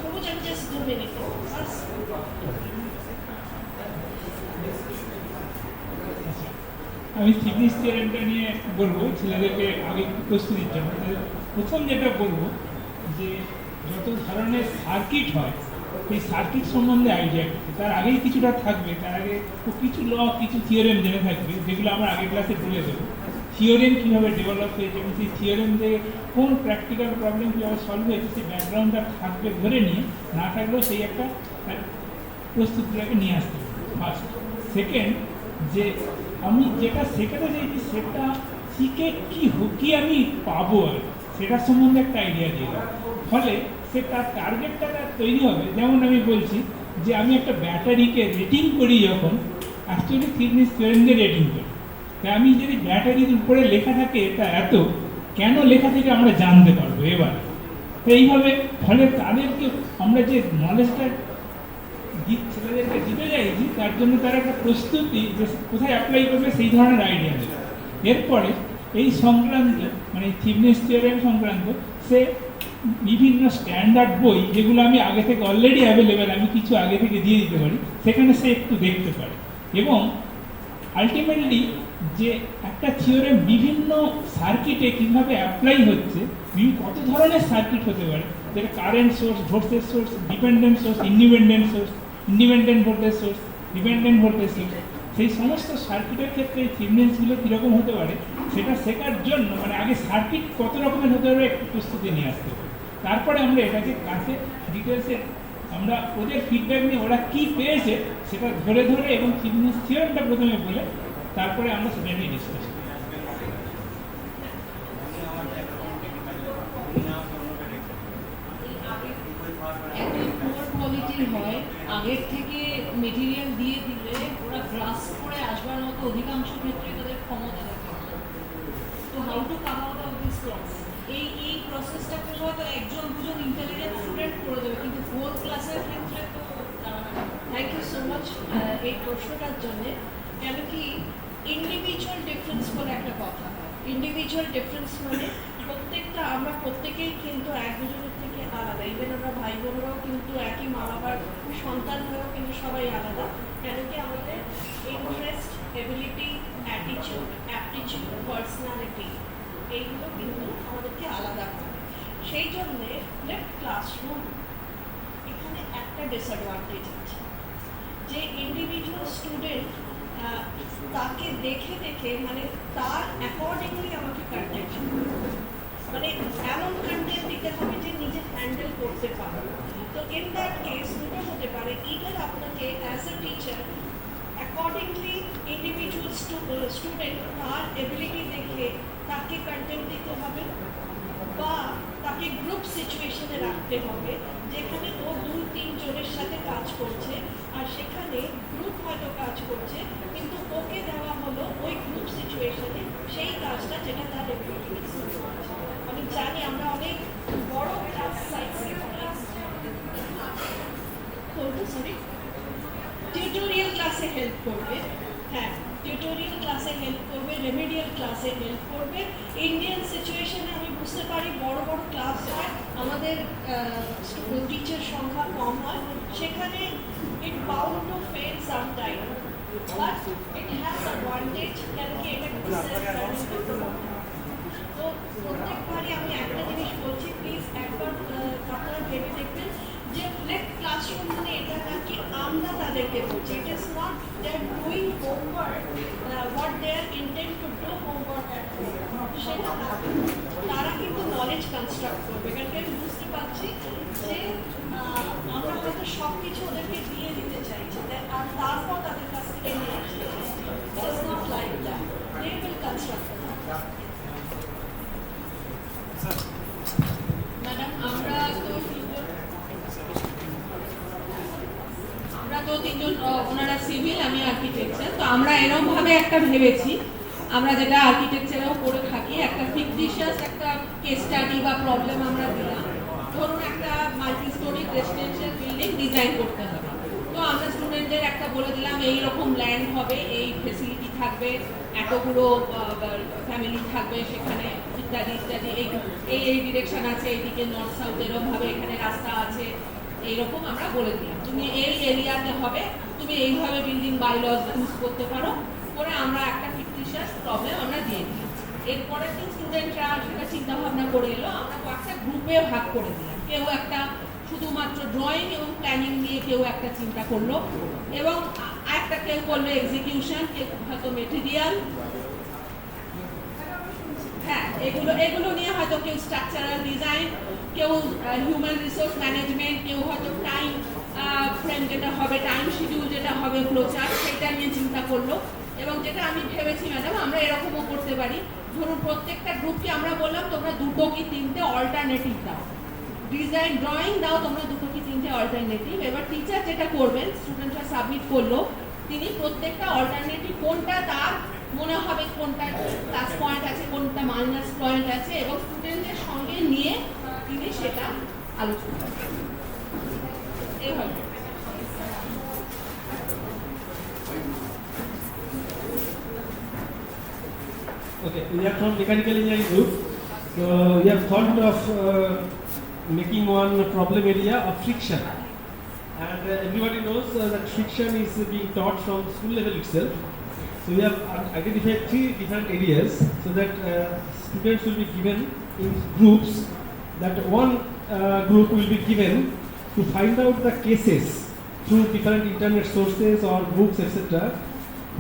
সবুজ, আমি just 2 minute বাস। আমি thickness থিওরেমটা নিয়ে বলবো ছেলেদেরকে আগে প্রস্তুতির জন্য। প্রথম যেটা বলবো যে যত ধরনের সার্কিট হয় সেই সার্কিট সম্বন্ধে আইডিয়া করতে, তার আগেই কিছুটা থাকবে, তার আগে কিছু ল, কিছু থিওরেম জেনে থাকবে, যেগুলো আমরা আগের ক্লাসে বলে দেবো। থিওরেম কীভাবে ডেভেলপ হয়েছে এবং সেই থিওরেম থেকে কোন প্র্যাকটিক্যাল প্রবলেম কীভাবে সলভ হয়েছে সেই ব্যাকগ্রাউন্ডটা থাকবে ধরে নিয়ে, না থাকলেও সেই একটা প্রস্তুতিটাকে নিয়ে আসতে হবে ফার্স্ট। সেকেন্ড, যে আমি যেটা শেখাতে চাইছি সেটা শিখে কি আমি পাবো আর সেটার সম্বন্ধে একটা আইডিয়া দিয়ে দেবো। ফলে সে তার টার্গেটটা তৈরি হবে। যেমন আমি বলছি যে আমি একটা ব্যাটারিকে রেটিং করি, যখন অ্যাকচুয়ালি থিকনেস থিওরেম দিয়ে রেটিং করি, তাই আমি যদি ব্যাটারির উপরে লেখা থাকে এটা এত, কেন লেখা থেকে আমরা জানতে পারবো এবার। তো এইভাবে ফলে তাদেরকে আমরা যে নলেজটা ছেলেদেরকে দিতে চাইছি তার জন্য তার একটা প্রস্তুতি যে কোথায় অ্যাপ্লাই করবে সেই ধরনের আইডিয়া দেবে। এরপরে এই সংক্রান্ত মানে থিকনেস থিওরেম সংক্রান্ত সে বিভিন্ন স্ট্যান্ডার্ড বই, যেগুলো আমি আগে থেকে অলরেডি অ্যাভেলেবেল, আমি কিছু আগে থেকে দিয়ে দিতে পারি, সেখানে সে একটু দেখতে পারে। এবং আলটিমেটলি যে একটা থিওরেম বিভিন্ন সার্কিটে কীভাবে অ্যাপ্লাই হচ্ছে, কত ধরনের সার্কিট হতে পারে, যেটা current source, voltage source, dependent source, independent voltage source, dependent voltage source, সেই সমস্ত সার্কিটের ক্ষেত্রে এই থিকনেসগুলো কীরকম হতে পারে সেটা শেখার জন্য মানে আগে সার্কিট কত রকমের হতে পারে একটু প্রস্তুতি নিয়ে আসতে হবে। তারপরে আমরা এটাকে ক্লাসে ডিটেলসে আমরা ওদের ফিডব্যাক নিয়ে ওরা কী পেয়েছে সেটা ধরে ধরে এবং থিকনেস থিওরেমটা প্রথমে বলে তারপরে আমরা সেটা নিয়ে ডিসকাস করি। হয় আগের থেকে মেটেরিয়াল দিয়ে দিলে ওরা গ্রাস করে আসবার মতো অধিকাংশ ক্ষেত্রে তাদের ক্ষমতা থাকে। তো how to come out of this class, এই প্রসেসটা করলে হয়তো একজন দুজন ইন্টেলিজেন্ট স্টুডেন্ট করে দেবে, কিন্তু হোল ক্লাসের ক্ষেত্রে তো থ্যাংক ইউ সো মাচ এই প্রশ্নটার জন্যে। কেন কি ইন্ডিভিজুয়াল ডিফারেন্স বলে একটা কথা হয়। ইন্ডিভিজুয়াল ডিফারেন্স মানে প্রত্যেকটা আমরা প্রত্যেকেই কিন্তু এক দুজনের থেকে আলাদা। ইভেন আমরা ভাই বোনরাও কিন্তু একই মা বাবার সন্তান হয়েও কিন্তু সবাই আলাদা। কেন কি আমাদের interest, ability, attitude, aptitude, personality এইগুলো কিন্তু আমাদেরকে আলাদা করে। সেই জন্যে ক্লাসরুম এখানে একটা ডিসঅ্যাডভান্টেজ আছে যে ইন্ডিভিজুয়াল স্টুডেন্ট তাকে দেখে দেখে মানে তার অ্যাকর্ডিংলি আমাকে কন্টেন্ট মানে এমন কন্টেন্ট দিতে হবে যে নিজে হ্যান্ডেল করতে পারে। তো ইন দ্যাট কেস দুটো হতে পারে, ইদার আপনাকে as a teacher accordingly individual student তার এবিলিটি দেখে তাকে কন্টেন্ট দিতে হবে, বা তাকে গ্রুপ সিচুয়েশনে রাখতে হবে যেখানে ও 2-3 জনের সাথে কাজ করছে, আর সেখানে গ্রুপ হয়তো কাজ করছে কিন্তু ওকে দেওয়া হলো ওই গ্রুপ সিচুয়েশনে সেই কাজটা যেটা তার এবিলিটি। আমি জানি আমরা অনেক বড় ক্লাস সাইজ সরি করবে, হ্যাঁ টিউটোরিয়াল ক্লাসে হেল্প করবে, রেমেডিয়াল ক্লাসে হেল্প করবে। ইন্ডিয়ান সিচুয়েশনে আমি বুঝতে পারি বড় বড় ক্লাস হয়, আমাদের টিচার সংখ্যা কম হয়, সেখানে it bound to fail sometime, but it has advantage, কেন কি এটা একটু তো প্রত্যেকবারই আমি একটা জিনিস বলছি, প্লিজ একবার আপনারা ভেবে দেখবেন যে ফ্লেক্ট ক্লাসরুম মানে এটা নাকি আমরা তাদেরকে বলছি, it is not they are doing homework what they are intend to do homework at home, সেটা না, তারা কিন্তু নলেজ কনস্ট্রাক্ট করবে। কারণ আমি বুঝতে পারছি যে আমরা হয়তো সব কিছু ওদেরকে দিয়ে দিতে চাইছি আর তারপর তাদের কাছ থেকে নিয়ে আসতে চাইছি, it is not like that, they will construct. Madam আমরা তো তিনজন, ওনারা সিভিল, আমি আর্কিটেকচার, তো আমরা এরকম ভাবে একটা ভেবেছি, আমরা যেটা আর্কিটেকচারেও করে থাকি, একটা ফিকটিশিয়াস একটা কেস স্টাডি বা প্রবলেম আমরা দিলাম। ধরুন একটা multi story residential building design করতে হবে, তো আমরা স্টুডেন্টদের একটা বলে দিলাম এই রকম ল্যান্ড হবে, এই ফেসিলিটি থাকবে, এতগুলো ফ্যামিলি থাকবে সেখানে, ইত্যাদি ইত্যাদি, এই ডিরেকশন আছে, এইদিকে নর্থ সাউথ এরকম ভাবে, এখানে রাস্তা আছে, এইরকম আমরা বলে দিলাম, তুমি এই এরিয়াতে হবে, তুমি এইভাবে বিল্ডিং বাইলজ ইউজ করতে পারো, করে আমরা একটা ফিকটিশিয়াস প্রবলেম আমরা দিয়ে দিই। এরপরে দিন স্টুডেন্টরা সেটা চিন্তা ভাবনা করে এলো, আমরা কয়েকটা গ্রুপে ভাগ করে দিলাম, কেউ একটা শুধুমাত্র ড্রয়িং এবং প্ল্যানিং নিয়ে কেউ একটা চিন্তা করলো, এবং একটা কেউ করলো এক্সিকিউশন, কেউ হয়তো মেটেরিয়াল, হ্যাঁ এগুলো নিয়ে হয়তো কেউ স্ট্রাকচারাল ডিজাইন, কেউ হিউম্যান রিসোর্স ম্যানেজমেন্ট, কেউ হয়তো টাইম ফ্রেম যেটা হবে, টাইম শিডিউল যেটা হবে, ফ্লোচার্ট, সেটা নিয়ে চিন্তা করলো। এবং যেটা আমি ভেবেছি ম্যাডাম, আমরা এরকমও করতে পারি, ধরুন প্রত্যেকটা গ্রুপকে আমরা বললাম তোমরা দুটো কি তিনটে অল্টারনেটিভ দাও, ডিজাইন ড্রয়িং দাও তোমরা দুটো কি তিনটে অল্টারনেটিভ, এবার টিচার যেটা করবেন, স্টুডেন্টরা সাবমিট করলো, তিনি প্রত্যেকটা অল্টারনেটিভ কোনটা তার মনে হবে, কোনটা প্লাস পয়েন্ট আছে, কোনটা মাইনাস পয়েন্ট আছে, এবং স্টুডেন্টদের সঙ্গে নিয়ে তিনি সেটা আলোচনা করবেন। এইভাবে Okay, we are from mechanical engineering group. So we have thought of making one problem area of friction. And everybody knows that friction is being taught from school level itself. So we have identified 3 different areas so that students will be given in groups, that one group will be given to find out the cases through different internet sources or books, etc.,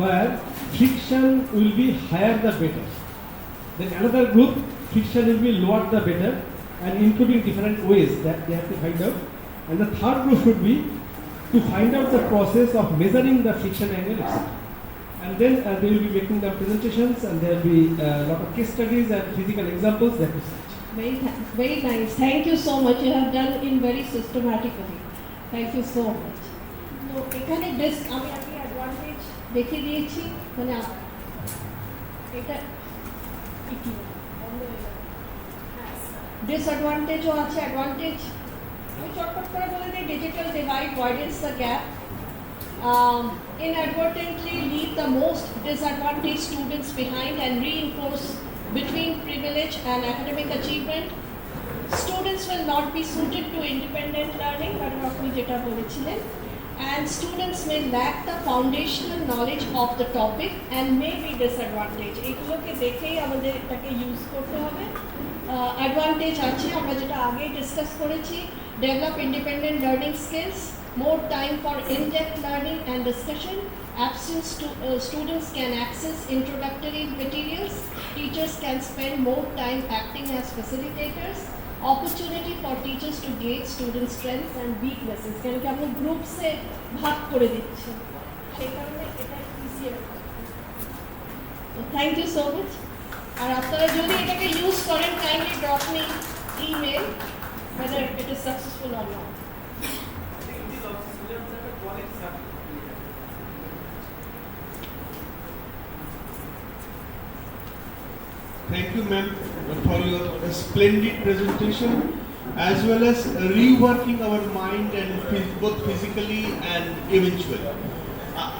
where friction will be higher the better. Then another group, friction will be lower the better, and including different ways that they have to find out. And the third group should be to find out the process of measuring the friction angle, etc. And then they will be making the presentations, and there will be a lot of case studies and physical examples that we see. Very nice. Thank you so much. You have done it very systematically. Thank you so much. তো এখানে আমি আগে advantage দেখে দিয়েছি, মানে এটা কি ডিসঅ্যাডভান্টেজও আছে, অ্যাডভান্টেজ আমি চটপট করে বলে দিই, digital divide widens the gap, inadvertently leave the most disadvantaged students behind and reinforce between privilege and academic achievement. Students will not be suited to independent learning, but apni jeta bolechilen, and students may lack the foundational knowledge of the topic and may be disadvantaged. এগুলোকে দেখেই আমাদের এটাকে use করতে হবে। Advantage আছে আমরা যেটা আগেই ডিসকাস করেছি, develop independent learning skills, more time for in-depth learning and discussion, absence to students can access introductory materials, teachers can spend more time acting as facilitators, opportunity for teachers to gauge student strengths and weaknesses, কেন কি আমরা গ্রুপসে ভাগ করে দিচ্ছি, সেই কারণে এটা easier. Thank you so much. আর আপনারা যদি এটাকে ইউজ করেন, kindly drop me email whether it is successful or not. Thank you, ma'am, for your splendid presentation, as well as reworking our mind and both physically and eventually.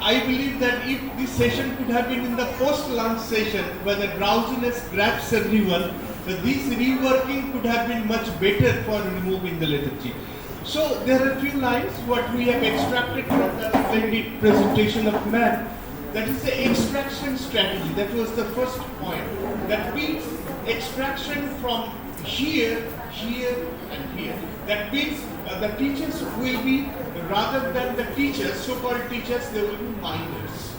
I believe that if this session could have been in the post-lunch session where the drowsiness grabs everyone, this reworking could have been much better for removing the lethargy. So there are a few lines what we have extracted from the splendid presentation of man. That is the extraction strategy. That was the first point. That means extraction from here, here and here. That means the teachers will be, rather than the teachers, so-called teachers, they will be miners.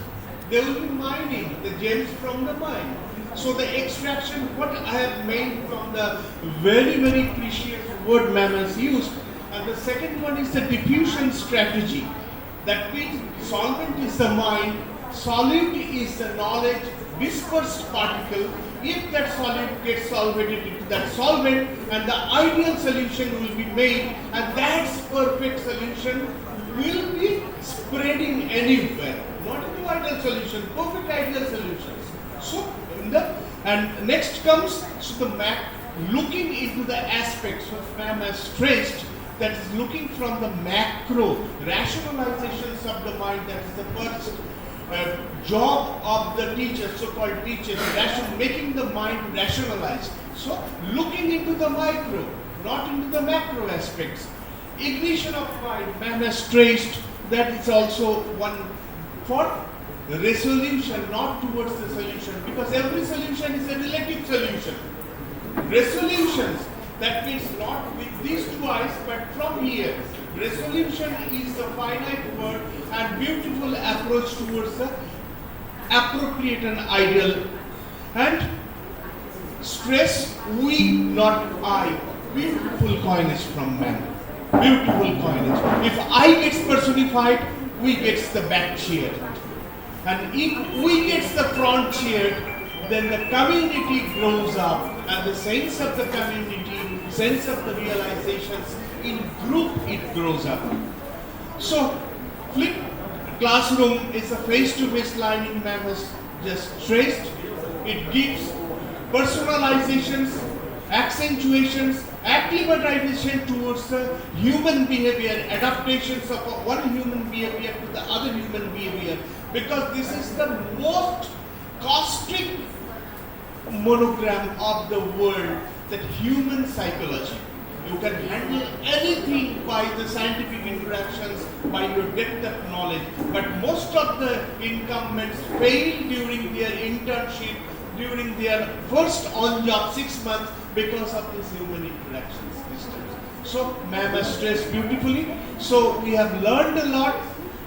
They will be mining the gems from the mine. So the extraction, what I have made from the very, very precious word ma'am has used. And the second one is the diffusion strategy. That means solvent is the mind, solid is the knowledge, dispersed particle. If that solid gets solvated into that solvent, and the ideal solution will be made, and that perfect solution will be spreading anywhere. Not an ideal solution, perfect ideal solutions. So, and next comes looking into the aspects what ma'am has stressed, that is looking from the macro rationalizations of the mind. That is the first job of the teachers, so-called teachers, making the mind rationalized. So looking into the micro, not into the macro aspects. Ignition of mind, ma'am has traced that it's also one for resolution, not towards the solution, because every solution is a relative solution. Resolutions, that means not with these two eyes, but from here. Resolution is the finite word and beautiful approach towards the appropriate and ideal. And stress, we, not I. Beautiful coinage from man. Beautiful coinage. If I gets personified, we gets the back cheered. And if we gets the front cheered, then the community grows up, and the sense of the community, sense of the realizations in group, it grows up. So, flipped classroom is a face-to-face learning ma'am has just traced. It gives personalizations, accentuations, acclimatization towards the human behavior, adaptations of one human behavior to the other human behavior, because this is the most caustic monogram of the world, that human psychology. You can handle anything by the scientific interactions, by your depth of knowledge, but most of the incumbents fail during their internship, during their first on-job 6 months, because of these human interactions. So, ma'am has stressed beautifully. So, we have learned a lot.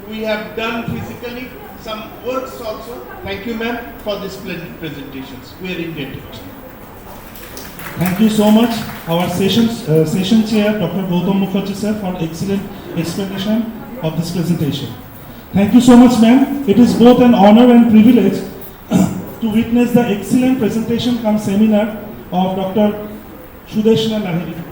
We have done physically some works also. Thank you, ma'am, for these splendid presentations. We are indebted. Thank you so much, our session chair, Dr. Gautam Mukherjee sir, for excellent explanation of this presentation. Thank you so much, ma'am. It is both an honor and privilege to witness the excellent presentation cum seminar of Dr. Sudeshna Lahiri.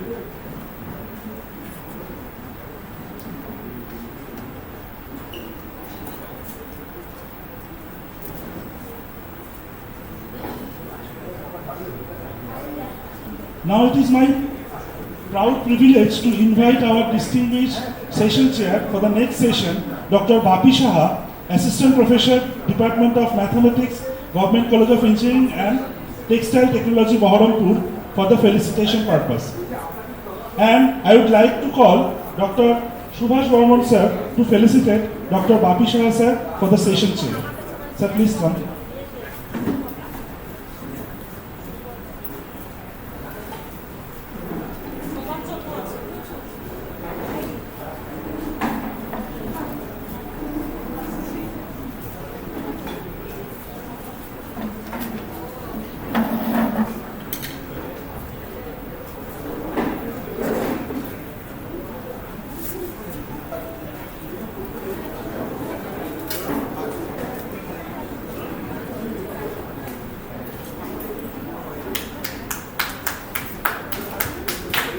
Now it is my proud privilege to invite our distinguished session chair for the next session, Dr. Bapi Saha, Assistant Professor, Department of Mathematics, Government College of Engineering and Textile Technology, Baharampur, for the felicitation purpose. And I would like to call Dr. Subhash Varman sir to felicitate Dr. Bapi Saha sir for the session chair. Sir, please come.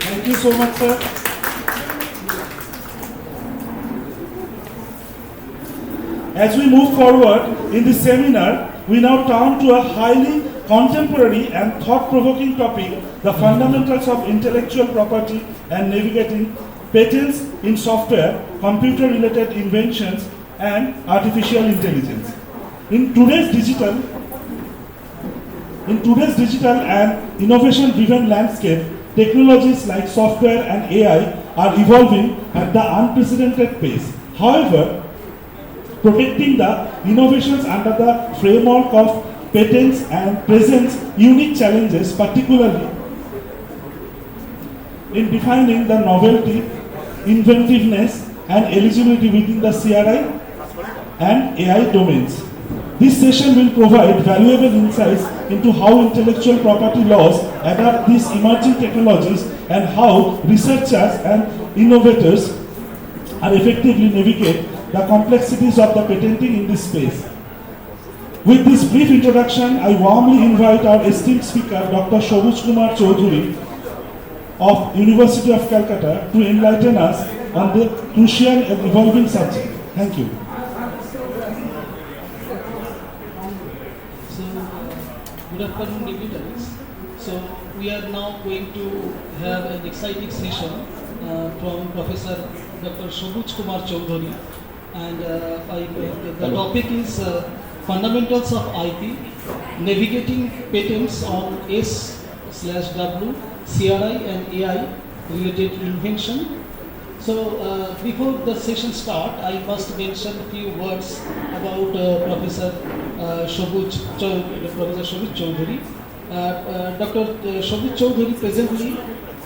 Thank you so much, sir. As we move forward in this seminar, we now turn to a highly contemporary and thought-provoking topic, the fundamentals of intellectual property and navigating patents in software, computer-related inventions, and artificial intelligence. In today's digital and innovation-driven landscape, technologies like software and AI are evolving at the unprecedented pace. However, protecting the innovations under the framework of patents and presents unique challenges, particularly in defining the novelty, inventiveness, and eligibility within the CRI and AI domains. This session will provide valuable insights into how intellectual property laws adapt these emerging technologies and how researchers and innovators are effectively navigate the complexities of the patenting in this space. With this brief introduction, I warmly invite our esteemed speaker, Dr. Shobuj Kumar Choudhury of University of Calcutta to enlighten us on the crucial and evolving subject. Thank you. So, good afternoon, dignitaries. So, we are now going to have an exciting session from Professor Dr. Shobuj Kumar Choudhury, and the topic is Fundamentals of IP, Navigating Patents on S/W, CRI and AI related invention. So before the session start, I must mention a few words about Professor Shobuj Choudhury. Dr. Shobuj Choudhury, presently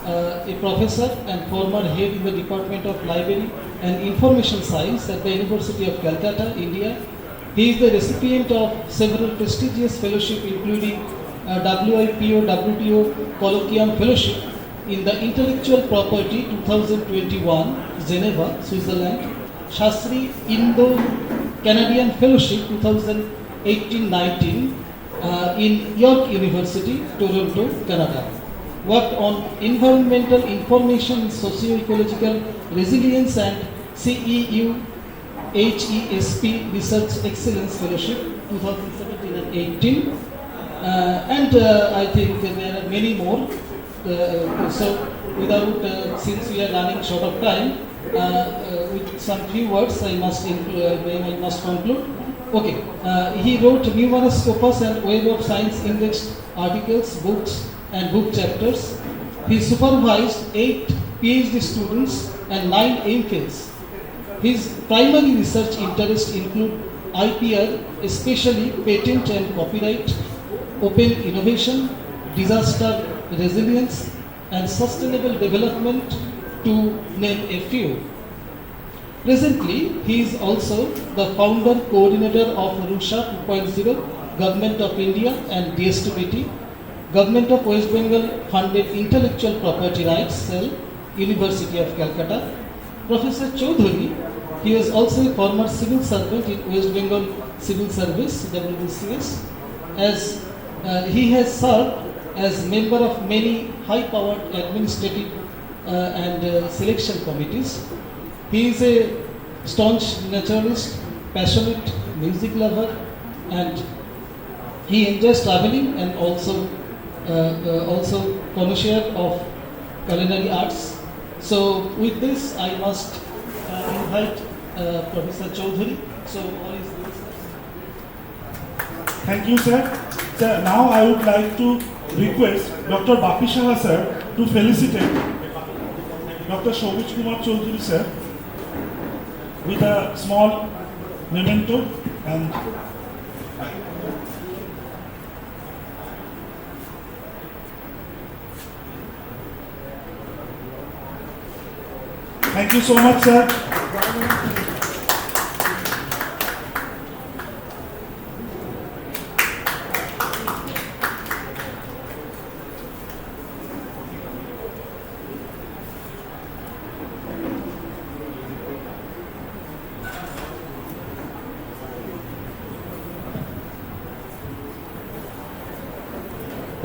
a professor and former head in the Department of Library and Information Science at the University of Calcutta, India. He is the recipient of several prestigious fellowships, including WIPO WTO Colloquium Fellowship in the Intellectual Property 2021, Geneva, Switzerland, Shastri Indo-Canadian Fellowship 2018-19 in York University, Toronto, Canada. Worked on Environmental Information Socio-Ecological Resilience and CEU HESP Research Excellence Fellowship 2017 and 18, and I think there are many more. So, since we are running short of time, with some few words, I must conclude. Okay, he wrote numerous scopus and Web of Science indexed articles, books, and book chapters. He supervised 8 PhD students and 9 MPhils. His primary research interests include IPR, especially patent and copyright, open innovation, disaster resilience, and sustainable development, to name a few. Presently, he is also the founder coordinator of Rusha 2.0, Government of India and DSTBT, Government of West Bengal funded Intellectual Property Rights Cell, University of Calcutta. Professor Choudhury, he was also a former civil servant in West Bengal Civil Service, WBCS, as he has served as member of many high-powered administrative and selection committees. He is a staunch naturalist, passionate music lover, and he enjoys traveling and also connoisseur of culinary arts. So with this, I must invite Professor Choudhury. So all is yours. Thank you, sir. Sir, now I would like to request Dr. Bapi Saha sir to felicitate Dr. Shobuj Kumar Choudhury sir with a small memento and thank you so much, sir.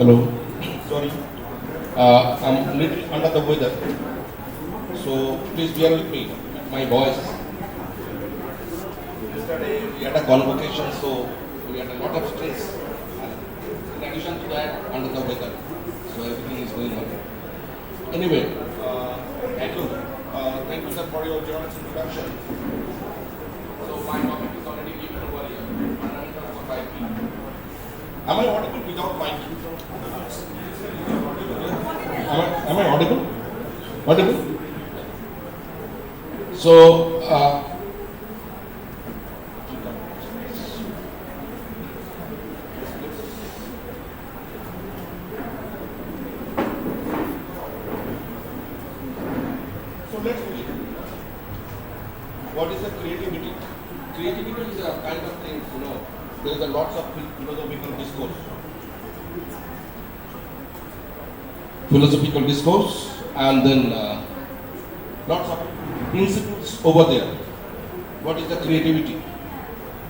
Hello. Sorry. I'm a little under the weather. So please bear with me. My voice. Yesterday we had a convocation, so we had a lot of stress. In addition to that, under the weather. So everything is going on. Anyway, thank you. Thank you, sir, for your generous introduction. So my topic is already given over here. Fundamentals of IP. Am I audible without mic? Am I audible? Audible? So, let's begin. What is the creativity? Creativity is a kind of thing, there is a lots of philosophical discourse. Philosophical discourse and then lots of principles over there. What is the creativity?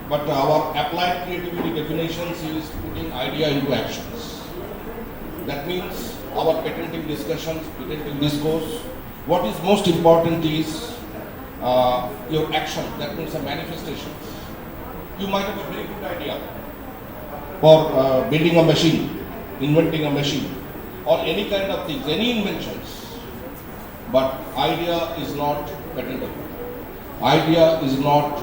But our applied creativity definitions is putting idea into actions. That means our patenting discussions, patenting discourse. What is most important is your action. That means a manifestation. You might have a very good idea for building a machine, inventing a machine, or any kind of things, any inventions. But idea is not patentable. Idea is not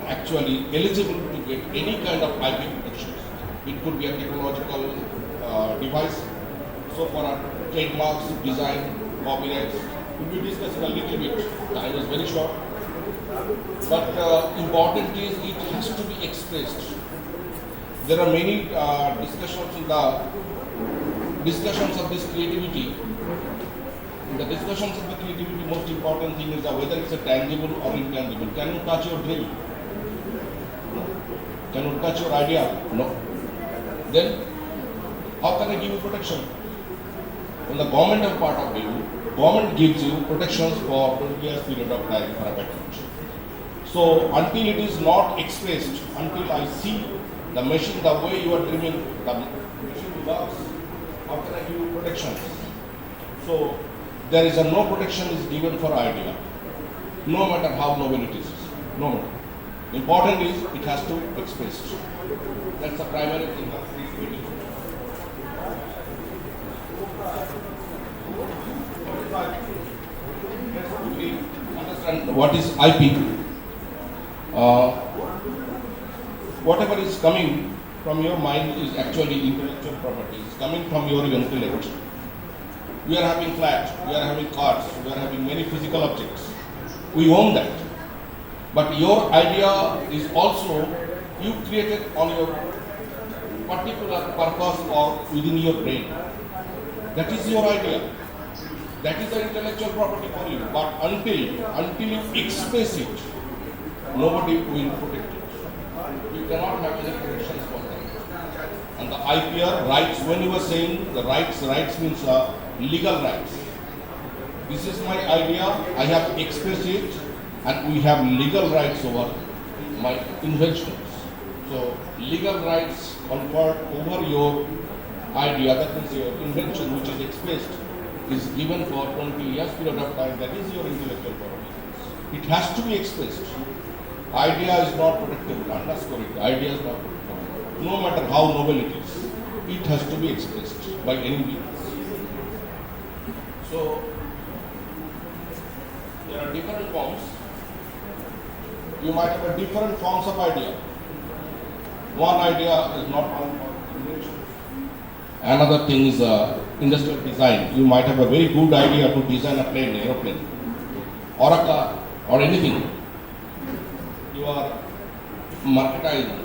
actually eligible to get any kind of IP protections. It could be a technological device. So for our trademarks, design, copyrights, we'll be discussing a little bit. Time is very short. But important is it has to be expressed. There are many discussions of this creativity. In the discussions of the creativity, most important thing is whether it's a tangible or intangible. Can you touch your dream? No. Can you touch your idea? No. Then, how can I give you protection? When the government is part of you, government gives you protections for 20 years period of time for a patent. So, until it is not expressed, until I see the machine, the way you are dreaming, the machine works, how can I give you protections? So, there is no protection is given for idea, no matter how novel it is, no matter. Important is it has to express. That's the primary thing of creativity. We understand what is IP. Whatever is coming from your mind is actually intellectual property. It's coming from your intellect. We are having flats, we are having cars, we are having many physical objects. We own that. But your idea is also you created on your particular purpose or within your brain. That is your idea. That is the intellectual property for you. But until you express it, nobody will protect it. You cannot have any protections for that. And the IPR rights, when you were saying the rights means legal rights. This is my idea, I have expressed it, and we have legal rights over my inventions. So legal rights conferred over your idea, that means your invention which is expressed, is given for 20 years period of time. That is your intellectual property. It has to be expressed. Idea is not protectable, underscore it. Idea is not protectable. No matter how novel it is, it has to be expressed by any means. So, there are different forms. You might have different forms of idea. One idea is not one for invention. Another thing is industrial design. You might have a very good idea to design a plane, aeroplane, or a car, or anything. You are marketizing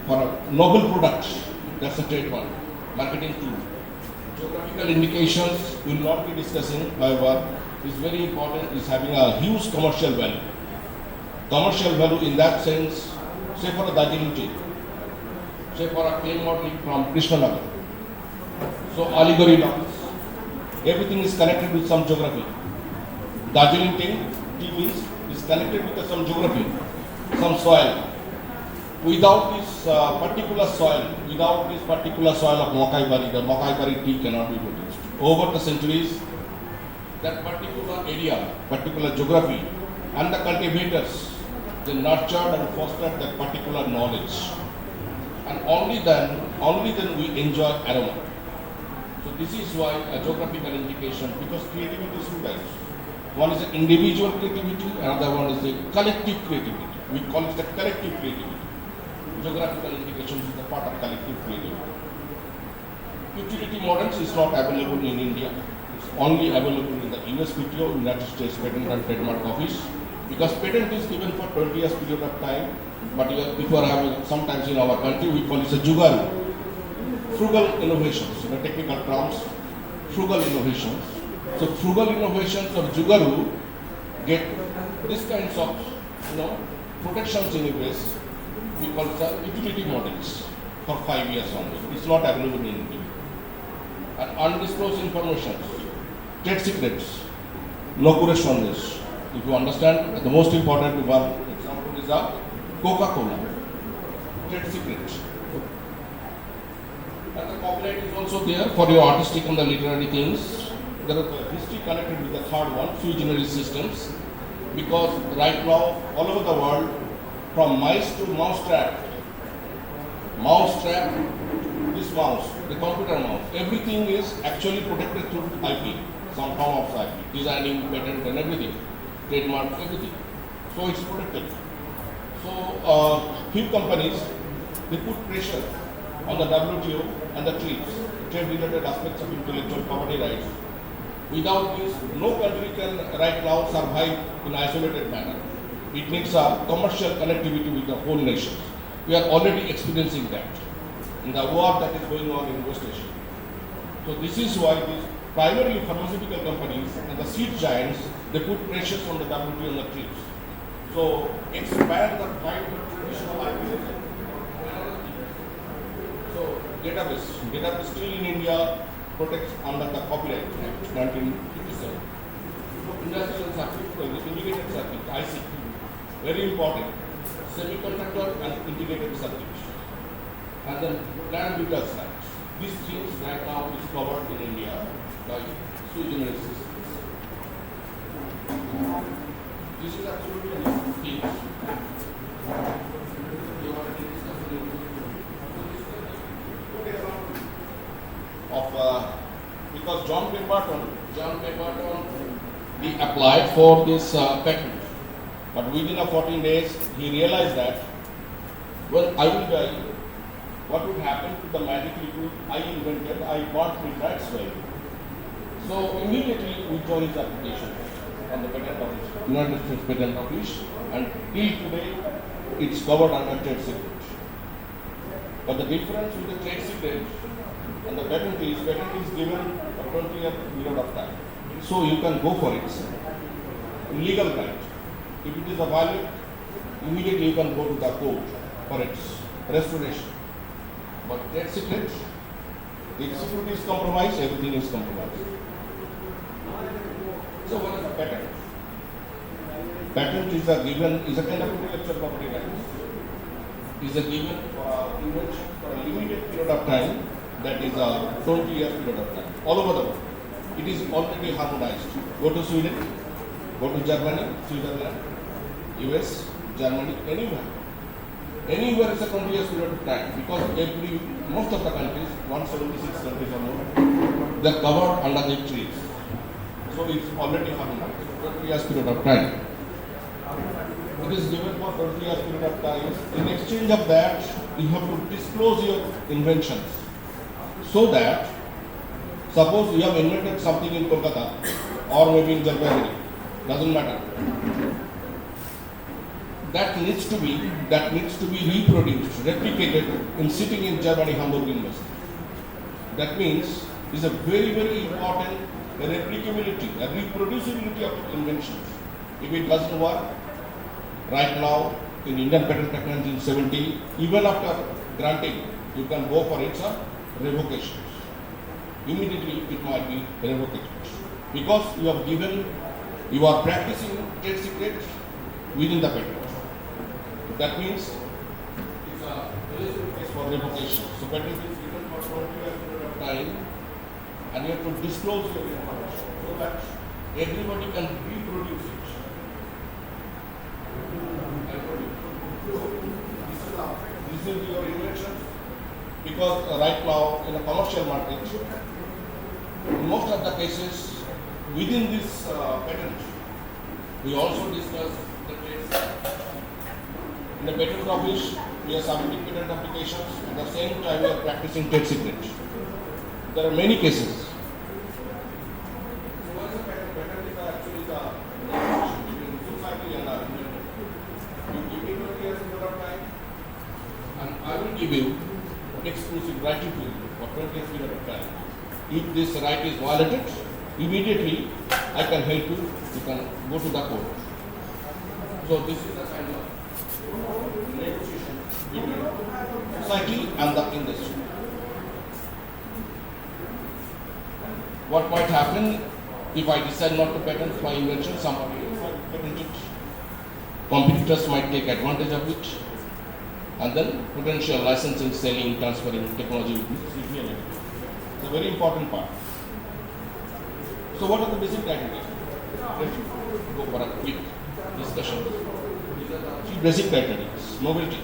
for a noble product. That's a trademark. Marketing tool. Geographical indications we will not be discussing, however, is very important, is having a huge commercial value. Commercial value in that sense, say for a Darjeeling tea, say for a clay modeling from Krishnanagar. So allegory lines, everything is connected with some geography. Darjeeling tea means is connected with some geography, some soil. Without this particular soil of Makai Bari, the Makai Bari tea cannot be produced. Over the centuries, that particular area, particular geography, and the cultivators, they nurtured and fostered that particular knowledge. And only then we enjoy aroma. So this is why a geographical indication, because creativity is two types. One is the individual creativity, another one is the collective creativity. We call it the collective creativity. Geographical indications is the part of collective creativity. Utility models is not available in India. It's only available in the USPTO, United States Patent and Trademark Office, because patent is given for 20 years period of time. But if you are having, sometimes in our country, we call it a jugaru, frugal innovations, in the technical terms, frugal innovations. So frugal innovations of jugaru get this kinds of, protections in US. We call it the utility models for 5 years only. It's not available in India. And undisclosed information, trade secrets, no correspondence. If you understand, the most important one example is a Coca-Cola, trade secret. And the copyright is also there for your artistic and the literary things. There is a history connected with the third one, sui generis systems, because right now all over the world, from mice to mousetrap, this mouse, the computer mouse, everything is actually protected through IP, some form of IP, designing, patent and everything, trademark, everything. So it's protected. So few companies, they put pressure on the WTO and the trade-related aspects of intellectual property rights. Without this, no country can right now survive in isolated manner. It needs a commercial connectivity with the whole nation. We are already experiencing that in the war that is going on in West Asia. So this is why these primarily pharmaceutical companies and the seed giants, they put pressures on the WTO and the TRIPS. So expand the kind of traditional IP. So database still in India protects under the Copyright Act 1957. Industrial circuit, integrated circuit, IC, very important. Semiconductor and integrated circuit. And then plant vital sites. These things right now is covered in India by sui generis systems. This is absolutely different things. You already discussed because John Pemberton, he applied for this patent, but within 14 days he realized that, well, I will die. What would happen to the magic liquid I invented? I bought midnight well. So immediately we withdraw his application on the patent office, United States Patent Office, and till today it's covered under trade secret. But the difference with the trade secret and the patent is given a 20-year period of time. So you can go for it. Legal right. If it is a violation, immediately you can go to the court for its restoration. But trade secret, if security is compromised, everything is compromised. So what is a patent? Patent is a kind of intellectual property right. Is a given invention for a limited period of time, that is a 20-year period of time, all over the world. It is already harmonized. Go to Sweden, go to Germany, Switzerland, US, Germany, anywhere. Anywhere is a 20 years period of time, because most of the countries, 176 countries or more, they are covered under the treaties. So it's already harmonized, 20 years period of time. It is given for 20 years period of time. In exchange of that, you have to disclose your inventions. So that, suppose you have invented something in Kolkata or maybe in Jalpaiguri, doesn't matter. That needs to be reproduced, replicated in sitting in Germany, Hamburg University. That means it's a very, very important replicability, a reproducibility of inventions. If it doesn't work, right now in Indian Patent Act 1970, even after granting, you can go for its revocation. Immediately it might be revocated. Because you are practicing trade secrets within the patent. That means it's a case for revocation. So patent is given for 20 years period of time, and you have to disclose your information so that everybody can reproduce it. This is your invention, because right now in the commercial market, in most of the cases within this patent, We also discussed the trade. In the patent office, we are submitting patent applications. At the same time, we are practicing trade secret. There are many cases. So what is the patent? Patent is actually the relationship between society and our inventor. You give me 20 years period of time, and I will give you exclusive right to you for 20 years period of time. If this right is violated, immediately I can help you. You can go to the court. So this is the kind of negotiation between society and the industry. What might happen if I decide not to patent my invention? Somebody else might patent it. Competitors might take advantage of it, and then potential licensing, selling, transferring technology will be real. It's a very important part. So what are the basic criteria? Let's go for a quick discussion. These are the three basic criteria. Novelty.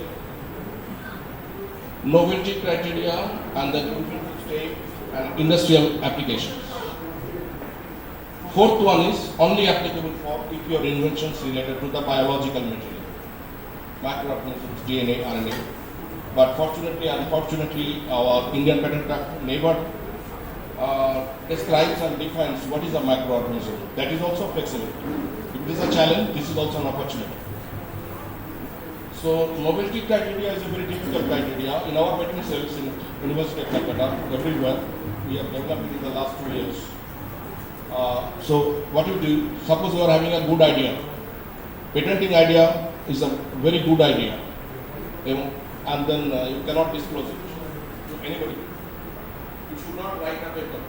Novelty criteria and the state and industrial applications. Fourth one is only applicable for if your invention is related to the biological material, microorganisms, DNA, RNA. But fortunately, unfortunately, our Indian Patent Act never describes and defines what is a microorganism. That is also flexible. If it is a challenge, this is also an opportunity. So novelty criteria is a very difficult criteria. In our patent cells in University of Kolkata, everywhere, we have developed it in the last 2 years. So what you do, suppose you are having a good idea. Patenting idea is a very good idea. And then you cannot disclose it to anybody. You should not write a paper.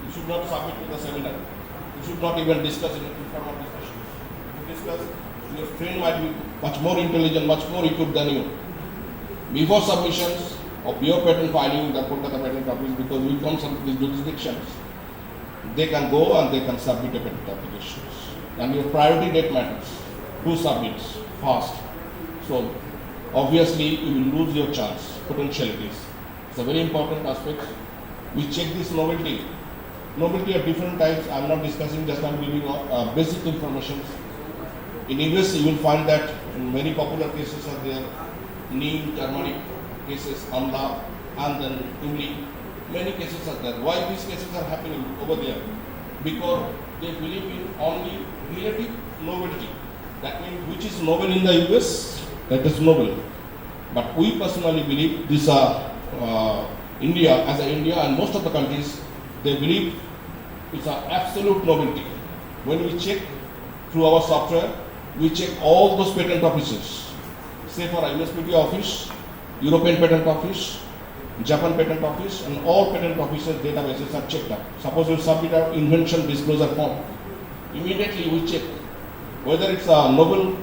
You should not submit to the seminar. You should not even discuss in informal discussions. If you discuss, your friend might be much more intelligent, much more equipped than you. Before submissions of your patent filing, the Kolkata Patent Office, because we come from these jurisdictions, they can go and they can submit a patent applications. And your priority date matters. Who submits fast? So obviously you will lose your chance, potentialities. It's a very important aspect. We check this novelty. Novelty of different types. I'm not discussing, just I'm giving basic information. In English, you will find that in many popular cases are there, neem, turmeric cases, amla, and then imli. Many cases are there. Why these cases are happening over there? Because they believe in only relative novelty. That means which is novel in the US, that is novel. But we personally believe these are India, as a India and most of the countries, they believe it's an absolute novelty. When we check through our software, we check all those patent offices. Say for USPT office, European Patent Office, Japan Patent Office, and all patent offices databases are checked up. Suppose you submit an invention disclosure form, immediately we check whether it's a novel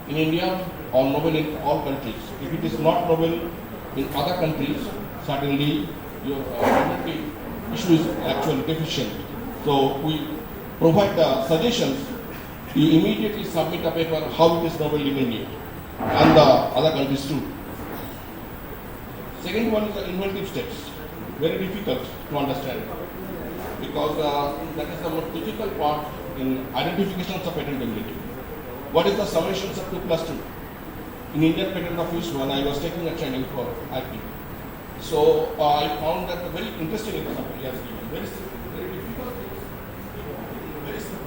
in India or novel in all countries. If it is not novel in other countries, certainly your patent issue is actually deficient. So we provide the suggestions. You immediately submit a paper how it is novel in India and the other countries too. Second one is the inventive steps. Very difficult to understand because that is the most difficult part in identification of patentability. What is the summations of 2 plus 2? In Indian Patent Office, when I was taking a training for IP, so I found that a very interesting example he has given. Very simple, very difficult. Very simple.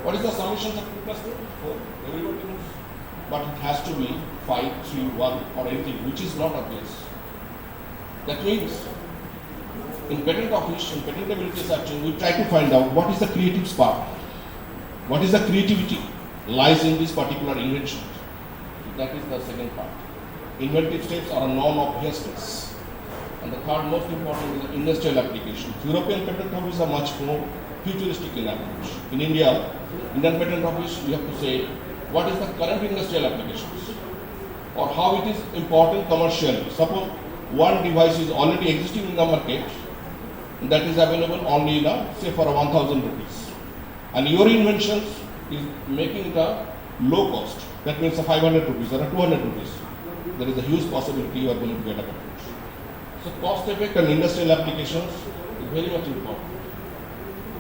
What is the summations of 2 plus 2? 4. Everybody knows. But it has to be 5, 3, 1 or anything, which is not obvious. That means in patent office, in patentability searching, we try to find out what is the creative spark, what is the creativity lies in this particular invention. That is the second part. Inventive steps are a non-obviousness. And the third most important is the industrial applications. European Patent Office are much more futuristic in approach. In India, Indian Patent Office, you have to say what is the current industrial applications or how it is important commercially. Suppose one device is already existing in the market that is available only in say for 1,000 rupees. And your inventions is making it a low cost. That means a 500 rupees or a 200 rupees. There is a huge possibility you are going to get a patent. So cost effect and industrial applications is very much important.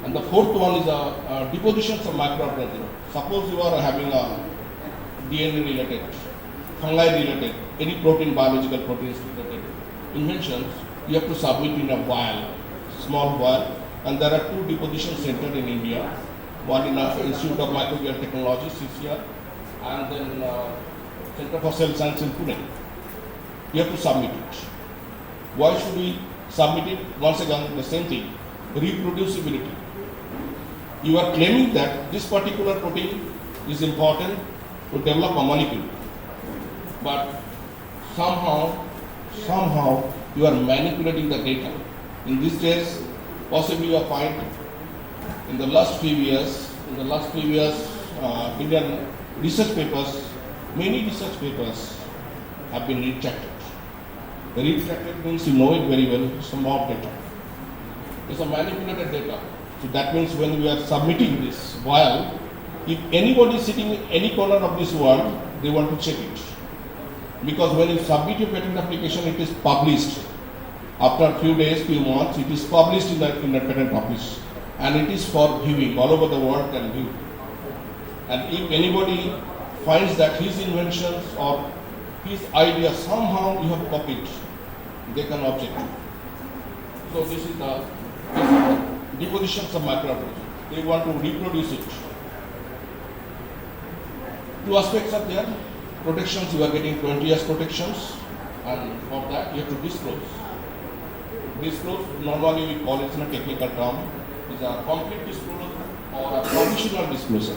And the fourth one is depositions of microorganisms. Suppose you are having a DNA related, fungi related, any protein, biological proteins related inventions, you have to submit in a vial, small vial, and there are 2 deposition centers in India. One in Institute of Microbial Technology, CCR, and then Center for Cell Science in Pune. You have to submit it. Why should we submit it? Once again, the same thing, reproducibility. You are claiming that this particular protein is important to develop a molecule, but somehow you are manipulating the data. In these days, possibly you are find in the last few years, Indian research papers, many research papers have been retracted. Retracted means you know it very well, some mock data. It's a manipulated data. So that means when we are submitting this vial, if anybody sitting in any corner of this world, they want to check it. Because when you submit your patent application, it is published. After a few days, few months, it is published in the patent office. And it is for viewing, all over the world can view. And if anybody finds that his inventions or his idea somehow you have copied, they can object. So this is the depositions of microorganisms. They want to reproduce it. 2 aspects are there. Protections, you are getting 20 years protections, and for that you have to disclose. Disclose, normally we call it in a technical term, is a complete disclosure or a provisional disclosure.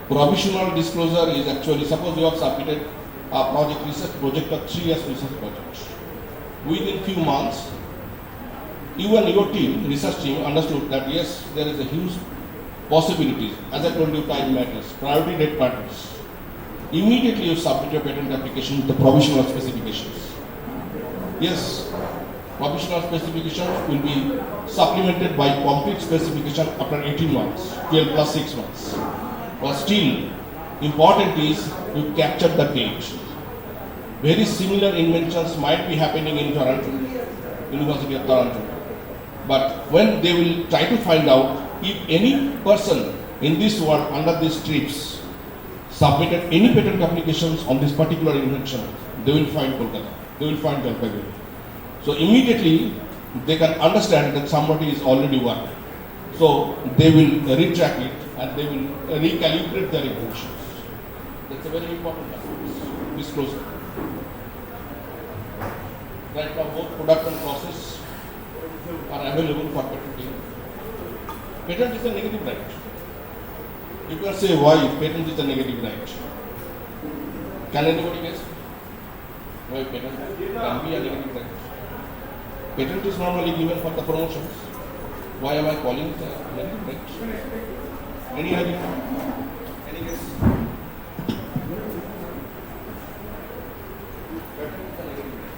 Provisional disclosure is actually, suppose you have submitted a research project of 3 years research project. Within few months, you and your team, research team, understood that yes, there is a huge possibilities. As I told you, time matters, priority date matters. Immediately you submit your patent application with the provisional specifications. Yes, provisional specifications will be supplemented by complete specification after 18 months, 12 plus 6 months. But still, important is you capture the date. Very similar inventions might be happening in Toronto, University of Toronto. But when they will try to find out if any person in this world under these strips submitted any patent applications on this particular invention, they will find Kolkata, they will find Jalpaiguri. So immediately they can understand that somebody is already working. So they will retract it and they will recalibrate their inventions. That's a very important aspect, disclosure. Right now both product and process are available for patenting. Patent is a negative right. You can say why patent is a negative right. Can anybody guess? Why patent can be a negative right? Patent is normally given for the promotions. Why am I calling it a negative right? Any idea? Any guess? Patent is a negative right.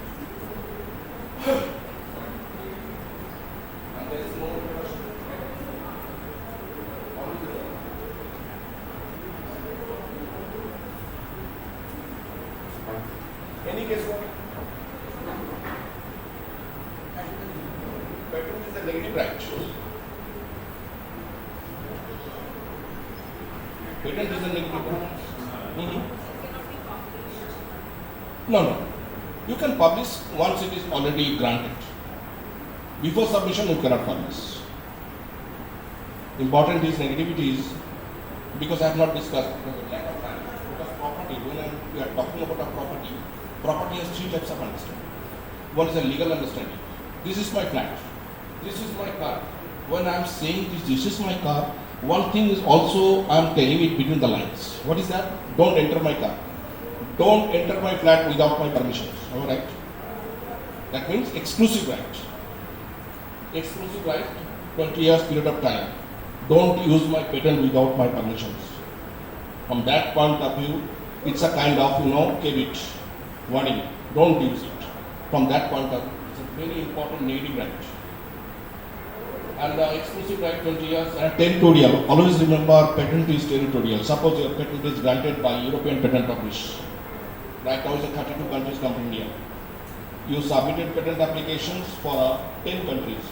And there is no any guess what? Patent is a negative right. Patent is a negative right. No. You can publish once it is already granted. Before submission, you cannot publish. Important is negativity is because I have not discussed lack of time. Because property, when we are talking about a property has 3 types of understanding. One is a legal understanding. This is my flat. This is my car. When I am saying this is my car, one thing is also I am telling it between the lines. What is that? Don't enter my car. Don't enter my flat without my permissions. Am I right? That means exclusive right. Exclusive right, 20 years period of time. Don't use my patent without my permissions. From that point of view, it's a kind of, caveat, warning. Don't use it. From that point of view, it's a very important negative right. And exclusive right 20 years and territorial. Always remember patent is territorial. Suppose your patent is granted by European Patent Office. Right now it's 32 countries come to India. You submitted patent applications for 10 countries.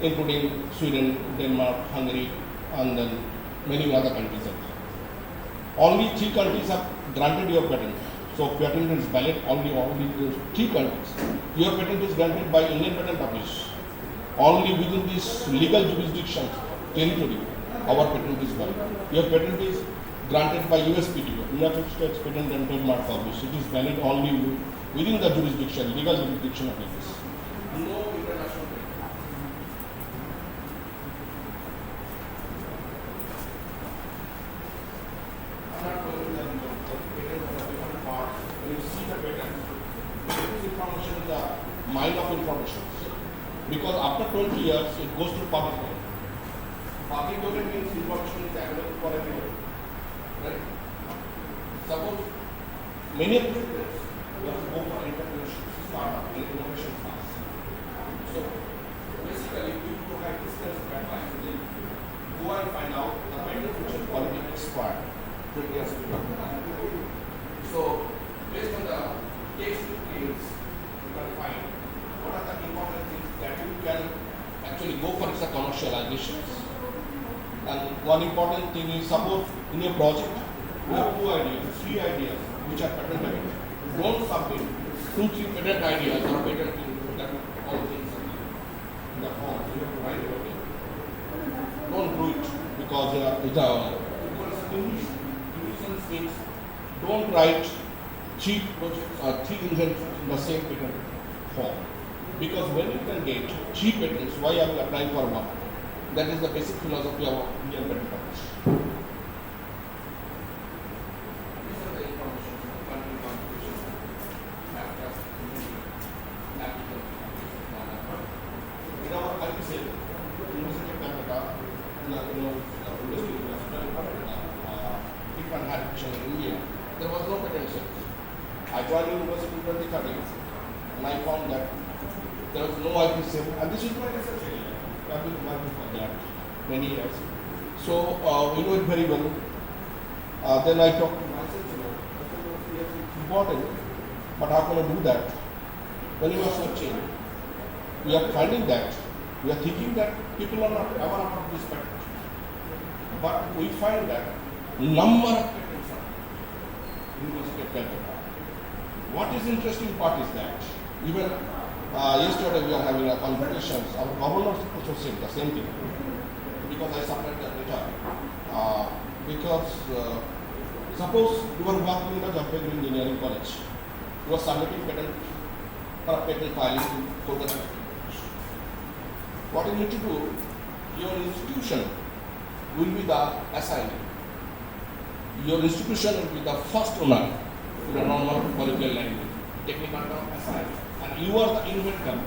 including Sweden, Denmark, Hungary, and then many other countries. Only 3 countries have granted your patent. So patent is valid only those 3 countries. Your patent is granted by Indian Patent Office. Only within this legal jurisdiction territory, our patent is valid. Your patent is granted by USPTO, United States Patent and Trademark Office. It is valid only within the jurisdiction, legal jurisdiction of US. No international patent. I'm not going to the patent of the different parts. When you see the patent, this information is the mine of information. Because after 20 years, it goes to public domain. Public domain means information is available for everyone. Right? Suppose many of the students want to go for entrepreneurship, startup, and innovation class. So basically, you to have this kind of advice, go and find out the patent which is already expired 20 years ago. So based on the case fields, you can find what are the important things that you can actually go for as a commercializations. And one important thing is, suppose in your project you have 2 ideas, 3 ideas which are patentable. Don't submit 2-3 patent ideas or patent that all things are in the form. You have to write about it. Don't do it because English means don't write 3 projects or 3 inventions in the same patent form. Because when you can get 3 patents, why are you applying for 1? That is the basic philosophy of Indian patent office. These are the information of country competition, in our IPCEL, University of Kolkata, different higher in India, there was no patent cell. I joined university in 2013 and I found that there was no IP cell, and this is my research area. I have been working for that many years. So we know it very well. Then I talked to myself, it's important, but how can I do that? When you are searching, we are finding that, we are thinking that people are not aware of this patent. But we find that number of patents are University of Kolkata. What is interesting part is that even yesterday we are having a conversations. Our governor also said the same thing because I submitted that data. Because suppose you are working in the Documentaries Engineering College, you are submitting patent for a patent filing to Kolkata. What you need to do, your institution will be the assignee. Your institution will be the first owner in a normal colloquial language, technical term assignee. And you are the inventor.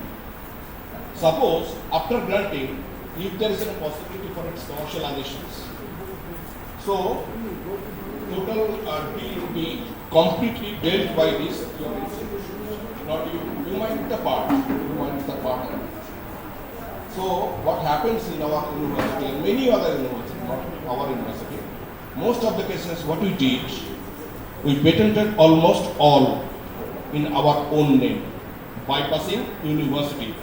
Suppose after granting, if there is a possibility for its commercializations, so total deal will be completely dealt by this your institution. Not you. You might be the part. You might be the partner. So what happens in our university and many other universities, not our university, most of the cases what we did, we patented almost all in our own name, bypassing university.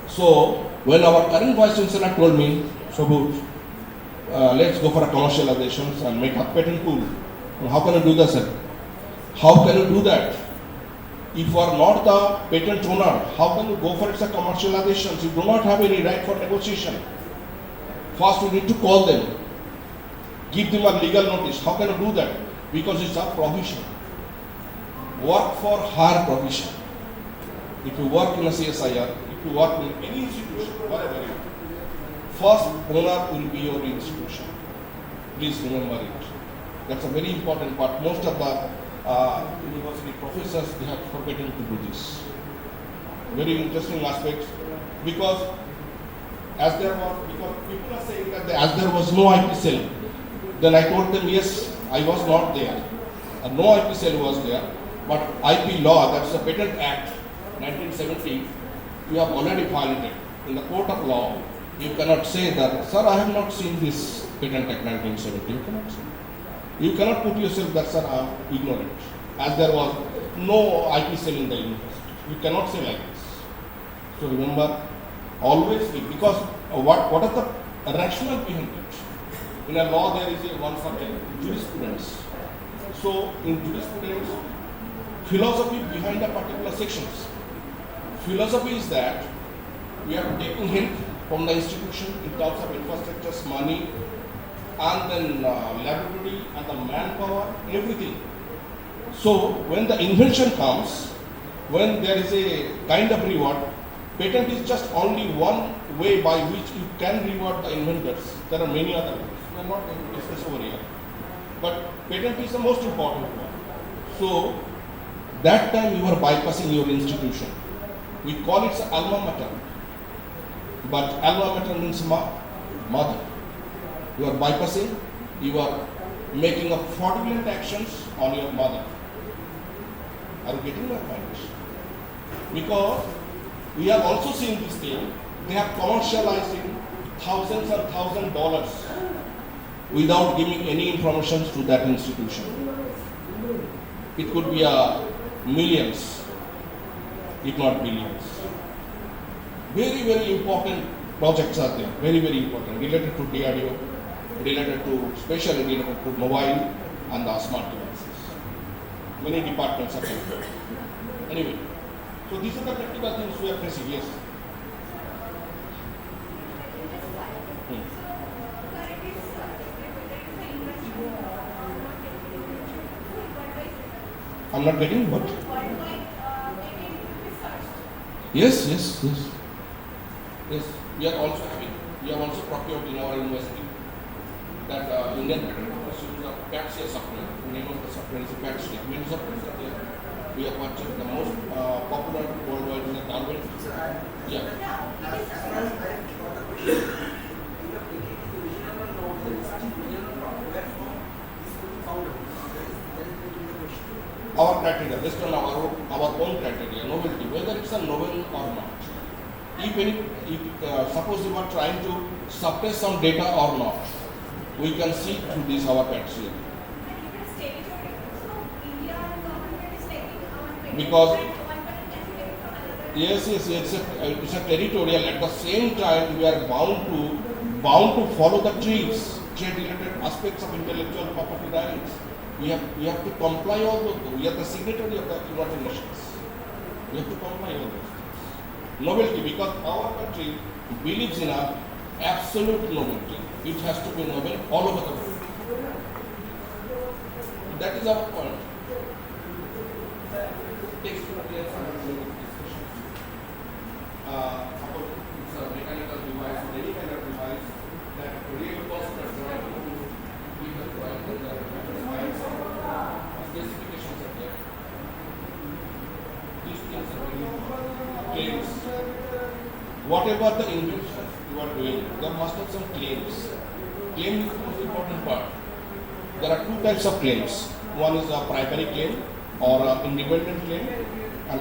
So when our current vice chancellor told me, Subodh, let's go for a commercializations and make a patent pool. Well, how can you do that, sir? How can you do that? If you are not the patent owner, how can you go for its commercializations? You do not have any right for negotiation. First, you need to call them, give them a legal notice. How can you do that? Because it's a provision. Work for hire provision. If you work in a CSIR, if you work in any institution, whatever you are, first owner will be your institution. Please remember it. That's a very important part. Most of the university professors, they have forbidden to do this. Very interesting aspects, because because people are saying that as there was no IP cell, then I told them yes, I was not there. No IP cell was there, but IP law, that's the Patent Act 1970, you have already violated. In the court of law, you cannot say that, sir, I have not seen this Patent Act 1970. You cannot say. You cannot put yourself that, sir, I am ignorant, as there was no IP cell in the university. You cannot say like this. So remember, Always be, because what are the rationale behind it? In a law there is a one subject, jurisprudence. So in jurisprudence, philosophy behind a particular sections. Philosophy is that we are taking hint from the institution in terms of infrastructures, money, and then laboratory and the manpower, everything. So when the invention comes, when there is a kind of reward, patent is just only one way by which you can reward the inventors. There are many other ways. We are not going to discuss over here. But patent is the most important one. So that time you are bypassing your institution. We call it alma mater. But alma mater means mother. You are bypassing, you are making a fraudulent actions on your mother. Are you getting my point? Because we have also seen this thing, they have commercializing thousands and $1,000 without giving any information to that institution. It could be millions, if not billions. Very, very important projects are there, very, very important, related to DRDO, related to, especially related to mobile and the smart devices. Many departments are there. Anyway, so these are the practical things we are facing, yes. I'm not getting what? Yes. Yes, we are also having, we have also procured in our university that Indian Patent Office uses a PATSIA software. The name of the software is PATSIA. Many softwares are there. We have purchased the most popular worldwide in the Documentaries. Yeah. Our criteria, based on our own criteria, novelty, whether it's a novel or not. If suppose you are trying to suppress some data or not, we can see through this our criteria. Because yes, it's a territorial. At the same time, we are bound to follow the trade-related aspects of intellectual property rights. We have to comply all those. We are the signatory of the United Nations. We have to comply all those things. Novelty, because our country believes in a absolute novelty. It has to be novel all over the world. That is our point. Text to appear suppose it's a mechanical device or any kind of device that real cost per drawing, we have drawing the specifications are there. These things are very important. Claims. Whatever the invention you are doing, there must have some claims. Claim is the most important part. There are two types of claims. One is a primary claim or an independent claim, and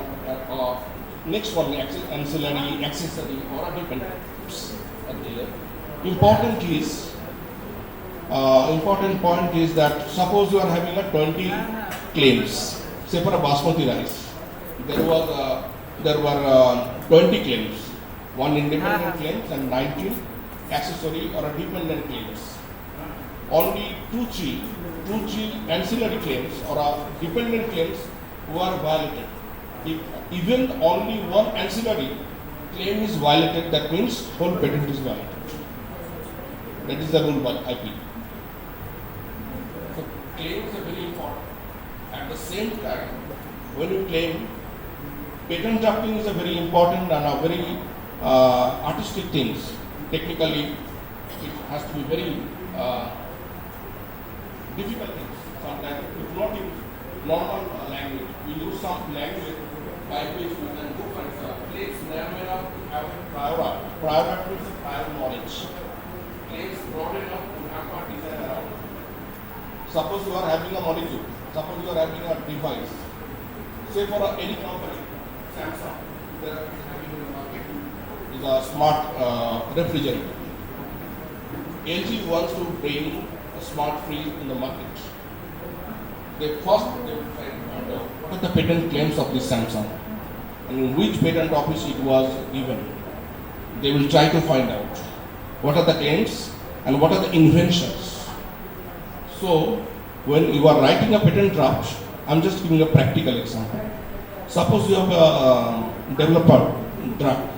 next one ancillary, accessory, or a dependent. Important point is that suppose you are having a 20 claims, say for a basmati rice, there were 20 claims, one independent claims and 19 accessory or a dependent claims. Only two, three ancillary claims or dependent claims were violated. If even only one ancillary claim is violated, that means whole patent is violated. That is the rule by IP. So claims are very important. At the same time, when you claim, patent drafting is a very important and a very artistic things. Technically, it has to be very difficult things. Sometimes we do not use normal language. We use some language by which we can go for claims that may not have prior. Prior means prior knowledge. Claims broad enough to have a design around. Suppose you are having a molecule. Suppose you are having a device. Say for any company, Samsung, they are having in the market is a smart refrigerator. LG wants to bring a smart fridge in the market. They will find out what are the patent claims of this Samsung and in which patent office it was given. they will try to find out what are the claims and what are the inventions. So, when you are writing a patent draft, I'm just giving a practical example. Suppose you have a developer drug,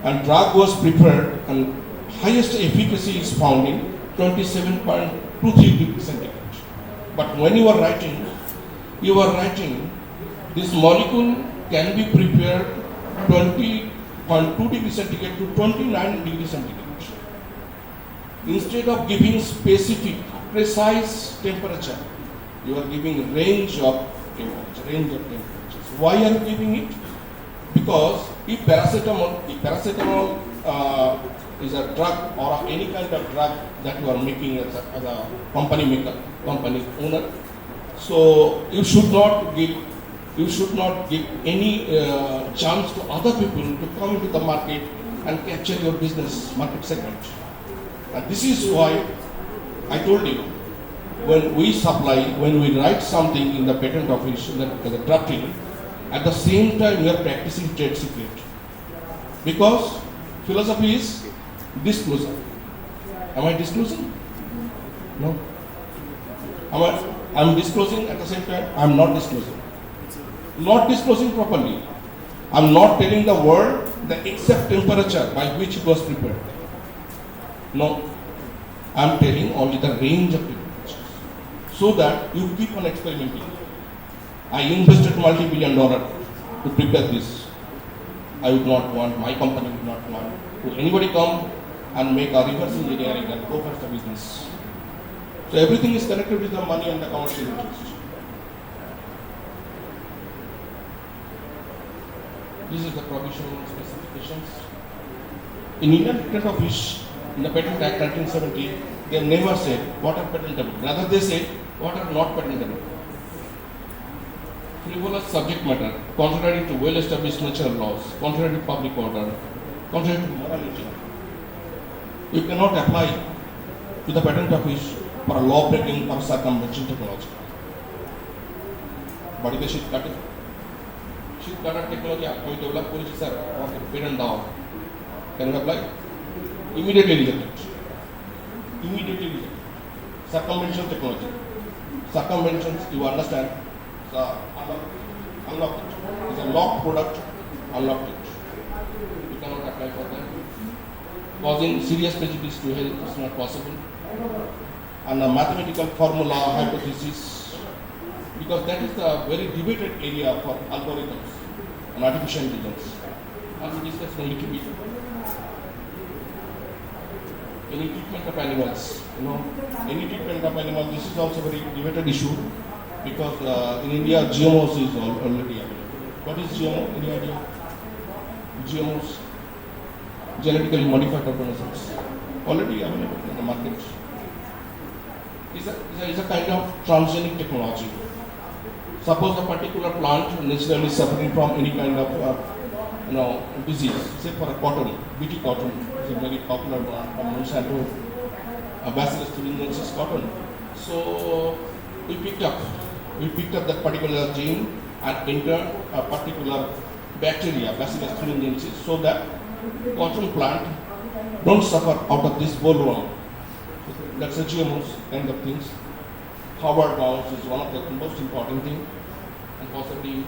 and drug was prepared and highest efficacy is found in 27.23 degrees centigrade. But when you are writing this molecule can be prepared 20.2 degrees centigrade to 29 degrees centigrade. Instead of giving specific, precise temperature, you are giving range of temperatures. Why are you giving it? Because if paracetamol is a drug or any kind of drug that you are making as a company owner, so you should not give any chance to other people to come into the market and capture your business market segment. And this is why I told you, when we write something in the patent office, the drafting, at the same time we are practicing trade secret. Because philosophy is disclosure. Am I disclosing? No. I'm disclosing at the same time, I'm not disclosing. Not disclosing properly. I'm not telling the world the exact temperature by which it was prepared. No. I'm telling only the range of temperatures. So that you keep on experimenting. I invested multi-billion-dollar to prepare this. I would not want, my company would not want to anybody come and make a reverse engineering and go for the business. So everything is connected with the money and the commercial interest. This is the provisional specifications. In Indian Patent Office, in the Patent Act 1970, they never said what are patentable. Rather they said what are not patentable. Frivolous subject matter, contrary to well-established natural laws, contrary to public order, contrary to morality. You cannot apply to the Patent Office for a law-breaking or circumvention technology. But if sheet cutter technology, I develop policy, sir, or patent down. Can you apply? Immediately rejected. Immediately rejected. Circumvention technology. Circumventions, you understand, unlock it. It's a locked product, unlock it. You cannot apply for that. Causing serious prejudice to health is not possible. And a mathematical formula hypothesis, because that is the very debated area for algorithms and artificial intelligence. And we discussed a little bit. Any treatment of animals, any treatment of animals, this is also a very debated issue, because in India GMOs is already available. What is GMO? Any idea? GMOs, genetically modified organisms, already available in the market. It's a kind of transgenic technology. Suppose a particular plant naturally suffering from any kind of disease, say for a cotton, BT cotton is a very popular one from Monsanto, Bacillus thuringiensis cotton. So we picked up that particular gene and entered a particular bacteria, Bacillus thuringiensis, so that cotton plant don't suffer out of this bollworm. That's a GMOs kind of things. Howard bounce is one of the most important thing, and possibly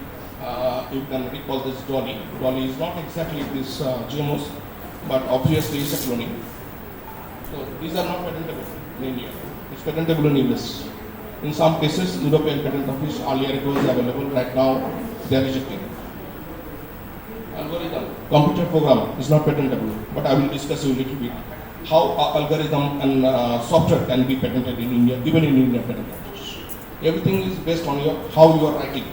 you can recall this Dolly. Dolly is not exactly this GMOs, but obviously it's a cloning. So these are not patentable in India. It's patentable in US. In some cases, European Patent Office, earlier it was available, right now they are rejecting. Algorithm, computer program is not patentable, but I will discuss a little bit how algorithm and software can be patented in India, even in Indian Patent Office. Everything is based on how you are writing.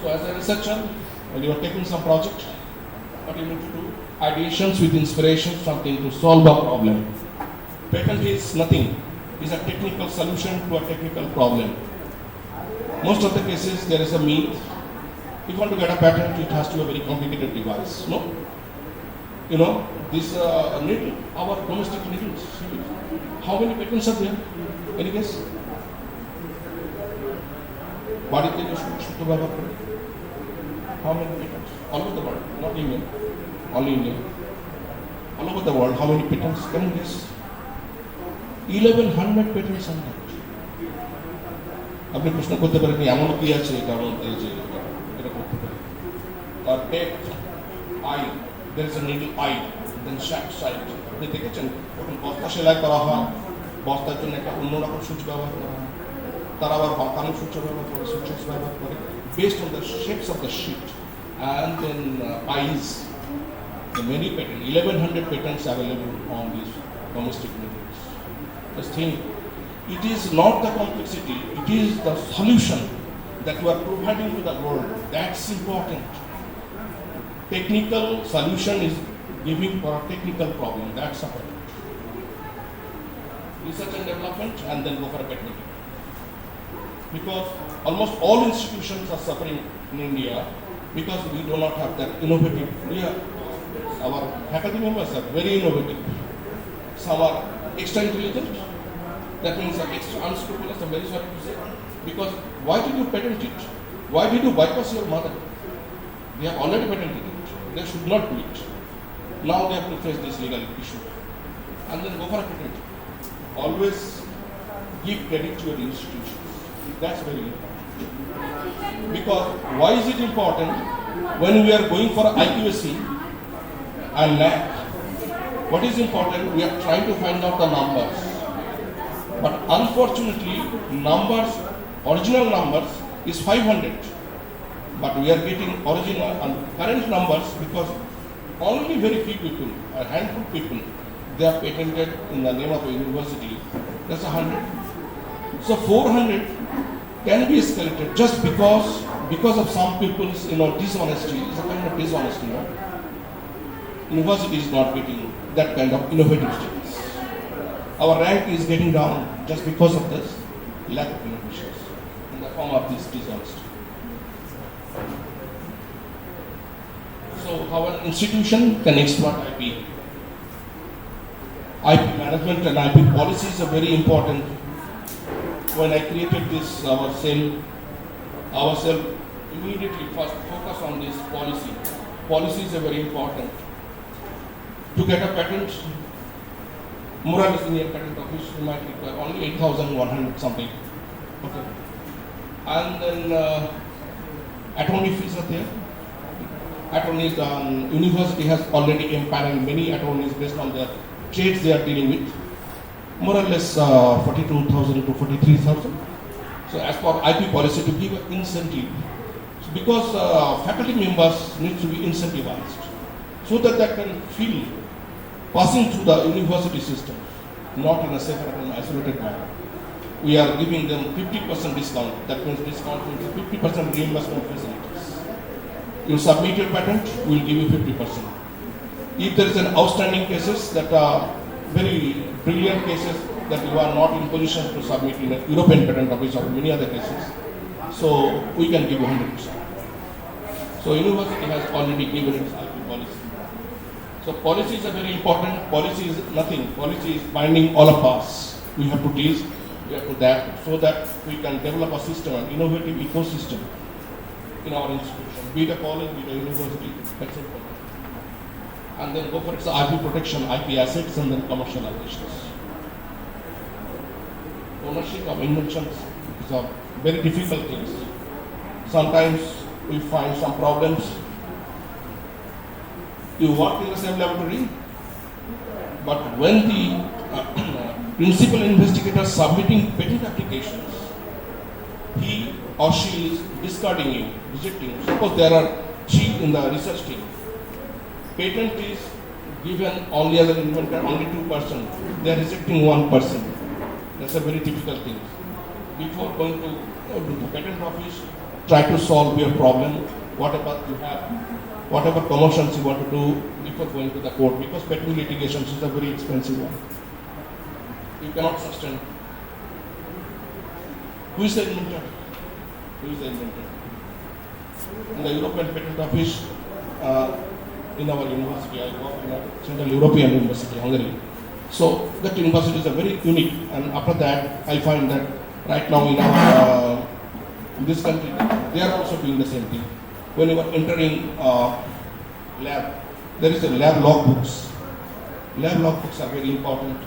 So as a researcher, when you are taking some project, what you need to do? Ideations with inspiration, something to solve a problem. Patent is nothing. It's a technical solution to a technical problem. Most of the cases, there is a myth. If you want to get a patent, it has to be a very complicated device. No? This needle, our domestic needles. How many patents are there? Any guess? বাড়িতে শুদ্ধ ব্যবহার করে How many patents? All over the world, not India, only India. All over the world, how many patents? Can you guess? 1100 patents on that. আপনি প্রশ্ন করতে পারেন এমন কি আছে এটার মধ্যে যে এটা করতে পারে তার পেট eye there is a needle eye then shaft side আপনি দেখেছেন যখন বস্তা সেলাই করা হয় বস্তার জন্য একটা অন্যরকম সুচ ব্যবহার করা হয় তারা আবার বাঁকানো সূচ ব্যবহার করে সুচেস ব্যবহার করে based on the shapes of the sheet and then eyes the many patents 1100 patents available on these domestic needles. Just think, it is not the complexity, it is the solution that we are providing to the world. That's important. Technical solution is giving for a technical problem. That's about it. Research and development and then go for a patent. Because almost all institutions are suffering in India because we do not have that innovative. Our faculty members are very innovative. Some are extra intelligent. That means extra unscrupulous. I'm very sorry to say. Because why did you patent it? Why did you bypass your mother? They have already patented it. They should not do it. Now they have to face this legal issue. And then go for a patent. Always give credit to your institutions. That's very important. Because why is it important? When we are going for IQAC and NAC, what is important? We are trying to find out the numbers. But unfortunately, numbers, original numbers is 500. But we are getting original and current numbers because only very few people, a handful of people, they are patented in the name of a university. That's 100. So 400 can be escalated just because of some people's dishonesty. It's a kind of dishonesty. University is not getting that kind of innovative students. Our rank is getting down just because of this lack of innovations in the form of this dishonesty. So how an institution can exploit IP. IP management and IP policies are very important. When I created this, ourselves immediately first focus on this policy. Policies are very important. To get a patent, more or less in your patent office, you might require only 8,100 something. Okay. And then attorney fees are there. Attorneys, university has already empaneled many attorneys based on the trades they are dealing with. More or less 42,000 to 43,000. So as per IP policy to give an incentive, so because faculty members need to be incentivized so that they can feel passing through the university system, not in a separate and isolated manner. We are giving them 50% discount. That means discount means 50% reimbursement facilities. You submit your patent, we will give you 50%. If there is an outstanding cases that are very brilliant cases that you are not in position to submit in a European Patent Office or many other cases, so we can give you 100%. So university has already given its IP policy. So policies are very important. Policy is nothing. Policy is binding all of us. We have to teach, we have to that, so that we can develop a system, an innovative ecosystem in our institution, be it a college, be it a university, etc. And then go for its IP protection, IP assets, and then commercializations. Ownership of inventions is a very difficult thing. Sometimes we find some problems. You work in the same laboratory, but when the principal investigator is submitting patent applications, he or she is discarding you, rejecting you. Suppose there are 3 in the research team. Patent is given only as an inventor, only 2%. They are rejecting 1%. That's a very difficult thing. Before going to the patent office, try to solve your problem, whatever you have, whatever promotions you want to do before going to the court, because patent litigation is a very expensive one. You cannot sustain. Who is the inventor? Who is the inventor? In the European Patent Office, in our university, I work in a Central European University, Hungary. So that universities are very unique, and after that, I find that right now in our this country, they are also doing the same thing. when you are entering lab, there is a lab logbooks. Lab logbooks are very important.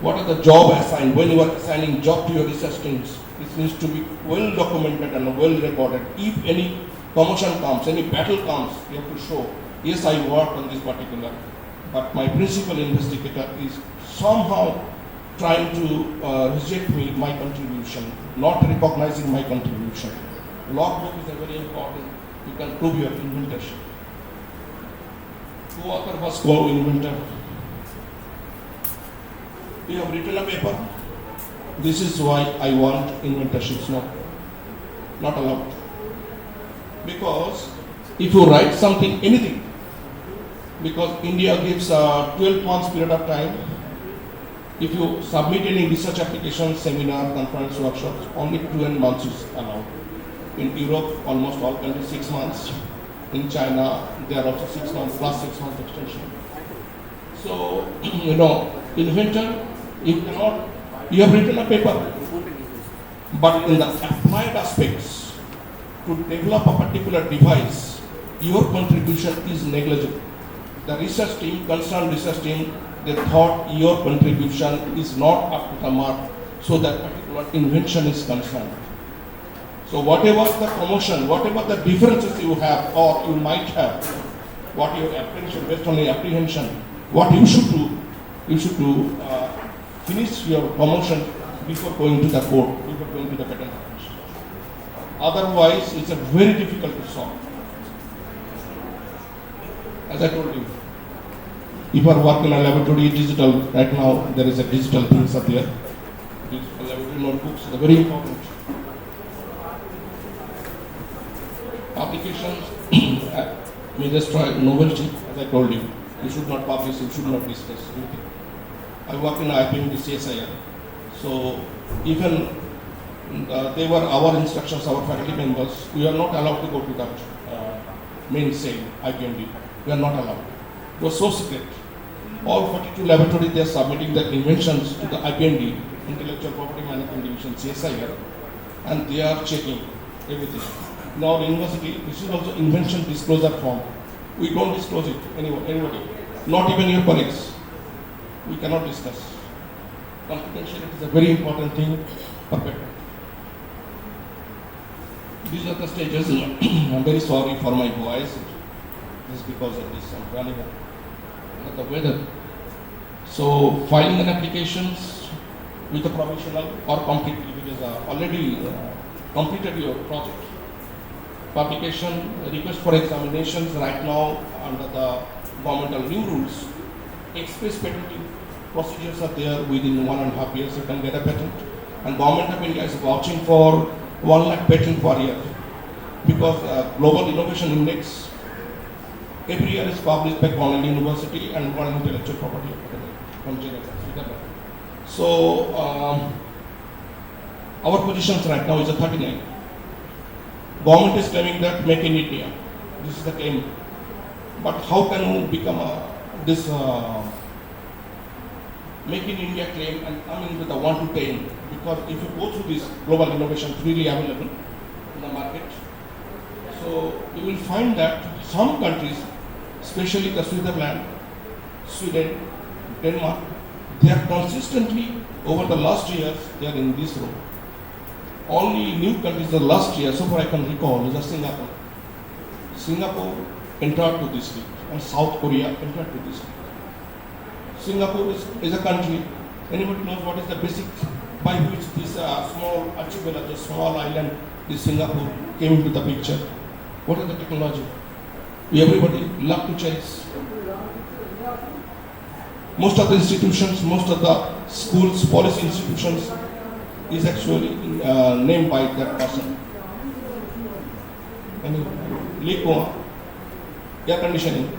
What are the job assigned? When you are assigning job to your research teams, it needs to be well documented and well recorded. If any commotion comes, any battle comes, you have to show, yes, I worked on this particular, but my principal investigator is somehow trying to reject me, my contribution, not recognizing my contribution. Logbook is a very important, you can prove your inventorship. Co-author was co-inventor. You have written a paper. This is why I want inventorships. No, not allowed. Because if you write something, anything, because India gives a 12 months period of time. If you submit any research application, seminar, conference, workshops, only 12 months is allowed. In Europe, almost all countries 6 months. In China, there are also 6 months plus 6 months extension. So, inventor, you cannot, you have written a paper, but in the applied aspects, to develop a particular device, your contribution is negligible. The research team, concerned research team, they thought your contribution is not up to the mark, so that particular invention is concerned. So whatever the promotion, whatever the differences you have or you might have, what your apprehension, based on your apprehension, what you should do, finish your promotion before going to the court, before going to the patent office. Otherwise, it's a very difficult to solve. As I told you, if you are working in a laboratory, digital, right now there is a digital things up there. Digital laboratory notebooks are very important. Applications may destroy novelty, as I told you. You should not publish, you should not discuss anything. I work in IPMD CSIR. So even they were our instructions, our faculty members, we are not allowed to go to that main cell, IPMD. We are not allowed. It was so secret. All 42 laboratories, they are submitting their inventions to the IPMD, Intellectual Property Management Division, CSIR, and they are checking everything. In our university, this is also invention disclosure form. We don't disclose it, anybody, not even your colleagues. We cannot discuss. Confidentiality is a very important thing for patent. These are the stages. I'm very sorry for my voice. Just because of this, I'm running out of the weather. So, filing an applications with a provisional or complete, if it is already completed your project. Publication, request for examinations right now under the governmental new rules. Express patenting procedures are there within 1.5 years you can get a patent. And Government of India is vouching for 1 lakh patent per year. Because Global Innovation Index every year is published by Cornell University and World Intellectual Property from Geneva. So our positions right now is a 39. Government is claiming that make in India. This is the claim. But how can we become this make in India claim and come into the 1 to 10? Because if you go through this global innovation freely available in the market, so you will find that some countries, especially the Switzerland, Sweden, Denmark, they are consistently over the last years they are in this row. Only new countries the last year, so far I can recall, is Singapore. Singapore entered to this league and South Korea entered to this league. Singapore is a country, anybody knows what is the basic by which this small archipelago, this small island, this Singapore came into the picture. What is the technology? Everybody love to chase. Most of the institutions, most of the schools, policy institutions is actually named by that person. Liquor, air conditioning.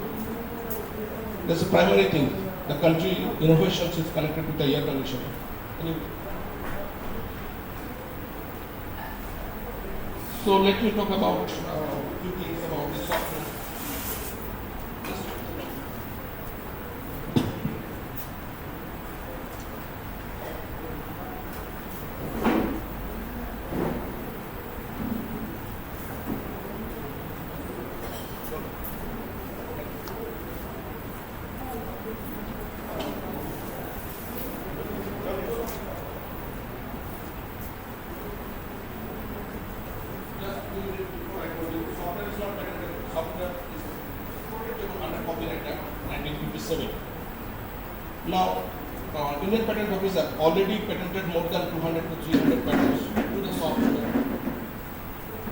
That's the primary thing. The country innovations is connected with the air conditioning. So let me talk about a few things about this software. software is protected under Copyright Act 1957. Now, Indian Patent Office have already patented more than 200 to 300 patents to the software.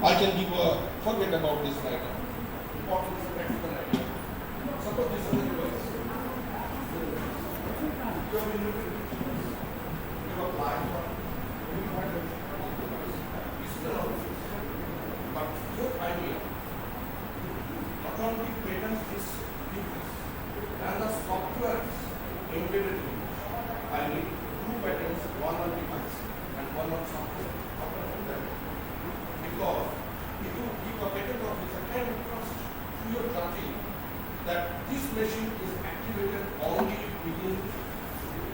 I can give a forget about this right now. Important is a practical idea. Suppose this is a device. You have been looking. You have applied for it's none of this. But your idea not only patents this device and the software embedded in it. I need 2 patents, one on device and one on software. Because if you give a patent office a kind of trust to your country that this machine is activated only within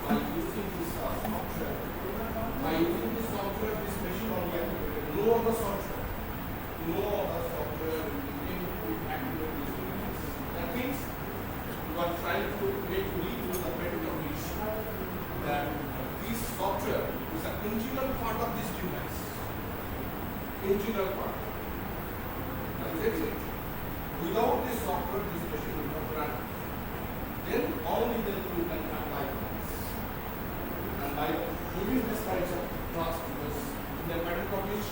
by using this software. By using this software, this machine only activated. No other software will be able to activate this device. That means you are trying to make lead to the patent office that this software is an integral part of this device. Integral part. That's it. Without this software, this machine will not run. Then only then you can apply for this. And by giving this kind of trust, because in the patent office,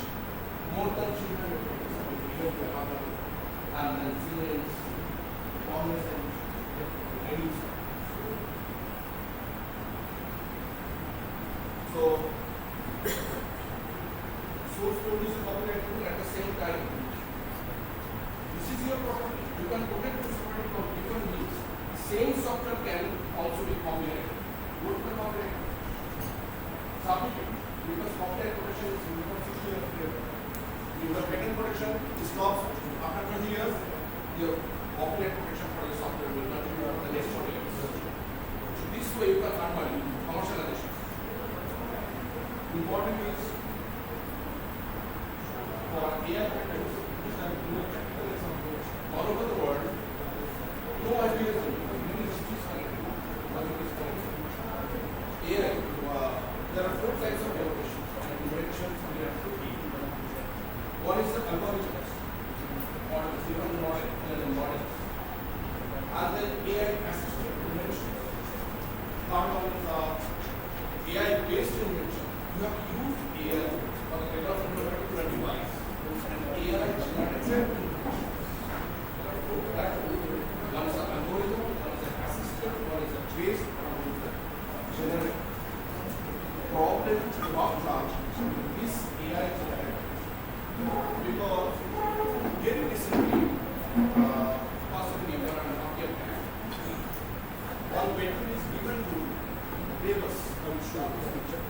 more than 300 patents have been given to another, and then Siemens, Cognizant, any. So, source code is copyrighted at the same time. This is your property. You can protect this property from different means. Same software can also be copyrighted. Go to the copyright. Submit it. Because copyright protection is minimum 60 years later. If the patent protection stops after 20 years, your copyright protection for your software will continue for the next 20 years. So this way you can earn money, commercialization. Important is for AI patents, which are practical examples all over the world, no idea is AI, there are 4 types of innovations and inventions we have to keep. One is the algorithms, models, different models, and then AI assisted inventions. Third one is AI based invention. You have used AI for the development of a particular device, and AI generated invention. There are 4 categories. One is an algorithm, one is an assisted, one is a based, one is a generated. Problem about this AI generated. Because very recently, possibly around a year back, one patent is given to Davis. I will show this picture.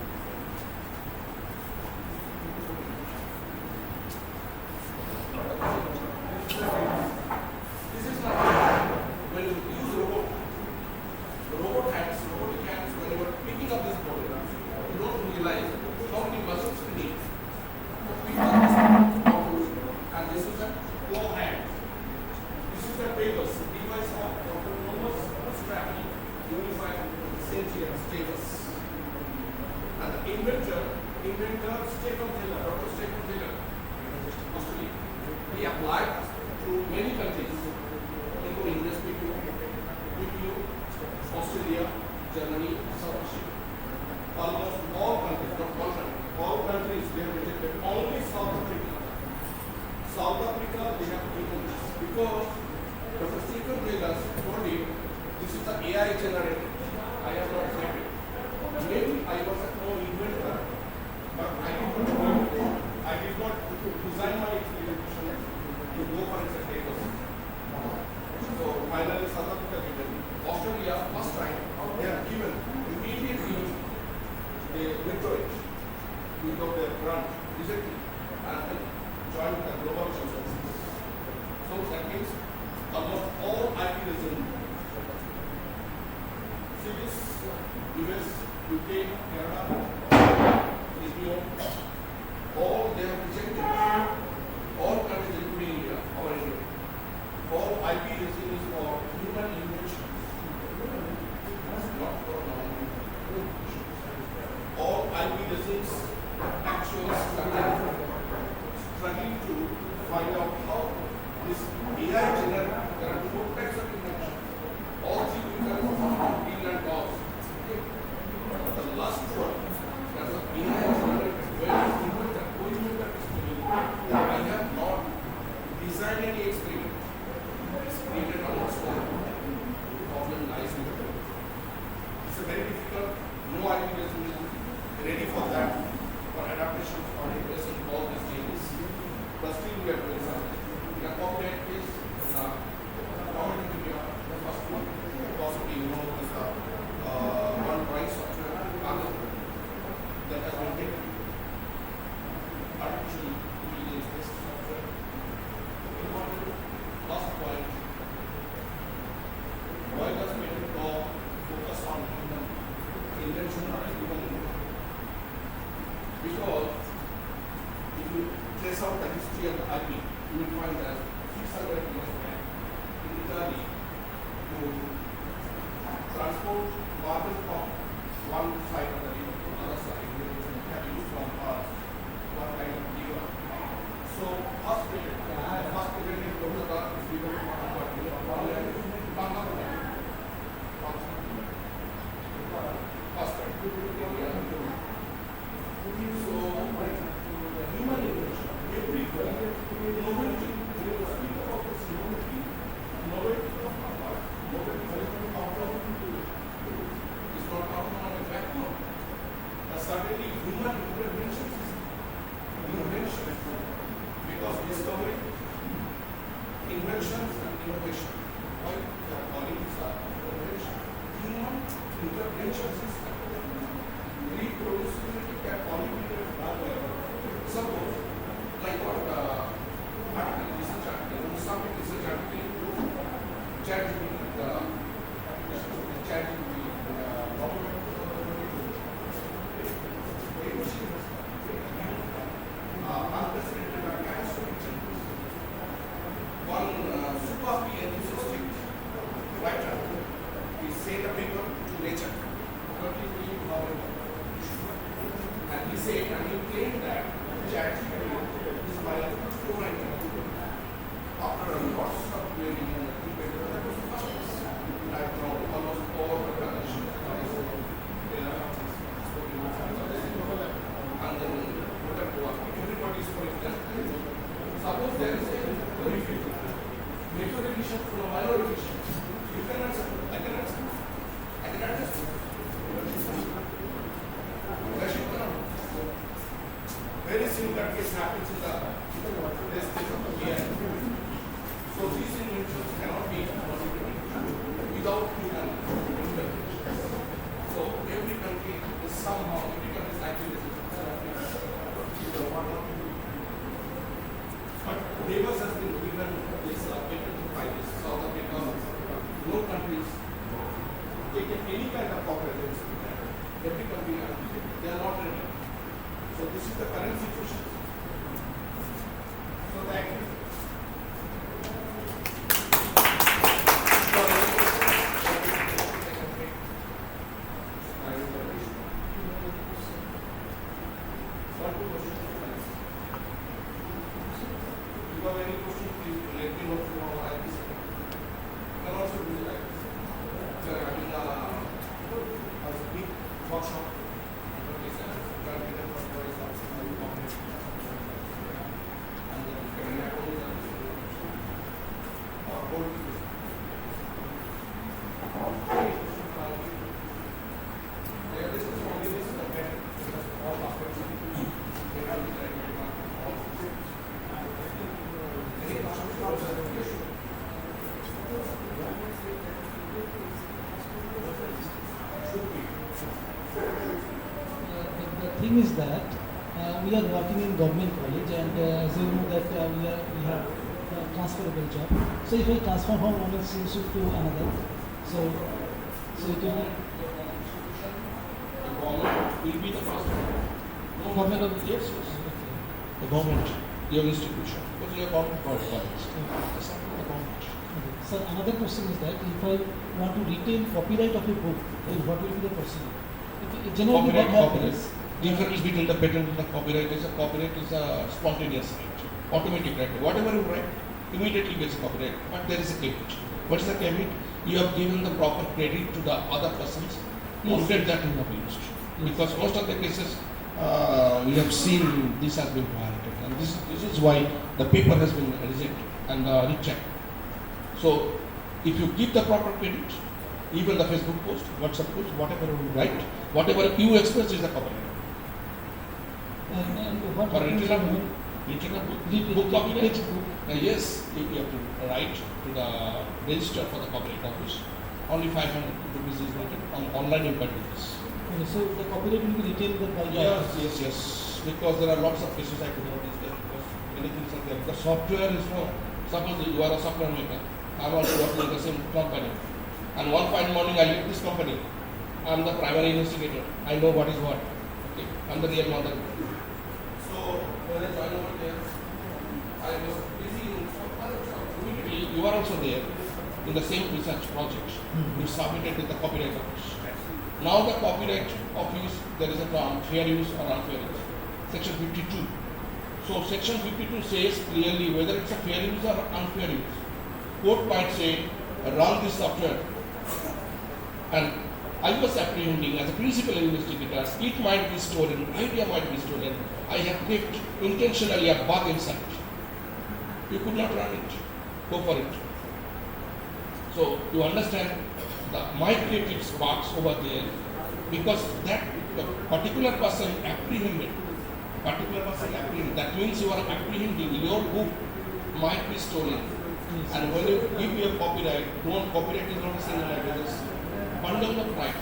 This is not when you use robotic hands, when you are picking up this ball, you don't realize how many muscles you need. And this is a claw hand. This is the Davis device of autonomous strategy unified sentient status. And the inventor Stephen Taylor, Dr. Stephen Taylor, Australia. He applied to many countries, including US, BPU, Australia, Germany, South Africa. Almost all countries, not one country, all countries they have rejected. Only South Africa. South Africa they have taken this because Dr. Stephen Taylor told him this is the AI generated. I have not said it. Maybe I was a co-inventor, but I did not design my experimentation to go for its papers. So finally South Africa given. Australia first time they are given immediately they withdraw it. We got their grant recently and then joined the global consensus. So that means almost all IP resin, cities, US, UK, Canada, Israel, all they have rejected. All countries including India, our India. All IP resin is for human invention. Not for non-human. All IP resins actually struggling to find out how this AI generated mentions is reproducibility can only be suppose like what article, research article, when you submit research article into ChatGPT, document. Unprecedented or catastrophic changes. One super enthusiastic writer, he sent a paper to Nature, 23 November. And he said, and he claimed that ChatGPT is my co-writer. After a lot of reading and debate, that was the first place. I found almost all the conditions. And then everybody is for example. Suppose there is a review. Major revision from a minor revision. You can answer. I can answer. I can understand. Very similar case happens in the test of the year. So these inventions cannot be without human intervention. So every country is somehow, every country is actually but Davis has been given this patent by this South Africa. No countries taken any kind of cooperation. Every country they are not ready. So this is the current situation. So thank you. The thing is that we are working in government college, and as you know that we have transferable job. So if I transfer from one institution to another, so it will be The government will be the first one. government of Yes, yes. The government, your institution, because you are government college. That's something the government. So another question is that if I want to retain copyright of a book, then what will be the procedure? Generally, what happens? Difference between the patent and the copyright is a spontaneous right, automatic right. Whatever you write, immediately gets a copyright. But there is a caveat. What is the caveat? You have given the proper credit to the other persons. Content that will not be used. Because most of the cases we have seen this has been violated, and this is why the paper has been rejected and rechecked. So if you give the proper credit, even the Facebook post, WhatsApp post, whatever you write, whatever you express is a copyright. And what For happens internal when book, book copyright. Yes, you have to write to the register for the copyright office. Only 500 rupees is needed. On online you can do this. Okay, so the copyright will be retained by the Yes. Because there are lots of cases I could notice there. Because many things are there. The software is wrong. Suppose you are a software maker. I am also working in the same company. And one fine morning I leave this company. I am the primary investigator. I know what is what. Okay. I am the real mother. So when I joined over there, I was busy in some other job. Immediately you are also there in the same research project. You submitted with the copyright office. Now the copyright office, there is a term, fair use or unfair use. Section 52. So section 52 says clearly whether it's a fair use or unfair use. Court might say, run this software. And I was apprehending as a principal investigator, it might be stolen, idea might be stolen. I have kept intentionally a bug inside. You could not run it. Go for it. So you understand my creative sparks over there, because that the particular person apprehended. That means you are apprehending your book might be stolen. And when you give me a copyright, copyright is not a single idea, it's bundle of rights.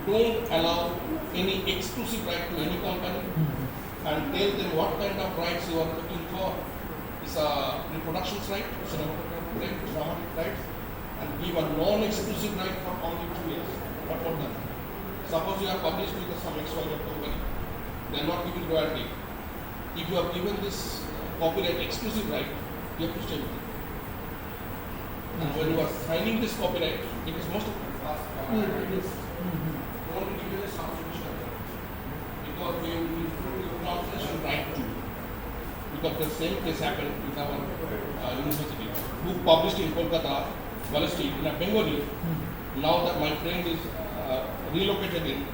don't allow any exclusive right to any company and tell them what kind of rights you are looking for. It's a reproduction right, cinematographic right, dramatic rights, and give a non-exclusive right for only 2 years. What for that? Suppose you are published with some XYZ company, they are not giving royalty. If you have given this copyright exclusive right, you have to stay with it. And when you are signing this copyright, it is most of the don't give it a subscription because we translation right to. Because the same case happened with our university, who published in Kolkata, Ballistic, in a Bengali. Now that my friend is relocated in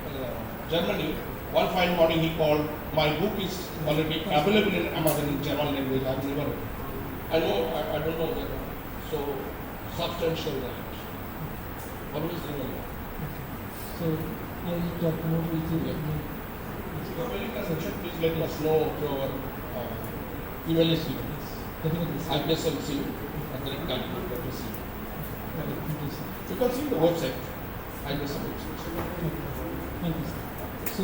Germany, one fine morning he called, my book is already available in Amazon in German language. I have never, I don't know that. So, substantial right. Always remember. So I will talk more with you. Please let us know through our email list. Definitely. I guess I'll see you at the right time. You can see the website. I guess I'll see you. Thank you, sir. So,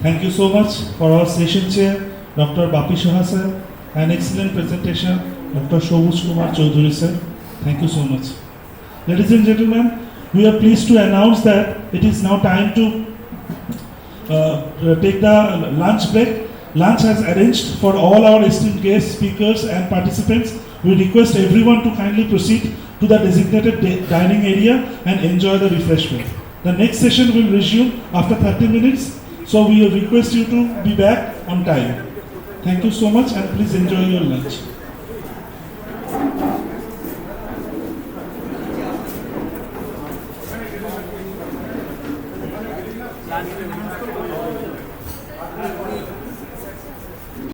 Thank you so much for our session chair, Dr. Bapi Saha sir, an excellent presentation, Dr. Shobuj Kumar Choudhury sir. Thank you so much. Ladies and gentlemen, we are pleased to announce that it is now time to take the lunch break. Lunch has arranged for all our esteemed guest speakers and participants. We request everyone to kindly proceed to the designated dining area and enjoy the refreshment. The next session will resume after 30 minutes. So we request you to be back on time. Thank you so much and please enjoy your lunch. Lunch